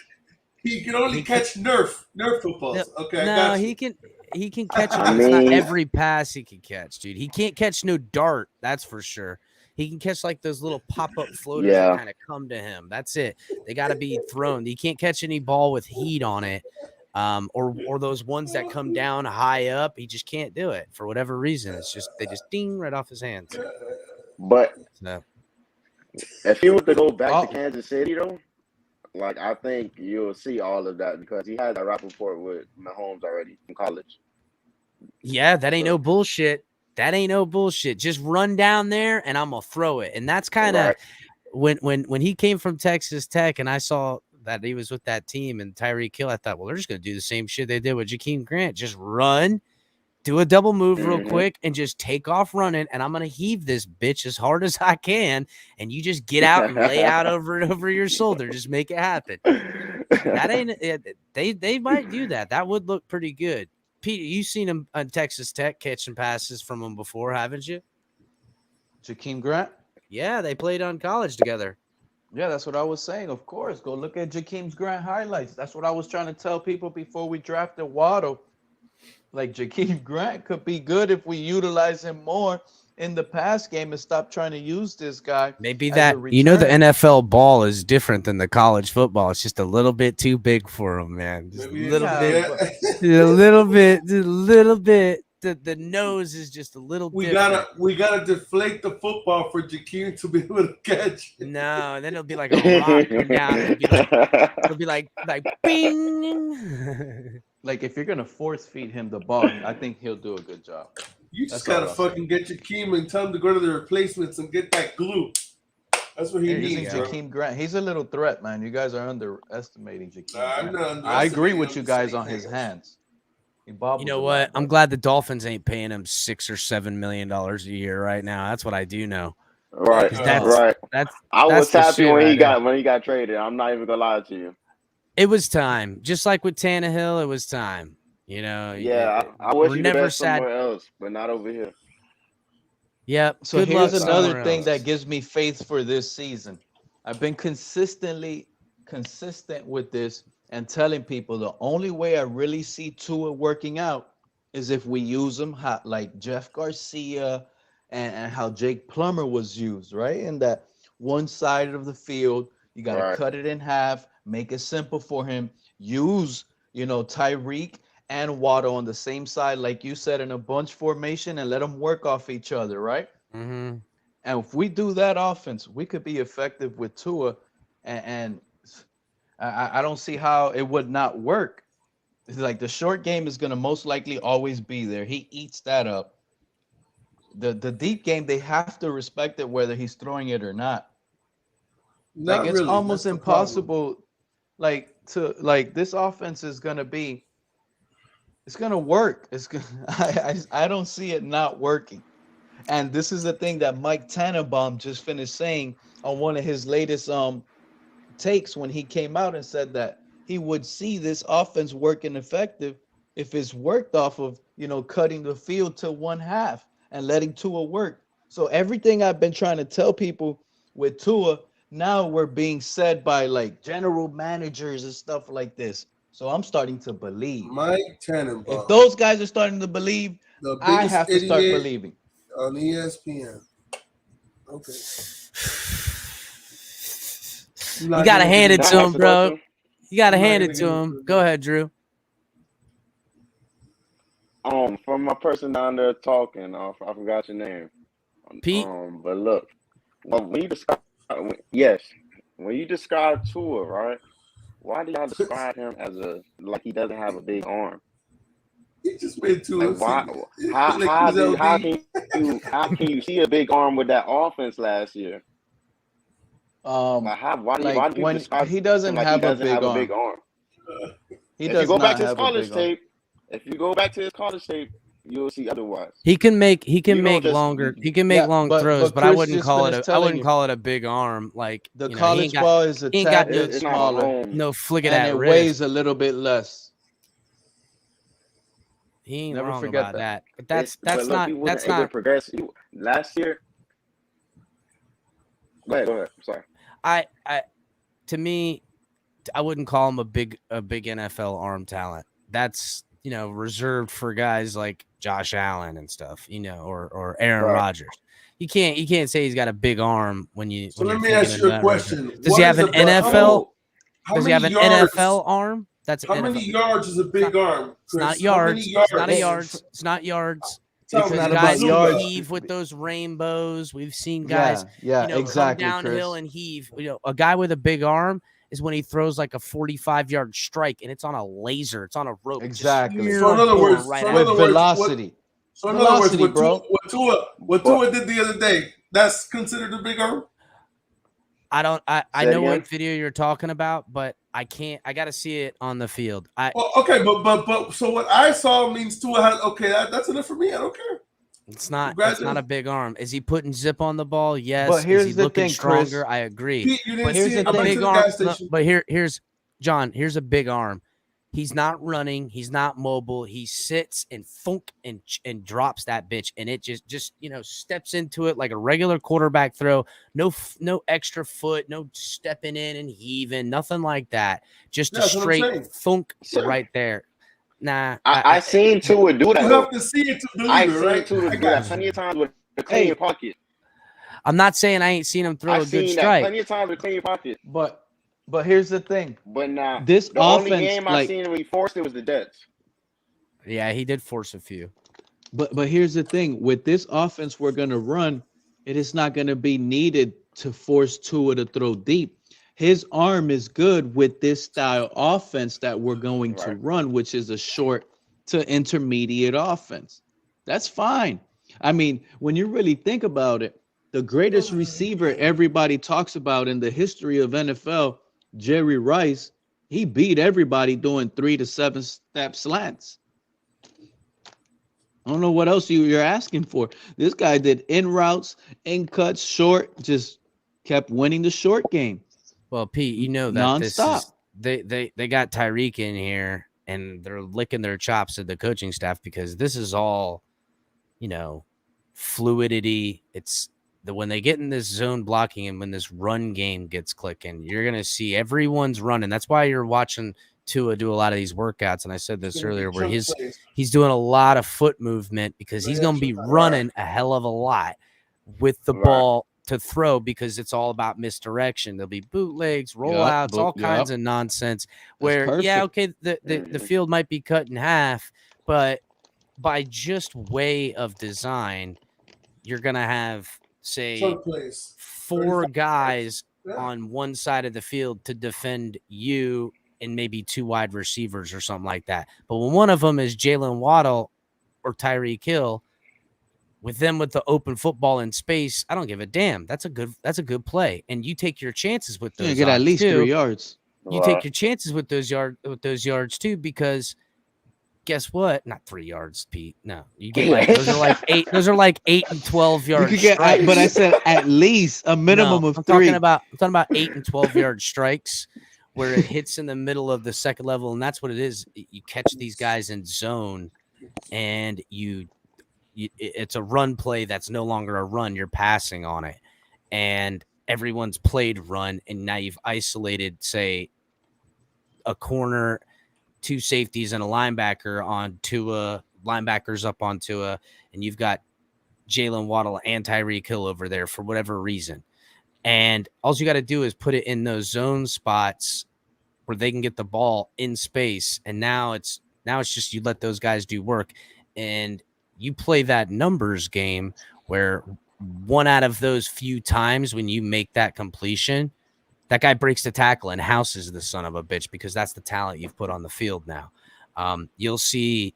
F: He can only catch Nerf footballs. Okay,
A: no, he can catch it. It's not every pass he can catch, dude. He can't catch no dart. That's for sure. He can catch like those little pop-up floaters that kind of come to him. That's it. They got to be thrown. He can't catch any ball with heat on it, or those ones that come down high up. He just can't do it for whatever reason. It's just they just ding right off his hands.
P: But if he was to go back to Kansas City, though, like, I think you'll see all of that because he has a rapport with Mahomes already from college.
A: Yeah, that ain't no bullshit. That ain't no bullshit. Just run down there and I'm gonna throw it. And that's kind of when he came from Texas Tech and I saw that he was with that team and Tyreek Hill, I thought, well, they're just gonna do the same shit they did with Jakeem Grant. Just run, do a double move real quick, and just take off running. And I'm gonna heave this bitch as hard as I can, and you just get out and lay out over your shoulder. Just make it happen. That ain't they might do that. That would look pretty good. Pete, you've seen him on Texas Tech catching passes from him before, haven't you?
M: Jakeem Grant?
A: Yeah, they played on college together.
M: Yeah, that's what I was saying. Of course, go look at Jakeem Grant highlights. That's what I was trying to tell people before we drafted Waddle. Like, Jakeem Grant could be good if we utilize him more in the pass game and stop trying to use this guy.
A: Maybe that, the NFL ball is different than the college football. It's just a little bit too big for him, man. Just a little bit. the nose is just a little.
F: We
A: different.
F: gotta deflate the football for Jakeem to be able to catch it.
A: No, then it'll be like a rock come down. It'll be like bing.
M: Like if you're gonna force feed him the ball, I think he'll do a good job.
F: You just gotta fucking get Jakeem and tell him to go to the replacements and get that glue. That's what he needs.
M: Jakeem Grant, he's a little threat, man. You guys are underestimating Jakeem.
F: I'm not underestimating
M: I agree with you guys on his hands.
A: You know what? I'm glad the Dolphins ain't paying him $6 or $7 million a year right now. That's what I do know.
P: Right, right. I was happy when he got traded. I'm not even gonna lie to you.
A: It was time, just like with Tannehill. It was time. You know.
P: Yeah, I wish he
A: never
P: was somewhere else, but not over here.
A: Yep.
M: So here's another thing that gives me faith for this season. I've been consistent with this and telling people the only way I really see Tua working out is if we use him like Jeff Garcia and how Jake Plummer was used, right? In that one side of the field, you got to cut it in half, make it simple for him, use, Tyreek and Waddle on the same side, like you said, in a bunch formation and let them work off each other, right?
A: Mm-hmm.
M: And if we do that offense, we could be effective with Tua, and I don't see how it would not work. It's like the short game is going to most likely always be there. He eats that up. The deep game, they have to respect it whether he's throwing it or not. Like it's almost impossible. This offense is going to be. It's going to work. I don't see it not working. And this is the thing that Mike Tannenbaum just finished saying on one of his latest takes when he came out and said that he would see this offense working effective if it's worked off of, cutting the field to one half and letting Tua work. So everything I've been trying to tell people with Tua, now we're being said by like general managers and stuff like this. So I'm starting to believe.
F: Mike Tannenbaum.
M: If those guys are starting to believe, I have to start believing.
F: On ESPN. Okay.
A: You got to hand it to him, bro. You got to hand it to him. Go ahead, Drew.
P: From my person down there talking, I forgot your name.
A: Pete?
P: But look, when you describe Tua, right? Why do y'all describe him as like he doesn't have a big arm?
F: He just made Tua.
P: How can you see a big arm with that offense last year? Why do you describe
M: he doesn't have a big arm?
P: If you go back to his college tape, you'll see otherwise.
A: He can make long throws, but I wouldn't call it a big arm. Like
M: the college ball is a tad bit smaller.
A: No flick of
M: and
A: that
M: it
A: wrist.
M: Weighs a little bit less.
A: He ain't
M: Never
A: wrong
M: forget
A: about that. But
P: That's
A: not
P: progress. Last year. Go ahead. I'm sorry.
A: To me, I wouldn't call him a big NFL arm talent. That's reserved for guys like Josh Allen and stuff, or Aaron Rodgers. You can't say he's got a big arm when you.
F: So let me ask you a question.
A: Does he have an NFL? Does he have an NFL arm?
F: How many yards is a big arm?
A: It's not yards. It's not yards. It's not yards. Because guys who heave with those rainbows. We've seen guys,
M: exactly,
A: come downhill
M: Chris.
A: and heave. A guy with a big arm is when he throws like a 45-yard strike and it's on a laser. It's on a rope.
M: Exactly.
F: So in other words,
M: velocity.
F: What Tua did the other day, that's considered a big arm?
A: I know what video you're talking about, but I got to see it on the field.
F: Okay, but so what I saw means Tua has that's enough for me. I don't care.
A: It's not a big arm. Is he putting zip on the ball? Yes.
M: But here's
A: is he
M: the
A: looking
M: thing,
A: stronger?
M: Chris.
A: I agree.
F: Pete, you didn't
A: but
F: see
A: here's
F: it.
A: a big arm. But here's John. Here's a big arm. He's not running. He's not mobile. He sits and thunk and drops that bitch, and it just steps into it like a regular quarterback throw. No extra foot. No stepping in and heaving. Nothing like that. Just a straight thunk right there. Nah,
P: I seen Tua do that.
F: You have to see it to believe it, right?
P: Tua do that plenty of times with the clean pocket.
A: I'm not saying I ain't seen him throw a good strike.
P: Plenty of times with clean pocket.
M: But here's the thing.
P: But now
M: this
P: the
M: offense,
P: only game I seen when he forced it was the Jets.
A: Yeah, he did force a few.
M: But here's the thing: with this offense we're gonna run, it is not gonna be needed to force Tua to throw deep. His arm is good with this style offense that we're going to run, which is a short to intermediate offense. That's fine. I mean, when you really think about it, the greatest receiver everybody talks about in the history of NFL, Jerry Rice, he beat everybody doing 3 to 7 step slants. I don't know what else you're asking for. This guy did in routes, in cuts, short, just kept winning the short game.
A: Well, Pete, you know that
M: nonstop.
A: This is they got Tyreek in here and they're licking their chops at the coaching staff because this is all, fluidity. It's when they get in this zone blocking and when this run game gets clicking, you're gonna see everyone's running. That's why you're watching Tua do a lot of these workouts. And I said this earlier, where he's doing a lot of foot movement because he's gonna be running a hell of a lot with the ball to throw because it's all about misdirection. There'll be bootlegs, rollouts, all kinds of nonsense where, the field might be cut in half, but by just way of design, you're going to have, say, 4 guys on one side of the field to defend you and maybe 2 wide receivers or something like that. But when one of them is Jalen Waddle or Tyreek Hill, with the open football in space, I don't give a damn. That's a good play, and you take your chances with those.
M: You get at least 3 yards.
A: You take your chances with those yards too, because guess what? Not 3 yards, Pete. No, you get those are like 8. Those are like 8 and 12 yards.
M: You could get, but I said at least a minimum of 3.
A: I'm talking about 8 and 12 yard strikes, where it hits in the middle of the second level, and that's what it is. You catch these guys in zone, and it's a run play that's no longer a run. You're passing on it, and everyone's played run, and now you've isolated, say, a corner, 2 safeties, and a linebacker on Tua, linebackers up on Tua, and you've got Jalen Waddle and Tyreek Hill over there for whatever reason. And all you got to do is put it in those zone spots where they can get the ball in space, and now it's just you let those guys do work, and you play that numbers game where one out of those few times when you make that completion, that guy breaks the tackle and houses the son of a bitch, because that's the talent you've put on the field now. You'll see,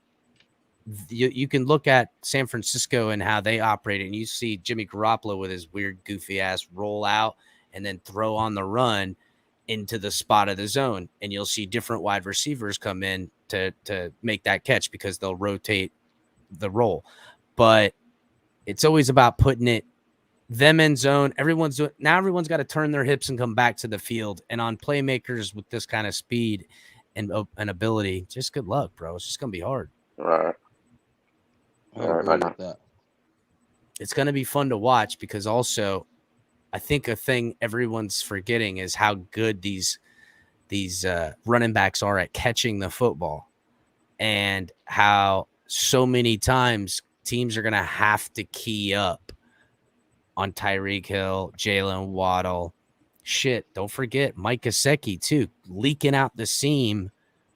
A: you can look at San Francisco and how they operate, and you see Jimmy Garoppolo with his weird, goofy ass roll out and then throw on the run into the spot of the zone. And you'll see different wide receivers come in to make that catch because they'll rotate the roll. But it's always about putting them in zone. Everyone's got to turn their hips and come back to the field. And on playmakers with this kind of speed and ability, just good luck, bro. It's just gonna be hard.
R: Right.
A: It's gonna be fun to watch, because also I think a thing everyone's forgetting is how good these running backs are at catching the football, and how so many times teams are going to have to key up on Tyreek Hill, Jalen Waddle. Shit, don't forget Mike Gesicki too, leaking out the seam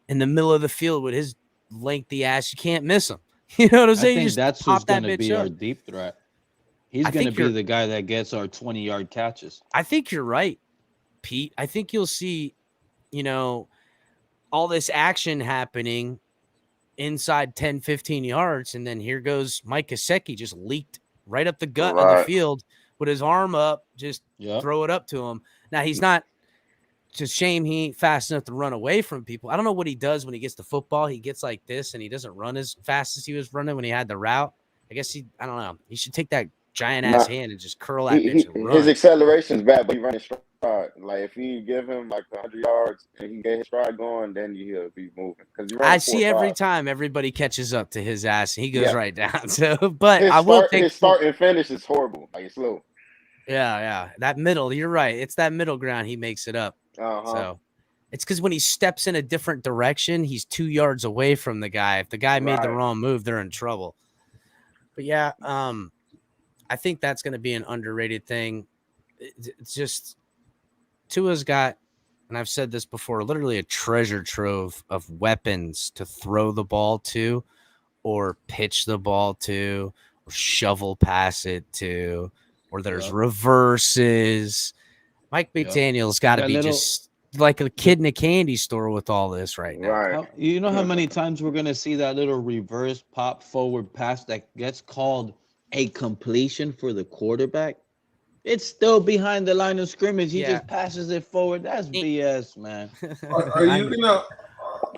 A: in the middle of the field with his lengthy ass. You can't miss him. You know what I'm saying?
M: I think that's who's going to be our deep threat. He's going to be the guy that gets our 20-yard catches.
A: I think you're right, Pete. I think you'll see, all this action happening inside 10, 15 yards, and then here goes Mike Gesicki, just leaked right up the gut of the field with his arm up, just throw it up to him. Now, he's not – it's a shame he ain't fast enough to run away from people. I don't know what he does when he gets the football. He gets like this, and he doesn't run as fast as he was running when he had the route. I guess I don't know. He should take that giant-ass hand and just curl that bitch and run.
P: His acceleration's bad, but he running stride. Like, if you give him like 100 yards and he get his stride going, then he'll be moving.
A: I see every time everybody catches up to his ass, and he goes right down. So, but his
P: start and finish is horrible. Like, it's slow.
A: Yeah. That middle, you're right. It's that middle ground he makes it up. So it's because when he steps in a different direction, he's 2 yards away from the guy. If the guy made the wrong move, they're in trouble. But yeah, I think that's going to be an underrated thing. It's just Tua's got, and I've said this before, literally a treasure trove of weapons to throw the ball to or pitch the ball to or shovel pass it to, or there's reverses. Mike McDaniel's got to
M: That
A: be
M: little-
A: just like a kid in a candy store with all this right now.
M: You know how many times we're going to see that little reverse pop forward pass that gets called a completion for the quarterback? It's still behind the line of scrimmage. He just passes it forward. That's BS, man.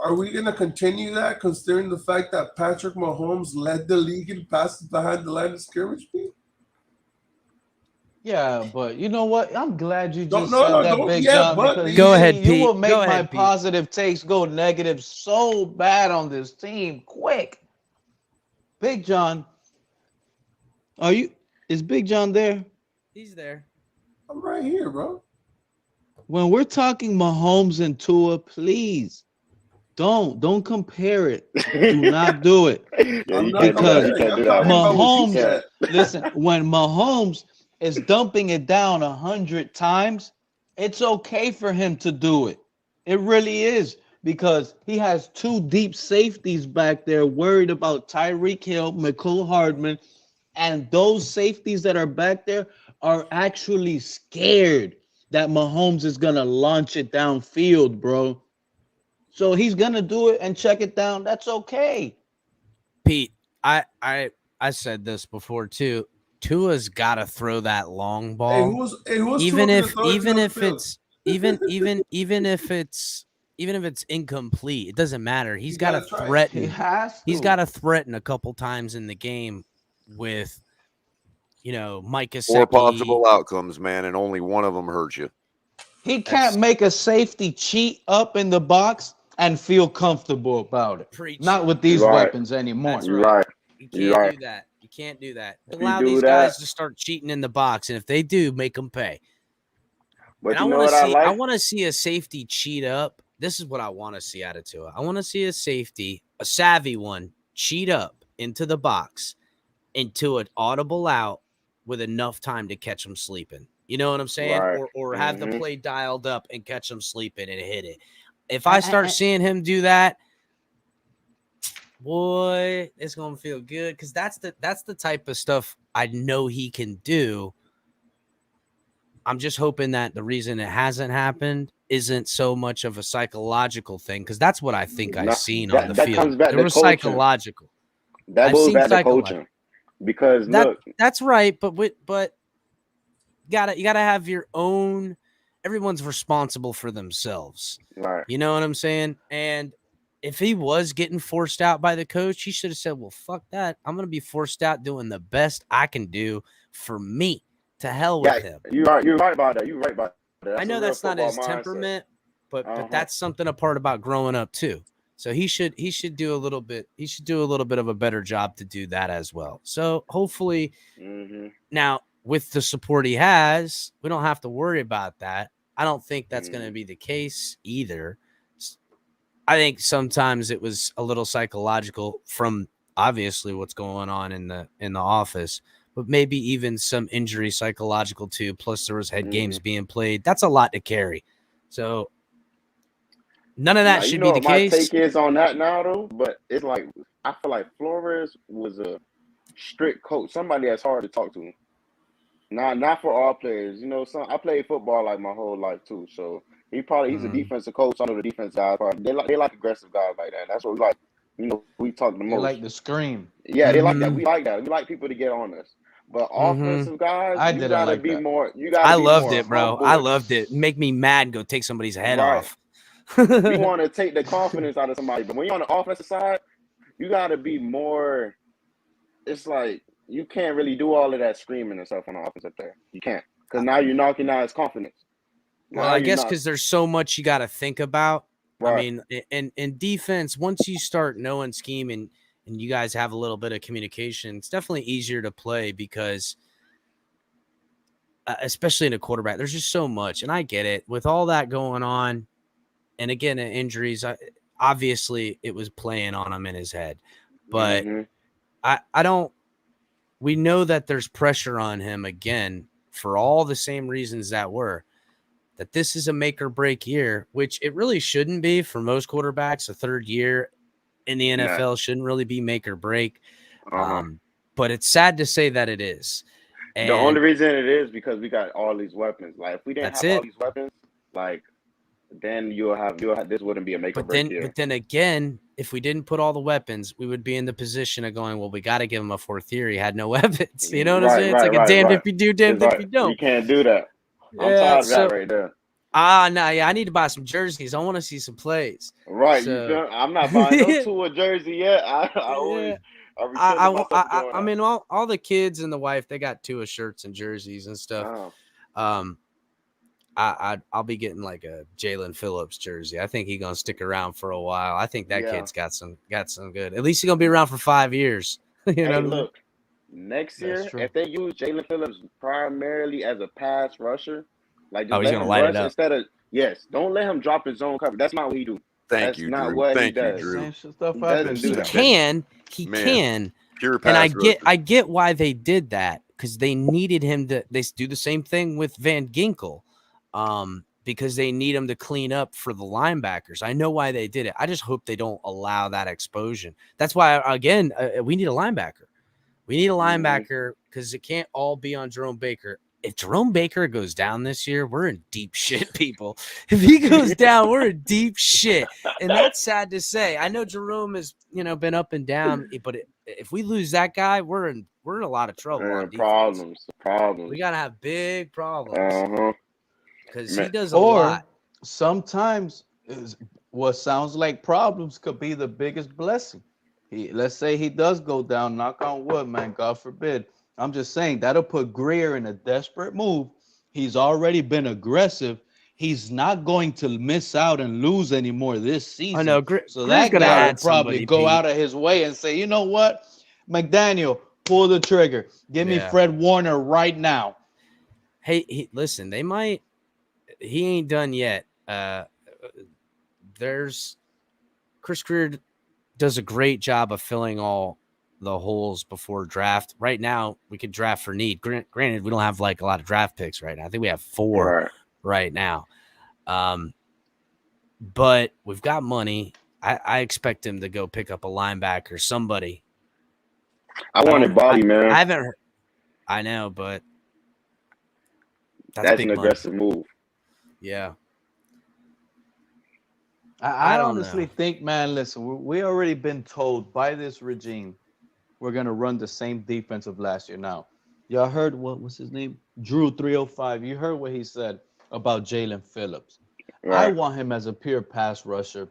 F: Are we gonna continue that, considering the fact that Patrick Mahomes led the league in passes behind the line of scrimmage? Pete?
M: Yeah, but you know what? I'm glad you just
F: No,
M: said that,
F: don't-
M: Big
F: yeah,
M: John.
F: but-
M: Because
A: Go ahead,
M: you
A: Pete.
M: will make
A: Go
M: my
A: ahead, Pete.
M: positive takes go negative so bad on this team quick. Big John, is Big John there?
A: He's there.
F: I'm right here, bro.
M: When we're talking Mahomes and Tua, please don't compare it. Do not do it. Because Mahomes, listen, when Mahomes is dumping it down 100 times, it's okay for him to do it. It really is, because he has two deep safeties back there worried about Tyreek Hill, McCole Hardman, and those safeties that are back there are actually scared that Mahomes is going to launch it downfield, bro. So he's going to do it and check it down. That's okay.
A: Pete, I said this before too. Tua's got to throw that long ball. Even if it's incomplete, it doesn't matter. He's got to threaten. He's got to threaten a couple times in the game with, Mike Gesicki.
G: 4 possible outcomes, man, and only one of them hurts you.
M: He can't make a safety cheat up in the box and feel comfortable about it. Not with these weapons anymore.
A: That's right. You can't do that. You can't do that. Allow these guys to start cheating in the box, and if they do, make them pay.
P: But
A: and I want to see a safety cheat up. This is what I want to see out of Tua. I want to see a safety, a savvy one, cheat up into the box into an audible out with enough time to catch him sleeping. You know what I'm saying?
P: Right.
A: Or have the play dialed up and catch him sleeping and hit it. If I start seeing him do that, boy, it's gonna feel good, because that's the type of stuff I know he can do. I'm just hoping that the reason it hasn't happened isn't so much of a psychological thing, because that's what I think I've seen on the field.
P: Comes back
A: It
P: to
A: was
P: coaching.
A: psychological.
P: That goes back to coaching. Because look,
A: that's right, but you gotta have your own. Everyone's responsible for themselves.
P: Right.
A: You know what I'm saying? And if he was getting forced out by the coach, he should have said, well, fuck that. I'm going to be forced out doing the best I can do for me. To hell with him.
P: You're right about that. You're right about that.
A: I know that's not his temperament, but that's something apart about growing up too. So he should do a little bit. He should do a little bit of a better job to do that as well. So hopefully now with the support he has, we don't have to worry about that. I don't think that's going to be the case either. I think sometimes it was a little psychological from obviously what's going on in the office, but maybe even some injury psychological too. Plus there was head games being played. That's a lot to carry. So none of that should be the case.
P: My take is on that now though, but it's like, I feel like Flores was a strict coach, somebody that's hard to talk to. Not for all players. I played football like my whole life too. So he's a defensive coach. Some of the defense guys, they like aggressive guys like that. That's what we like. We talk the most.
M: They like to scream.
P: Yeah, they like that. We like that. We like people to get on us. But offensive guys, you gotta be more.
A: I loved it, bro. I loved it. Make me mad. Go take somebody's head off.
P: We want to take the confidence out of somebody, but when you're on the offensive side, you gotta be more. It's like you can't really do all of that screaming and stuff on the offensive player. You can't, because now you're knocking out his confidence.
A: Well, I guess because there's so much you got to think about. Right. I mean, in defense, once you start knowing scheme and you guys have a little bit of communication, it's definitely easier to play because, especially in a quarterback, there's just so much. And I get it with all that going on. And again, injuries, obviously it was playing on him in his head. But we know that there's pressure on him again for all the same reasons that this is a make or break year, which it really shouldn't be for most quarterbacks. A third year in the NFL. Shouldn't really be make or break.
P: Uh-huh.
A: But it's sad to say that it is. And
P: The only reason it is because we got all these weapons. Like if we didn't
A: That's
P: have all
A: it.
P: these weapons, like then you'll have this wouldn't be a make or
A: But
P: break
A: then,
P: year.
A: but then again, if we didn't put all the weapons, we would be in the position of going, well, we got to give him a fourth year. He had no weapons. You know what I'm saying? It's like a damned if you do, damned if you don't.
P: You can't do that. I'm
A: Yeah,
P: tired of
A: so-
P: that right there.
A: No, yeah, I need to buy some jerseys. I want to see some plays.
P: Right.
A: So-
P: You feel, I'm not buying no Tua jersey yet. I always
A: I mean, all the kids and the wife, they got Tua shirts and jerseys and stuff. I'll be getting like a Jalen Phillips jersey. I think he's gonna stick around for a while. I think that kid's got some good. At least he's gonna be around for 5 years. you know
P: Hey,
A: what I mean?
P: look, next year, if they use Jalen Phillips primarily as a pass rusher, like just
A: he's
P: let
A: gonna
P: him
A: light it
P: rush
A: up.
P: instead of don't let him drop his zone cover. That's not what he do. That's not
G: Drew.
P: what
G: Thank
P: he
G: you,
P: does.
G: Drew.
M: Same stuff
P: He
M: I've
P: doesn't
M: been
P: do
M: saying.
P: that.
A: He
G: Man,
A: can.
G: pure
A: And I
G: pass
A: get why they did that, because they needed him to. They do the same thing with Van Ginkel, because they need him to clean up for the linebackers. I know why they did it. I just hope they don't allow that exposure. That's why, again, we need a linebacker. We need a linebacker because it can't all be on Jerome Baker. If Jerome Baker goes down this year, we're in deep shit, people. If he goes down, we're in deep shit. And that's sad to say. I know Jerome has, been up and down, but if we lose that guy, we're in a lot of trouble on defense.
P: Problems.
A: We got to have big problems.
P: Uh-huh.
A: Because he does a
M: Or
A: lot.
M: sometimes what sounds like problems could be the biggest blessing. Let's say he does go down, knock on wood, man, God forbid. I'm just saying that'll put Greer in a desperate move. He's already been aggressive. He's not going to miss out and lose anymore this season.
A: I know.
M: So
A: Greer's
M: that
A: gonna
M: guy
A: add
M: would probably
A: somebody,
M: go
A: Pete.
M: out of his way and say, you know what, McDaniel, pull the trigger. Give me
A: Yeah.
M: Fred Warner right now.
A: Hey, listen, they might. He ain't done yet. There's Chris Greer does a great job of filling all the holes before draft. Right now, we could draft for need. Granted, we don't have like a lot of draft picks right now. I think we have 4 right now. But we've got money. I expect him to go pick up a linebacker, somebody.
P: I wanted Bobby, man.
A: I haven't heard. I know, but
P: That's
A: big
P: an
A: money.
P: aggressive move.
A: Yeah.
M: I
A: don't
M: honestly think, man, listen, we already been told by this regime we're going to run the same defense of last year. Now, y'all heard what was his name? Drew 305. You heard what he said about Jalen Phillips. I want him as a pure pass rusher.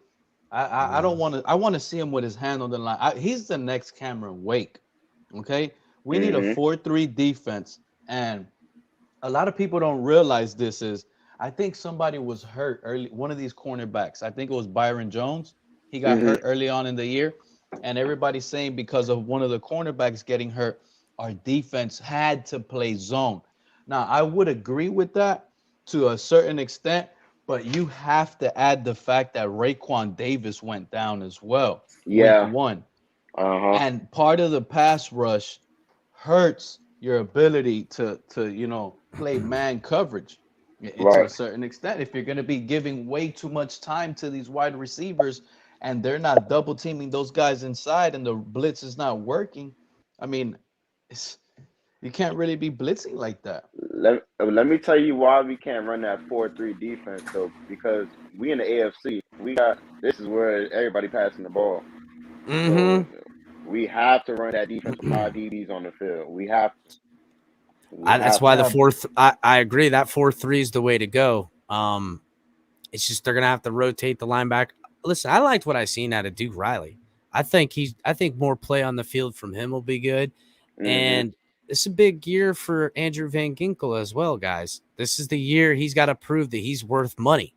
M: I don't want to. I want to see him with his hand on the line. He's the next Cameron Wake. Okay, we need a 4-3 defense, and a lot of people don't realize this is. I think somebody was hurt early. One of these cornerbacks. I think it was Byron Jones. He got hurt early on in the year, and everybody's saying because of one of the cornerbacks getting hurt, our defense had to play zone. Now, I would agree with that to a certain extent, but you have to add the fact that Raekwon Davis went down as well.
P: Yeah.
M: Week 1. And part of the pass rush hurts your ability to play man coverage to a certain extent. If you're going to be giving way too much time to these wide receivers and they're not double teaming those guys inside and the blitz is not working, I mean, you can't really be blitzing like that.
P: Let me tell you why we can't run that 4-3 defense though, because we in the AFC, this is where everybody passing the ball. So we have to run that defense with 5 DBs on the field. We have to.
A: That's why the fourth. I agree that 4-3 is the way to go. It's just they're gonna have to rotate the linebacker. Listen, I liked what I seen out of Duke Riley. I think more play on the field from him will be good. And it's a big year for Andrew Van Ginkel as well, guys. This is the year he's got to prove that he's worth money.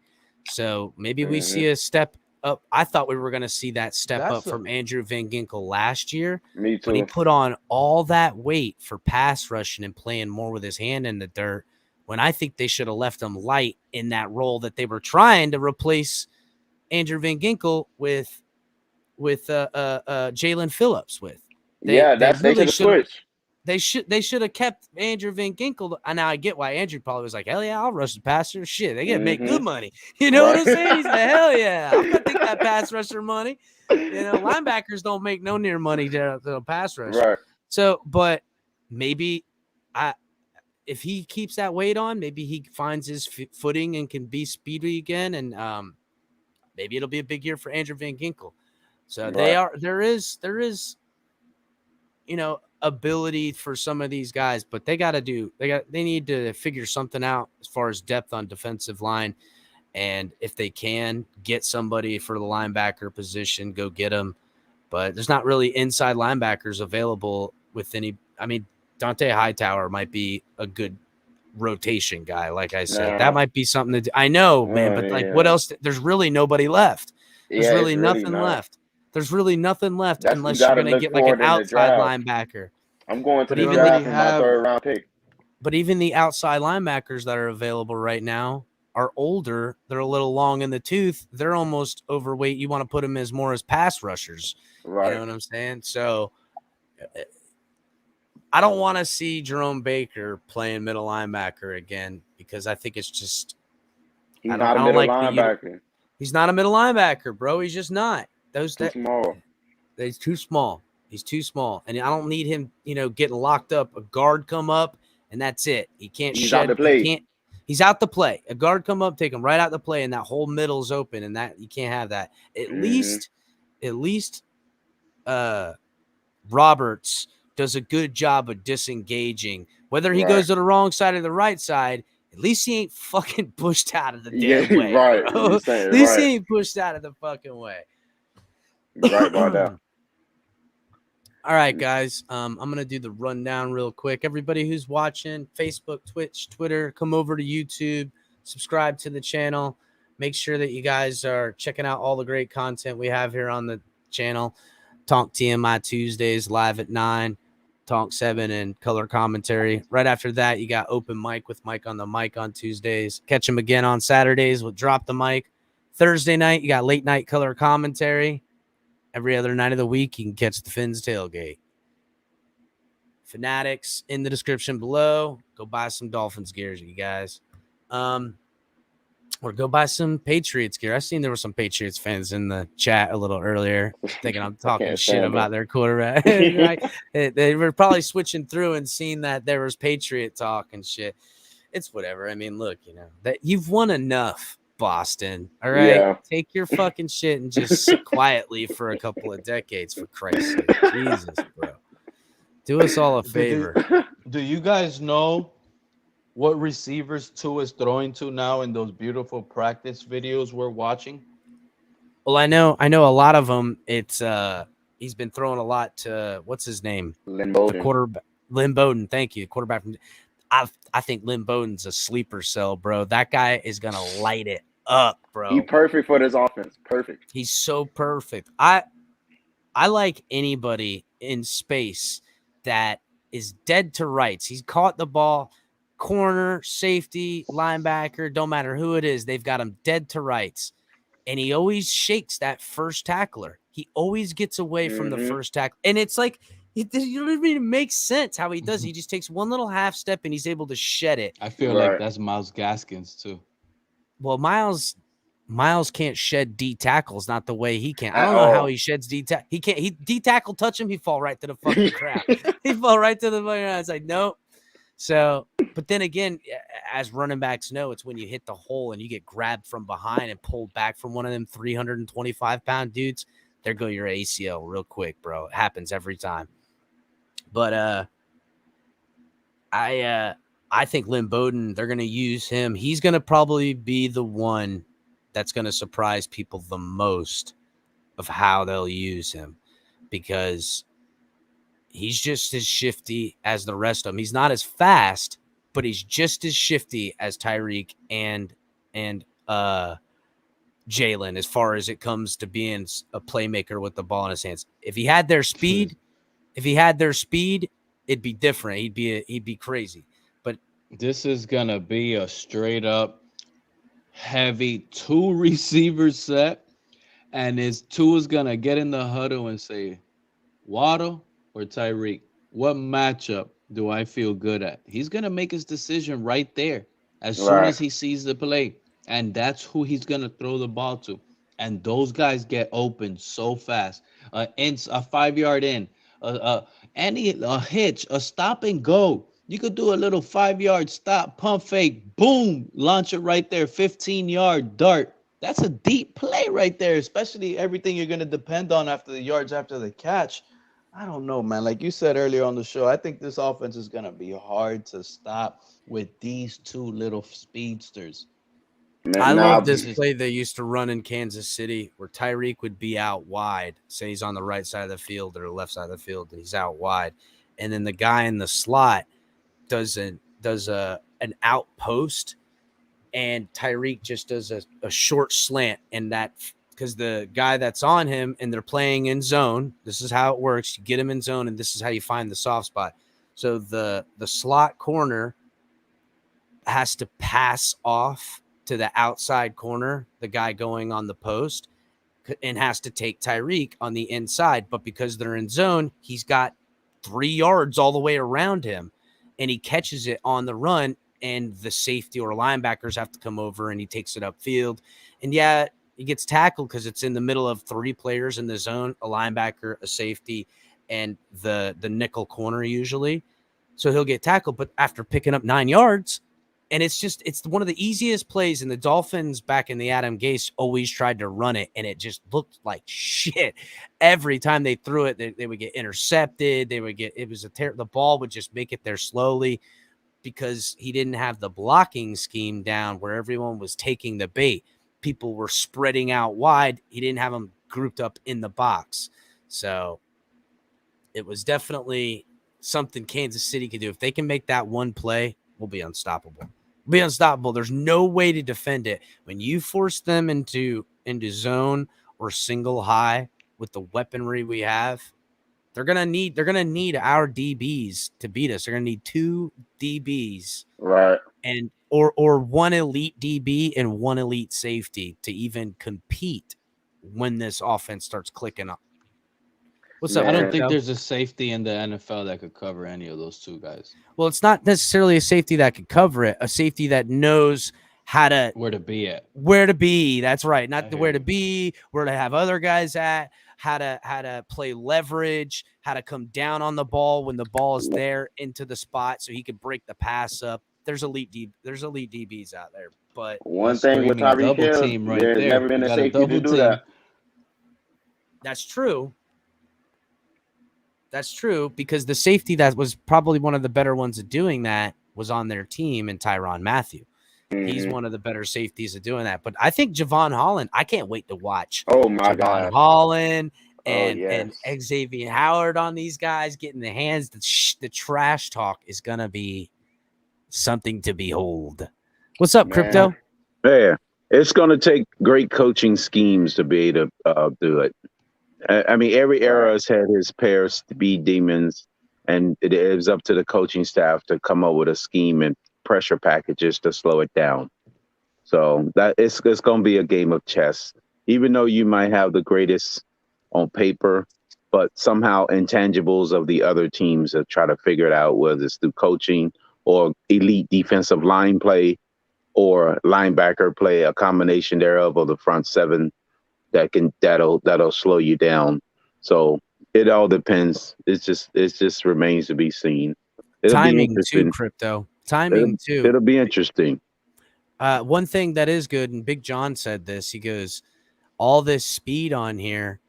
A: So maybe we see a step up. I thought we were going to see that step up from Andrew Van Ginkel last year.
P: Me too.
A: But he put on all that weight for pass rushing and playing more with his hand in the dirt, when I think they should have left him light in that role that they were trying to replace Andrew Van Ginkel with Jalen Phillips with. They
P: should have switched.
A: They should have kept Andrew Van Ginkel. And now I get why Andrew probably was like, hell yeah, I'll rush the passer. Shit, they get make good money. You know what I'm saying? He's like, hell yeah, I'm gonna take that pass rusher money. You know, linebackers don't make no near money to pass rush.
R: Right.
A: So, but maybe if he keeps that weight on, maybe he finds his footing and can be speedy again, and maybe it'll be a big year for Andrew Van Ginkel. So there is, you know, ability for some of these guys, but they need to figure something out as far as depth on defensive line. And if they can get somebody for the linebacker position, go get them. But there's not really inside linebackers available with any. I mean, Dante Hightower might be a good rotation guy. Like I said, that might be something to do. I know, man, but like, what else? There's really nobody left. There's really nothing left. There's really nothing left unless you're going to get like an outside linebacker.
R: I'm going to the draft for my 3rd round pick.
A: But even the outside linebackers that are available right now are older. They're a little long in the tooth. They're almost overweight. You want to put them as more as pass rushers. Right. You know what I'm saying? So I don't want to see Jerome Baker playing middle linebacker again because I think it's just
R: he's not a middle linebacker.
A: He's not a middle linebacker, bro. He's just not.
R: Too small.
A: He's too small. He's too small. And I don't need him, you know, getting locked up. A guard come up, and that's it. He can't
R: He's out to play.
A: He's out to play. A guard come up, take him right out to play, and that whole middle's open, and that you can't have that. At least Roberts does a good job of disengaging. Whether he goes to the wrong side or the right side, at least he ain't fucking pushed out of the damn way.
R: Right.
A: At least he ain't pushed out of the fucking way.
R: Right about that.
A: All right, guys. I'm going to do the rundown real quick. Everybody who's watching, Facebook, Twitch, Twitter, come over to YouTube, subscribe to the channel. Make sure that you guys are checking out all the great content we have here on the channel. Tonk TMI Tuesdays live at 9, Tonk 7 and color commentary. Right after that, you got open mic with Mike on the mic on Tuesdays. Catch him again on Saturdays with Drop the Mic. Thursday night, you got late night color commentary. Every other night of the week, you can catch the Fins tailgate. Fanatics in the description below. Go buy some Dolphins gear, you guys. Or go buy some Patriots gear. I seen there were some Patriots fans in the chat a little earlier thinking I'm talking shit about their quarterback. Right? They were probably switching through and seeing that there was Patriot talk and shit. It's whatever. I mean, look, you know, that you've won enough. Boston, all right?
R: Yeah.
A: Take your fucking shit and just sit quietly for a couple of decades, for Christ's sake. Jesus, bro. Do us all a favor.
M: Do you guys know what receivers Tua is throwing to now in those beautiful practice videos we're watching?
A: Well, I know a lot of them. It's he's been throwing a lot to what's his name?
R: Lynn Bowden.
A: The quarterback. Lynn Bowden, thank you. Quarterback from I think Lynn Bowden's a sleeper cell, bro. That guy is gonna light it up, bro.
R: He's perfect for this offense. Perfect.
A: He's so perfect. I like anybody in space that is dead to rights. He's caught the ball, corner, safety, linebacker, don't matter who it is. They've got him dead to rights. And he always shakes that first tackler. He always gets away from the first tackle. And it's like, it doesn't even make sense how he does. He just takes one little half step and he's able to shed it.
M: I feel like that's Myles Gaskins too.
A: Well, Miles can't shed D tackles, not the way he can. I don't know how he sheds D tackle. He can't. He D tackle touch him, he fall right to the fucking crap. He fall right to the fucking ground. It's like nope. So, but then again, as running backs know, it's when you hit the hole and you get grabbed from behind and pulled back from one of them 325-pound dudes. There go your ACL real quick, bro. It happens every time. But I think Lynn Bowden, they're going to use him. He's going to probably be the one that's going to surprise people the most of how they'll use him because he's just as shifty as the rest of them. He's not as fast, but he's just as shifty as Tyreek and Jalen as far as it comes to being a playmaker with the ball in his hands. If he had their speed, it'd be different. He'd be crazy. But
M: this is gonna be a straight up heavy 2 receiver set, and his 2 is gonna get in the huddle and say, Waddle or Tyreek, what matchup do I feel good at? He's going to make his decision right there as soon
P: Right.
M: as he sees the play. And that's who he's going to throw the ball to. And those guys get open so fast. A 5-yard in, a hitch, a stop and go. You could do a little 5-yard stop, pump fake, boom, launch it right there, 15-yard dart. That's a deep play right there, especially everything you're going to depend on after the yards after the catch. I don't know, man. Like you said earlier on the show, I think this offense is going to be hard to stop with these two little speedsters.
A: I love this play they used to run in Kansas City where Tyreek would be out wide. Say he's on the right side of the field or the left side of the field, and he's out wide. And then the guy in the slot does an outpost, and Tyreek just does a short slant. And that because the guy that's on him and they're playing in zone, this is how it works. You get him in zone, and this is how you find the soft spot. So the slot corner has to pass off to the outside corner, the guy going on the post, and has to take Tyreek on the inside. But because they're in zone, he's got 3 yards all the way around him, and he catches it on the run, and the safety or linebackers have to come over, and he takes it upfield. And yeah, he gets tackled because it's in the middle of 3 players in the zone, a linebacker, a safety, and the nickel corner usually. So he'll get tackled, but after picking up 9 yards, and it's one of the easiest plays. And the Dolphins back in the Adam Gase always tried to run it, and it just looked like shit. Every time they threw it, they would get intercepted. The ball would just make it there slowly because he didn't have the blocking scheme down where everyone was taking the bait. People were spreading out wide. He didn't have them grouped up in the box. So it was definitely something Kansas City could do. If they can make that one play, we'll be unstoppable. Be unstoppable. There's no way to defend it. When you force them into zone or single high with the weaponry we have, they're gonna need our DBs to beat us. They're gonna need 2 DBs,
P: right,
A: and or one elite DB and one elite safety to even compete when this offense starts clicking up. What's up?
M: I don't think there's a safety in the NFL that could cover any of those 2 guys.
A: Well, it's not necessarily a safety that could cover it. A safety that knows where to be at. Where to be. That's right. Not where to be, where to have other guys at, how to play leverage, how to come down on the ball when the ball is there into the spot so he could break the pass up. There's elite DBs out there. But
P: one thing with Tyreek Hill, there's never been a safety to do that.
A: That's true. That's true, because the safety that was probably one of the better ones at doing that was on their team in Tyrann Mathieu. Mm-hmm. He's one of the better safeties at doing that. But I think Xavien Howard, I can't wait to watch.
P: Oh, my God.
A: Xavien Howard and Xavien Howard on these guys getting the hands. The trash talk is going to be something to behold. What's up, Crypto?
O: Yeah, it's going to take great coaching schemes to be able to do it. I mean, every era has had his pair of speed demons, and it is up to the coaching staff to come up with a scheme and pressure packages to slow it down. So that it's going to be a game of chess. Even though you might have the greatest on paper, but somehow intangibles of the other teams that try to figure it out, whether it's through coaching or elite defensive line play or linebacker play, a combination thereof of the front 7. That'll slow you down. So it all depends. It just remains to be seen.
A: Timing too, Crypto. Timing too.
O: It'll be interesting.
A: One thing that is good, and Big John said this. He goes, all this speed on here,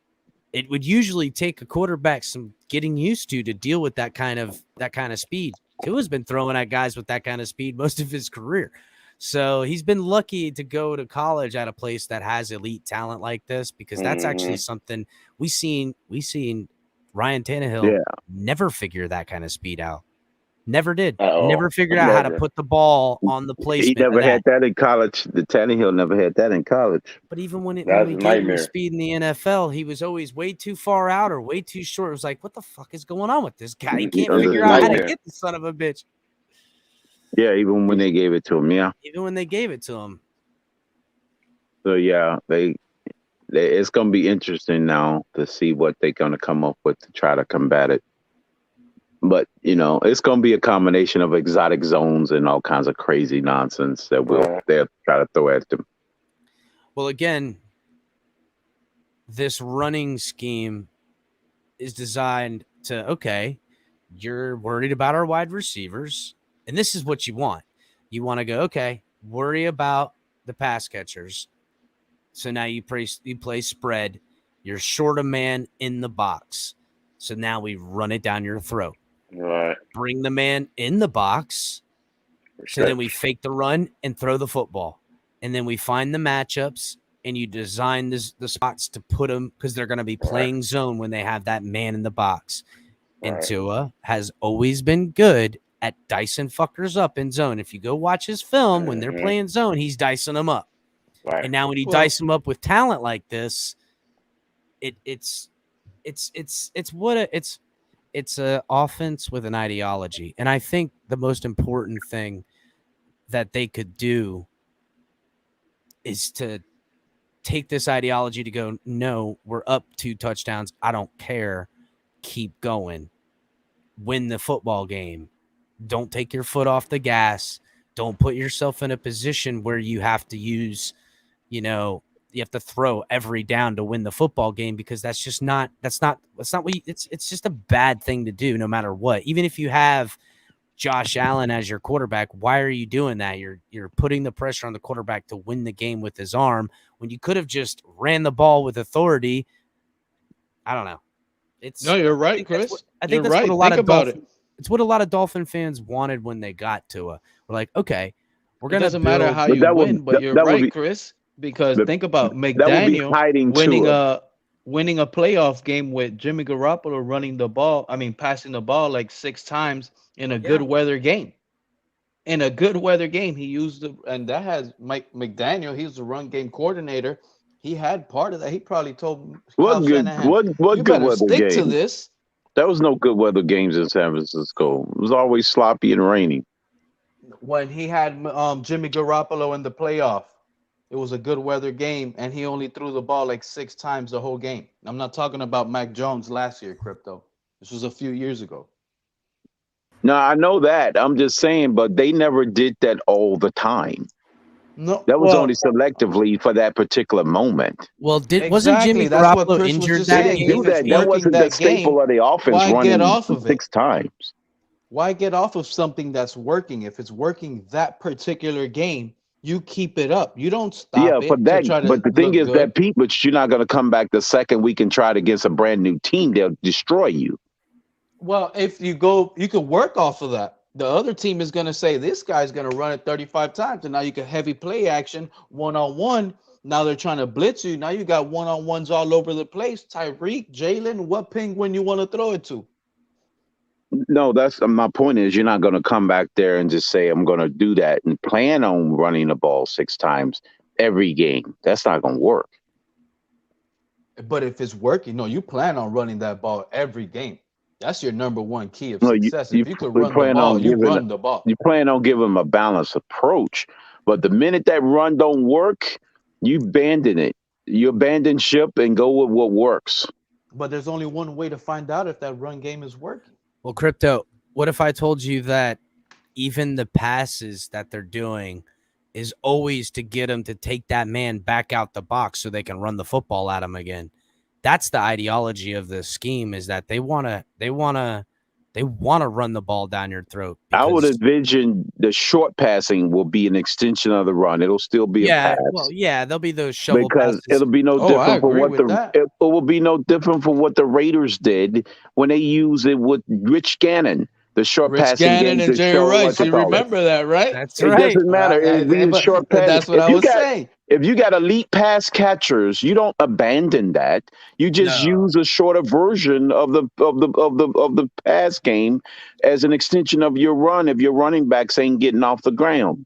A: it would usually take a quarterback some getting used to deal with that kind of speed. Tua's been throwing at guys with that kind of speed most of his career. So he's been lucky to go to college at a place that has elite talent like this, because that's actually something we seen Ryan Tannehill never figure that kind of speed out. Never did. Never figured out how to put the ball on the placement.
O: He never had that in college. The Tannehill never had that in college.
A: But even when we gave him speed in the NFL, he was always way too far out or way too short. It was like, what the fuck is going on with this guy? He can't figure out how to get the son of a bitch.
O: Yeah, even when they gave it to him,
A: Even when they gave it to him.
O: So yeah, it's going to be interesting now to see what they're going to come up with to try to combat it. But it's going to be a combination of exotic zones and all kinds of crazy nonsense that they'll try to throw at them.
A: Well, again, this running scheme is designed to, okay, you're worried about our wide receivers, and this is what you want. You want to go, okay, worry about the pass catchers. So now you play spread. You're short a man in the box. So now we run it down your throat.
R: Right.
A: Bring the man in the box. So then we fake the run and throw the football. And then we find the matchups, and you design the spots to put them because they're going to be playing zone when they have that man in the box. And Tua has always been good at dicing fuckers up in zone. If you go watch his film, when they're playing zone, he's dicing them up.
R: Right.
A: And now when you dice them up with talent like this, it's an offense with an ideology. And I think the most important thing that they could do is to take this ideology to go, no, we're up 2 touchdowns. I don't care. Keep going. Win the football game. Don't take your foot off the gas. Don't put yourself in a position where you have to use, you have to throw every down to win the football game, because that's not what it's just a bad thing to do no matter what. Even if you have Josh Allen as your quarterback, why are you doing that? You're putting the pressure on the quarterback to win the game with his arm when you could have just ran the ball with authority. I don't know.
M: No, you're right, Chris.
A: I think that's what a lot of it's what a lot of Dolphin fans wanted when they got to it. We're like, okay, we're gonna.
M: It doesn't matter how you win, but you're right, Chris. Because think about McDaniel winning a playoff game with Jimmy Garoppolo passing the ball like 6 times in a good weather game. In a good weather game, he used and that has Mike McDaniel. He's the run game coordinator. He had part of that. He probably told
O: what good weather
M: stick
O: game?
M: To this.
O: There was no good weather games in San Francisco. It was always sloppy and rainy.
M: When he had Jimmy Garoppolo in the playoff, it was a good weather game, and he only threw the ball like 6 times the whole game. I'm not talking about Mac Jones last year, Crypto. This was a few years ago.
O: No, I know that. I'm just saying, but they never did that all the time.
M: No,
O: that was only selectively for that particular moment.
A: Well, wasn't Jimmy Garoppolo injured that game?
O: That wasn't the staple of the offense.
M: Why get off of
O: 6 times?
M: Why get off of something that's working? If it's working that particular game, you keep it up. You don't stop it.
O: Yeah, but the thing is that but you're not going to come back the second week and try it against a brand new team. They'll destroy you.
M: Well, if you go, you could work off of that. The other team is going to say, this guy's going to run it 35 times. And now you can heavy play action, one-on-one. Now they're trying to blitz you. Now you got one-on-ones all over the place. Tyreek, Jalen, what penguin you want to throw it to?
O: No, that's my point is you're not going to come back there and just say, I'm going to do that and plan on running the ball 6 times every game. That's not going to work.
M: But if it's working, you plan on running that ball every game. That's your number one key of success. If you could run the ball, you run the ball.
O: You plan on giving them a balanced approach. But the minute that run don't work, you abandon it. You abandon ship and go with what works.
M: But there's only one way to find out if that run game is working.
A: Well, Crypto, what if I told you that even the passes that they're doing is always to get them to take that man back out the box so they can run the football at him again? That's the ideology of the scheme, is that they want to run the ball down your throat.
O: I would envision the short passing will be an extension of the run. It'll still be a pass.
A: Well, yeah, there'll be those shovel passes.
O: It'll be no different for what it will be no different for what the Raiders did when they used it with Rich Gannon. The short passing
M: Gannon and Jerry Rice. You remember that, right?
A: That's
O: right. It doesn't matter. It's short pass.
M: That's what I was saying.
O: If you got elite pass catchers, you don't abandon that. You just use a shorter version of the pass game as an extension of your run. If your running backs ain't getting off the ground,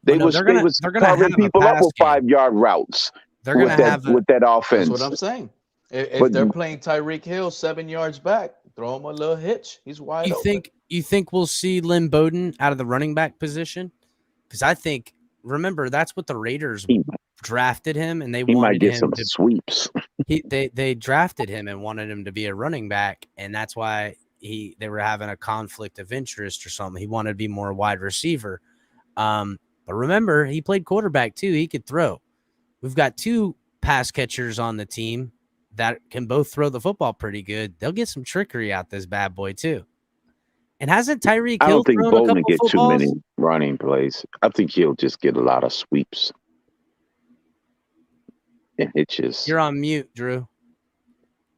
O: they was covering people up with 5-yard routes.
A: They're going to have
O: with that offense.
M: That's what I'm saying. If they're playing Tyreek Hill 7 yards back, throw him a little hitch. He's wide open.
A: You think we'll see Lynn Bowden out of the running back position? Because I think, remember, that's what the Raiders drafted him, and they wanted
O: might get
A: him
O: some
A: to,
O: sweeps.
A: They drafted him and wanted him to be a running back, and that's why they were having a conflict of interest or something. He wanted to be more wide receiver. But remember, he played quarterback too. He could throw. We've got 2 pass catchers on the team that can both throw the football pretty good. They'll get some trickery out this bad boy too. And hasn't Tyreek
O: I
A: Hill
O: don't think
A: thrown a
O: Bolden
A: couple
O: get too
A: footballs?
O: many running plays. I think he'll just get a lot of sweeps. And it just
A: You're on mute, Drew.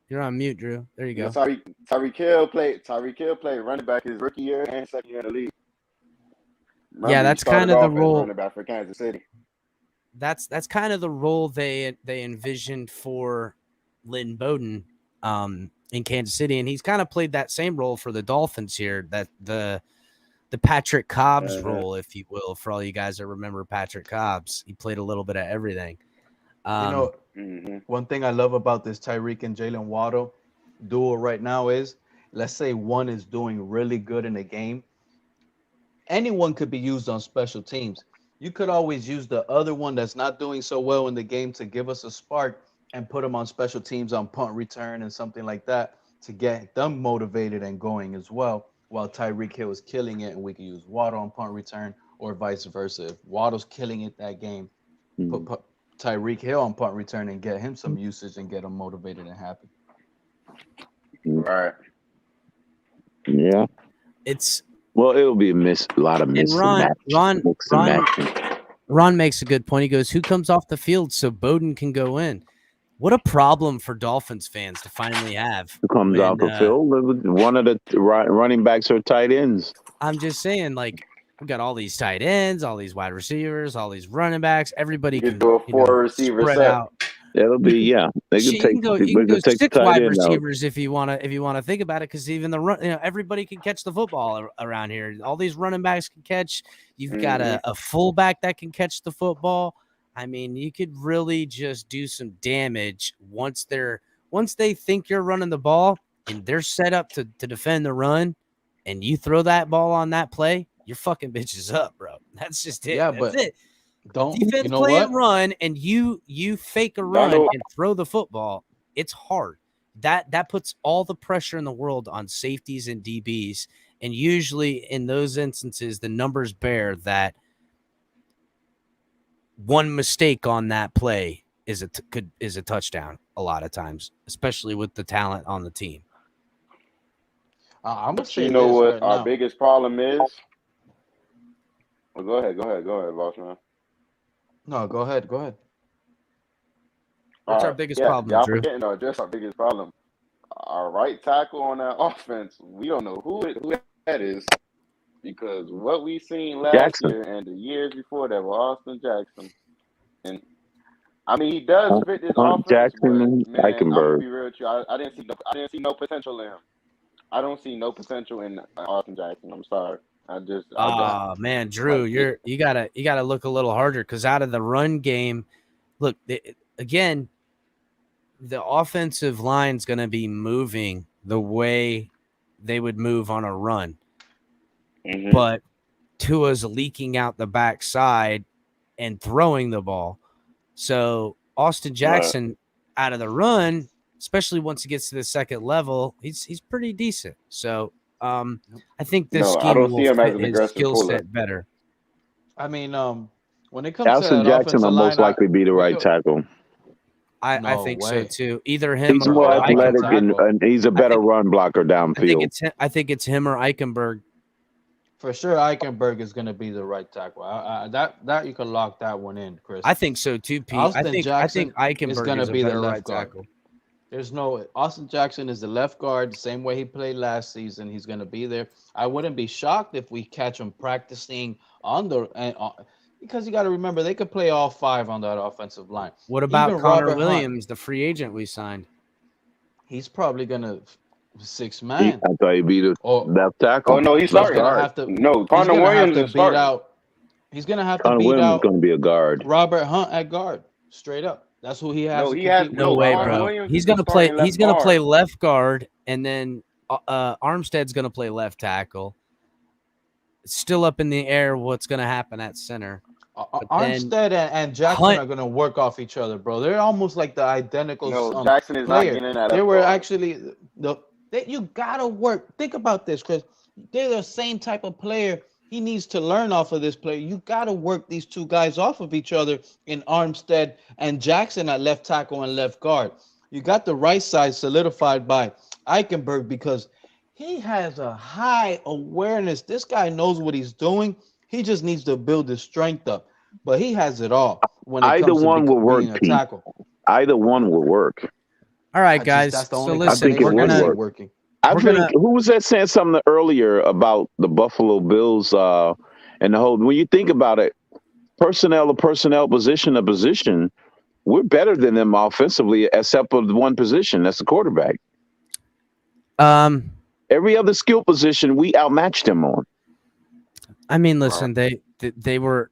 A: You're on mute, Drew. There you go.
P: Tyreek Hill played running back his rookie year and second year in the league. Remember,
A: Yeah,
P: he
A: that's
P: started
A: kind of the
P: off as
A: role.
P: running back for Kansas City.
A: That's kind of the role they envisioned for Lynn Bowden in Kansas City, and he's kind of played that same role for the Dolphins here. That the Patrick Cobbs role, if you will, for all you guys that remember Patrick Cobbs. He played a little bit of everything.
M: One thing I love about this Tyreek and Jalen Waddle duo right now is, let's say one is doing really good in a game. Anyone could be used on special teams. You could always use the other one that's not doing so well in the game to give us a spark and put them on special teams on punt return and something like that to get them motivated and going as well, while Tyreek Hill is killing it and we can use Waddle on punt return or vice versa. If Waddle's killing it that game, put Tyreek Hill on punt return and get him some usage and get him motivated and happy.
P: Right.
O: Yeah. It'll be a lot of miss.
A: Ron makes a good point. He goes, "Who comes off the field so Bowden can go in?" What a problem for Dolphins fans to finally have.
O: Who comes off the field? One of the running backs or tight ends.
A: I'm just saying, like, we got all these tight ends, all these wide receivers, all these running backs. Everybody can
P: do a 4-receiver
A: spread
P: set.
A: out.
O: It'll be They
A: You
O: can
A: can go
O: take
A: 6
O: tight
A: wide
O: end out.
A: receivers if you want to think about it, because even the run, everybody can catch the football around here. All these running backs can catch. You've got a fullback that can catch the football. I mean, you could really just do some damage once they think you're running the ball and they're set up to defend the run, and you throw that ball on that play, you're fucking bitches up, bro. That's just it.
M: Yeah,
A: That's
M: but
A: it.
M: Don't
A: Defense
M: you know
A: play
M: what?
A: and run, and you fake a run and throw the football. It's hard. That puts all the pressure in the world on safeties and DBs, and usually in those instances, the numbers bear that one mistake on that play is a touchdown a lot of times, especially with the talent on the team.
M: I'm gonna say
P: You know
M: this
P: what
M: right
P: our
M: now.
P: biggest problem is? Well, go ahead, boss man.
M: No, go ahead.
A: What's our biggest problem,
P: y'all
A: Drew?
P: forgetting to address our biggest problem. Our right tackle on that offense, we don't know who that is, because what we seen last year and the years before that were Austin Jackson. And I mean, he does fit this offense.
O: Jackson and
P: Man, I'm gonna
O: Eichenberg.
P: be real with you. I didn't see no potential in him. I don't see no potential in Austin Jackson. I'm sorry.
A: Man, Drew, you gotta look a little harder, because out of the run game, look, again, the offensive line's gonna be moving the way they would move on a run, but Tua's leaking out the backside and throwing the ball. So Austin Jackson out of the run, especially once he gets to the second level, he's pretty decent. So I think this scheme will fit his skill set better.
M: I mean, when it comes to
O: Austin
M: that
O: Jackson will
M: offensive
O: most
M: line,
O: likely be the right tackle.
A: I think so too. Either him
O: He's
A: or
O: more athletic
A: Eichenberg.
O: and he's a better run blocker downfield.
A: I think it's him or Eichenberg.
M: For sure, Eichenberg is going to be the right tackle. That you can lock that one in, Chris.
A: I think so too, Pete. I think Eichenberg
M: is going to be the left guard.
A: tackle.
M: There's no Austin Jackson is the left guard, the same way he played last season. He's going to be there. I wouldn't be shocked if we catch him practicing on the because you got to remember they could play all 5 on that offensive line.
A: What about
M: Even
A: Connor
M: Robert
A: Williams, the free agent we signed?
M: He's probably going to 6-man.
O: I thought he'd be the left tackle.
P: Oh no, he's starting. Connor Williams is starting.
M: He's going to have to
O: Connor
M: beat
O: Williams
M: out
O: is going to be a guard.
M: Robert Hunt at guard, straight up. That's who he has.
A: No way, bro. He's gonna play. He's gonna play left guard, and then Armstead's gonna play left tackle. It's still up in the air what's gonna happen at center.
M: Armstead and Jackson are gonna work off each other, bro. They're almost like the identical.
P: No, Jackson is not
M: player.
P: getting in that.
M: They were actually That you gotta work. Think about this, Chris. They're the same type of player. He needs to learn off of this player. You gotta work these two guys off of each other in Armstead and Jackson at left tackle and left guard. You got the right side solidified by Eichenberg because he has a high awareness. This guy knows what he's doing. He just needs to build his strength up. But he has it all when it
O: Either
M: comes to
O: one will work,
M: being a
O: Pete.
M: tackle.
O: Either one will work.
A: All right, guys.
M: That's the
A: So
M: only
A: listen,
O: I think it
A: we're
O: would
A: gonna.
O: work.
M: working.
O: I
A: We're
O: think
A: gonna-
O: who was that saying something earlier about the Buffalo Bills and the whole? When you think about it, personnel to personnel, position to position, we're better than them offensively, except for the one position. That's the quarterback. Every other skill position, we outmatched them on.
A: I mean, listen, they were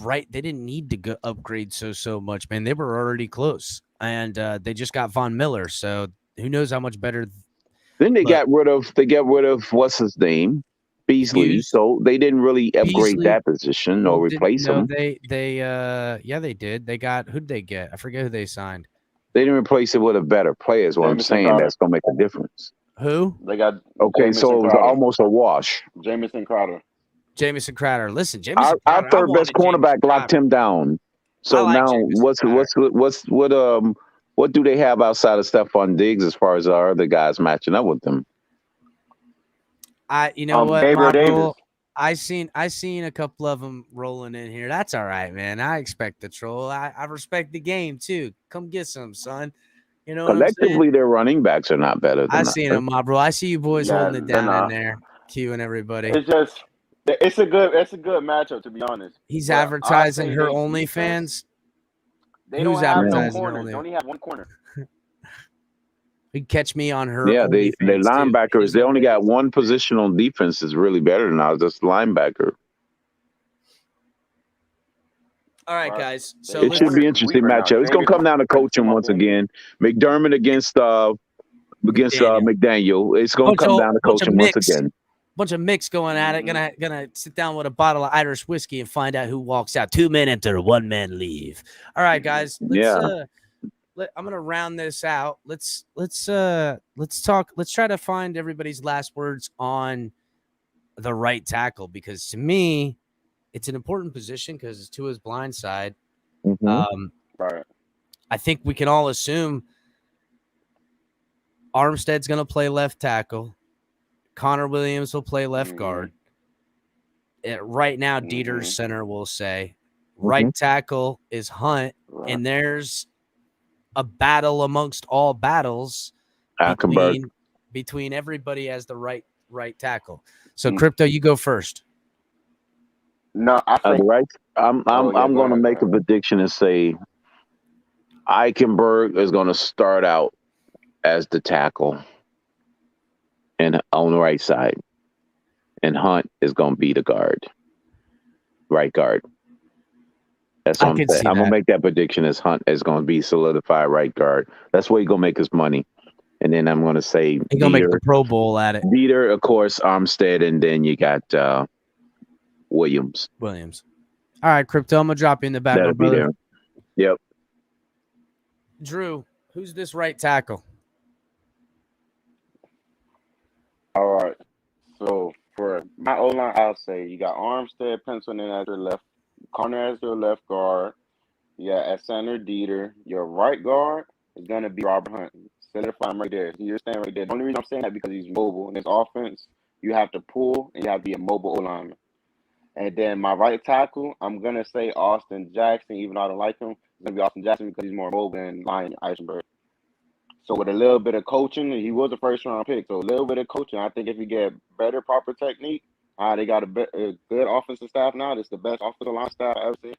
A: right. They didn't need to go upgrade so much, man. They were already close, and they just got Von Miller. So who knows how much better.
O: Then they got rid of what's his name, Beasley.
A: Hughes.
O: So they didn't really upgrade
A: Beasley.
O: that position or replace him.
A: They did. They got who'd they get? I forget who they signed.
O: They didn't replace it with a better player. Is what I'm
R: Jamison
O: saying.
R: Crowder.
O: That's gonna make a difference.
A: Who?
R: They got
O: Okay,
R: Jamison
O: so it was
R: Crowder.
O: almost a wash.
R: Jamison Crowder.
A: Jamison Crowder. Listen, Jamison
O: Our
A: Crowder. I
O: third best
A: wanted
O: cornerback locked him down. So
A: like
O: now what do they have outside of Stephon Diggs as far as our other guys matching up with them?
A: You know what,
R: Gabriel
A: Marble?
R: Davis.
A: I seen a couple of them rolling in here. That's all right, man. I expect the troll. I respect the game too. Come get some, son. You know what I'm saying?
O: Collectively, their running backs are not better than
A: I
O: us.
A: seen them, bro. I see you boys
R: Yeah,
A: holding it
R: they're
A: down in
R: not.
A: there, queuing everybody.
R: It's just it's a good matchup, to be honest.
A: He's
R: But I
A: advertising
R: say
A: her
R: they
A: OnlyFans.
R: They
A: Who's
R: don't have no
A: advertising
R: corners.
A: only?
R: They only have one corner.
A: You can catch me on her.
O: Yeah, their
A: OnlyFans, too.
O: linebackers, they only got one position on defense is really better than ours. That's linebacker.
A: All right, guys. So
O: It should be interesting matchup. It's gonna come down to coaching once again. McDermott against McDaniel. It's gonna come down to coaching once again.
A: Bunch of mix going at it. Gonna sit down with a bottle of Irish whiskey and find out who walks out. 2 men enter, 1 man leave. All right, guys. I'm gonna round this out. Let's talk. Let's try to find everybody's last words on the right tackle, because to me, it's an important position because it's Tua's blind side.
R: Right.
A: I think we can all assume Armstead's going to play left tackle. Connor Williams will play left guard. Right now, Dieter's center will say. Right tackle is Hunt, and there's a battle amongst all battles between everybody as the right tackle. So, Crypto, you go first.
R: No, I think
O: I'm going to make a prediction and say Eichenberg is going to start out as the tackle and on the right side, and Hunt is going to be the right guard. That's what I'm saying. I'm going to make that prediction as Hunt is going to be solidified right guard. That's where he's going to make his money. And then I'm going to say
A: he's going to make the Pro Bowl at it.
O: Dieter, of course, Armstead, and then you got Williams.
A: All right, Crypto, I'm gonna drop you in the back.
O: That'll be there. Yep.
A: Drew, who's this right tackle?
P: All right. So for my O-line, I'll say you got Armstead penciled in as your left, Connor as your left guard. You got at center Dieter. Your right guard is gonna be Robert Hunt. Solidify him right there. You're standing right there. The only reason I'm saying that because he's mobile. In this offense, you have to pull and you have to be a mobile O-lineman. And then my right tackle, I'm going to say Austin Jackson, even though I don't like him. It's going to be Austin Jackson because he's more mobile than Lion Eisenberg. So with a little bit of coaching, he was a first-round pick. So a little bit of coaching, I think if you get better, proper technique, they got a good offensive staff now. It's the best offensive line staff I've ever seen.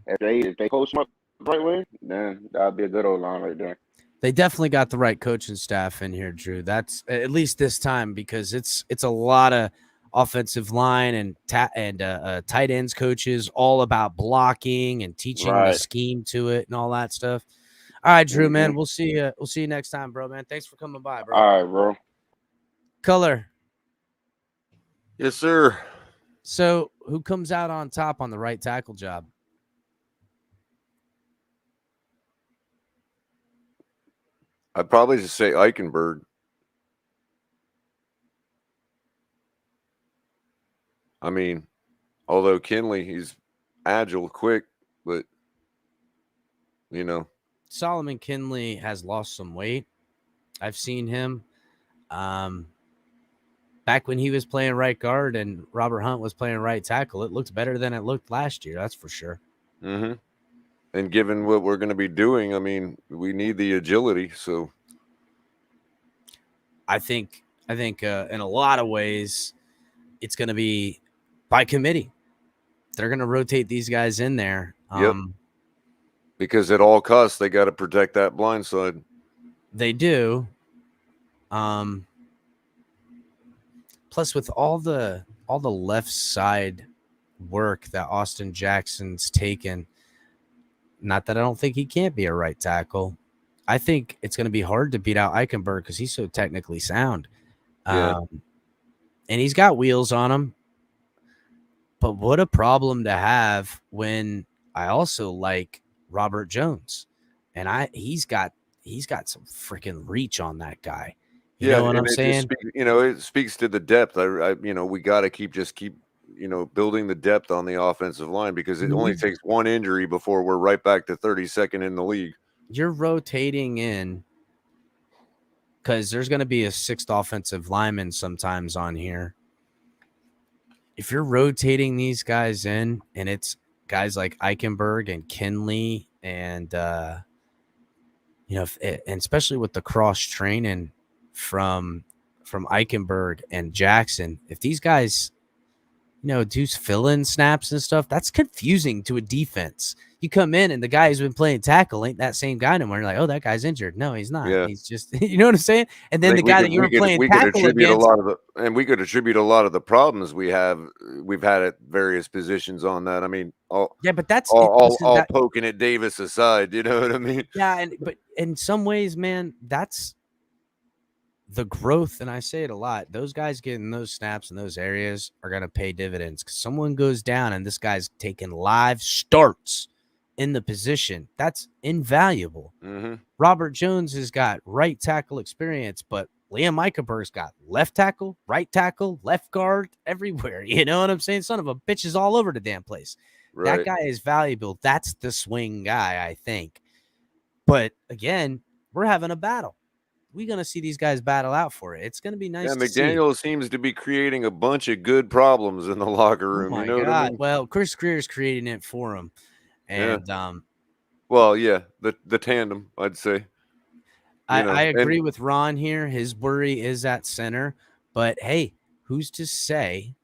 P: If they coach him up the right way, then that would be a good old line right there.
A: They definitely got the right coaching staff in here, Drew. That's at least this time, because it's a lot of offensive line and tight ends coaches all about blocking and teaching the scheme to it and all that stuff. All right, Drew, man, we'll see you next time, bro, man. Thanks for coming by, bro.
P: All right, bro.
A: Color.
G: Yes, sir.
A: So who comes out on top on the right tackle job?
G: I'd probably just say Eichenberg. I mean, although Kinley, he's agile, quick, but
A: Solomon Kinley has lost some weight. I've seen him. Back when he was playing right guard and Robert Hunt was playing right tackle, it looks better than it looked last year. That's for sure.
G: Mm-hmm. And given what we're going to be doing, I mean, we need the agility. So
A: I think in a lot of ways, it's going to be by committee. They're going to rotate these guys in there.
G: Yep. Because at all costs, they got to protect that blind side.
A: They do. Plus, with all the left side work that Austin Jackson's taken, not that I don't think he can't be a right tackle. I think it's going to be hard to beat out Eichenberg because he's so technically sound.
G: Yeah.
A: And he's got wheels on him. But what a problem to have when I also like Robert Jones. And he's got some freaking reach on that guy. You know what I'm saying?
G: It speaks to the depth. We got to keep building the depth on the offensive line because it only takes one injury before we're right back to 32nd in the league.
A: You're rotating in because there's going to be a sixth offensive lineman sometimes on here. If you're rotating these guys in, and it's guys like Eichenberg and Kinley, and and especially with the cross training from Eichenberg and Jackson, if these guys, do fill-in snaps and stuff, that's confusing to a defense. You come in and the guy who's been playing tackle ain't that same guy anymore. You're like, oh, that guy's injured. No, he's not.
G: Yeah.
A: He's just, you know what I'm saying? And then the guy that you were playing tackle against.
G: We could attribute a lot of the problems we've had at various positions on that. I mean,
A: but that's
G: all poking at Davis aside. You know what I mean?
A: Yeah, but in some ways, man, that's the growth, and I say it a lot. Those guys getting those snaps in those areas are going to pay dividends because someone goes down and this guy's taking live starts in the position. That's invaluable.
G: Mm-hmm.
A: Robert Jones has got right tackle experience, but Liam Eichenberg's got left tackle, right tackle, left guard, everywhere. You know what I'm saying? Son of a bitch is all over the damn place.
G: Right.
A: That guy is valuable. That's the swing guy, I think. But again, we're having a battle. We're going to see these guys battle out for it. It's going to be nice to see.
G: McDaniel seems to be creating a bunch of good problems in the locker room.
A: Oh my
G: you know
A: God.
G: what I mean?
A: Well, Chris Greer's creating it for him. And
G: the tandem, I'd say.
A: I agree with Ron here. His worry is at center. But, hey, who's to say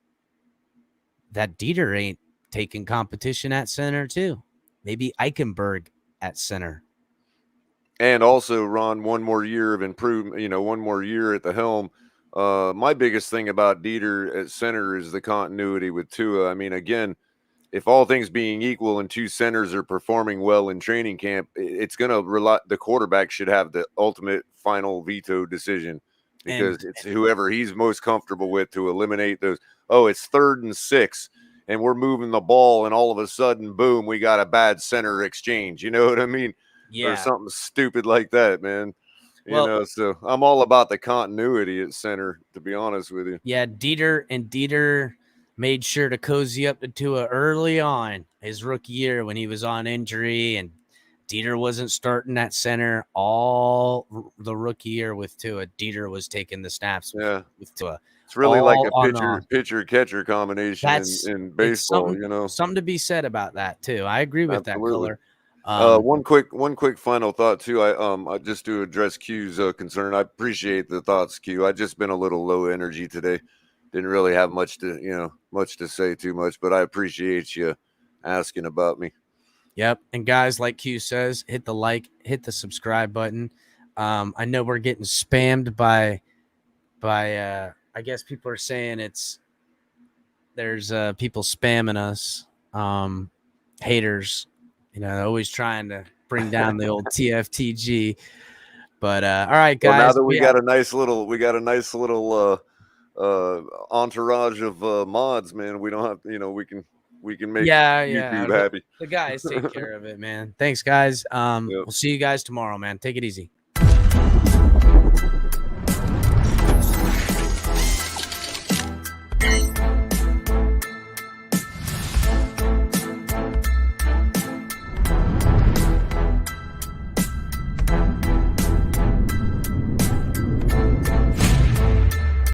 A: that Dieter ain't taking competition at center too? Maybe Eichenberg at center.
G: And also, Ron, one more year of improvement, one more year at the helm. My biggest thing about Dieter at center is the continuity with Tua. I mean, again, if all things being equal and two centers are performing well in training camp, it's going to rely. The quarterback should have the ultimate final veto decision because it's whoever he's most comfortable with to eliminate those. Oh, it's 3rd and 6, and we're moving the ball, and all of a sudden, boom, we got a bad center exchange. You know what I mean?
A: Yeah.
G: Or something stupid like that, man. So I'm all about the continuity at center, to be honest with you.
A: Yeah, Dieter made sure to cozy up to Tua early on his rookie year when he was on injury, and Dieter wasn't starting at center all the rookie year with Tua. Dieter was taking the snaps with Tua.
G: It's really like a pitcher-catcher combination in baseball,
A: Something to be said about that, too. I agree with that, Color.
G: One quick final thought too. I just to address Q's concern. I appreciate the thoughts, Q. I've just been a little low energy today. Didn't really have much to say too much, but I appreciate you asking about me.
A: Yep. And guys, like Q says, hit the like, hit the subscribe button. I know we're getting spammed by I guess people are saying there's people spamming us, haters. Always trying to bring down the old TFTG. But all right, guys.
G: Well, now that we got a nice little entourage of mods, man. We don't have, we can make YouTube happy.
A: The guys take care of it, man. Thanks, guys. We'll see you guys tomorrow, man. Take it easy.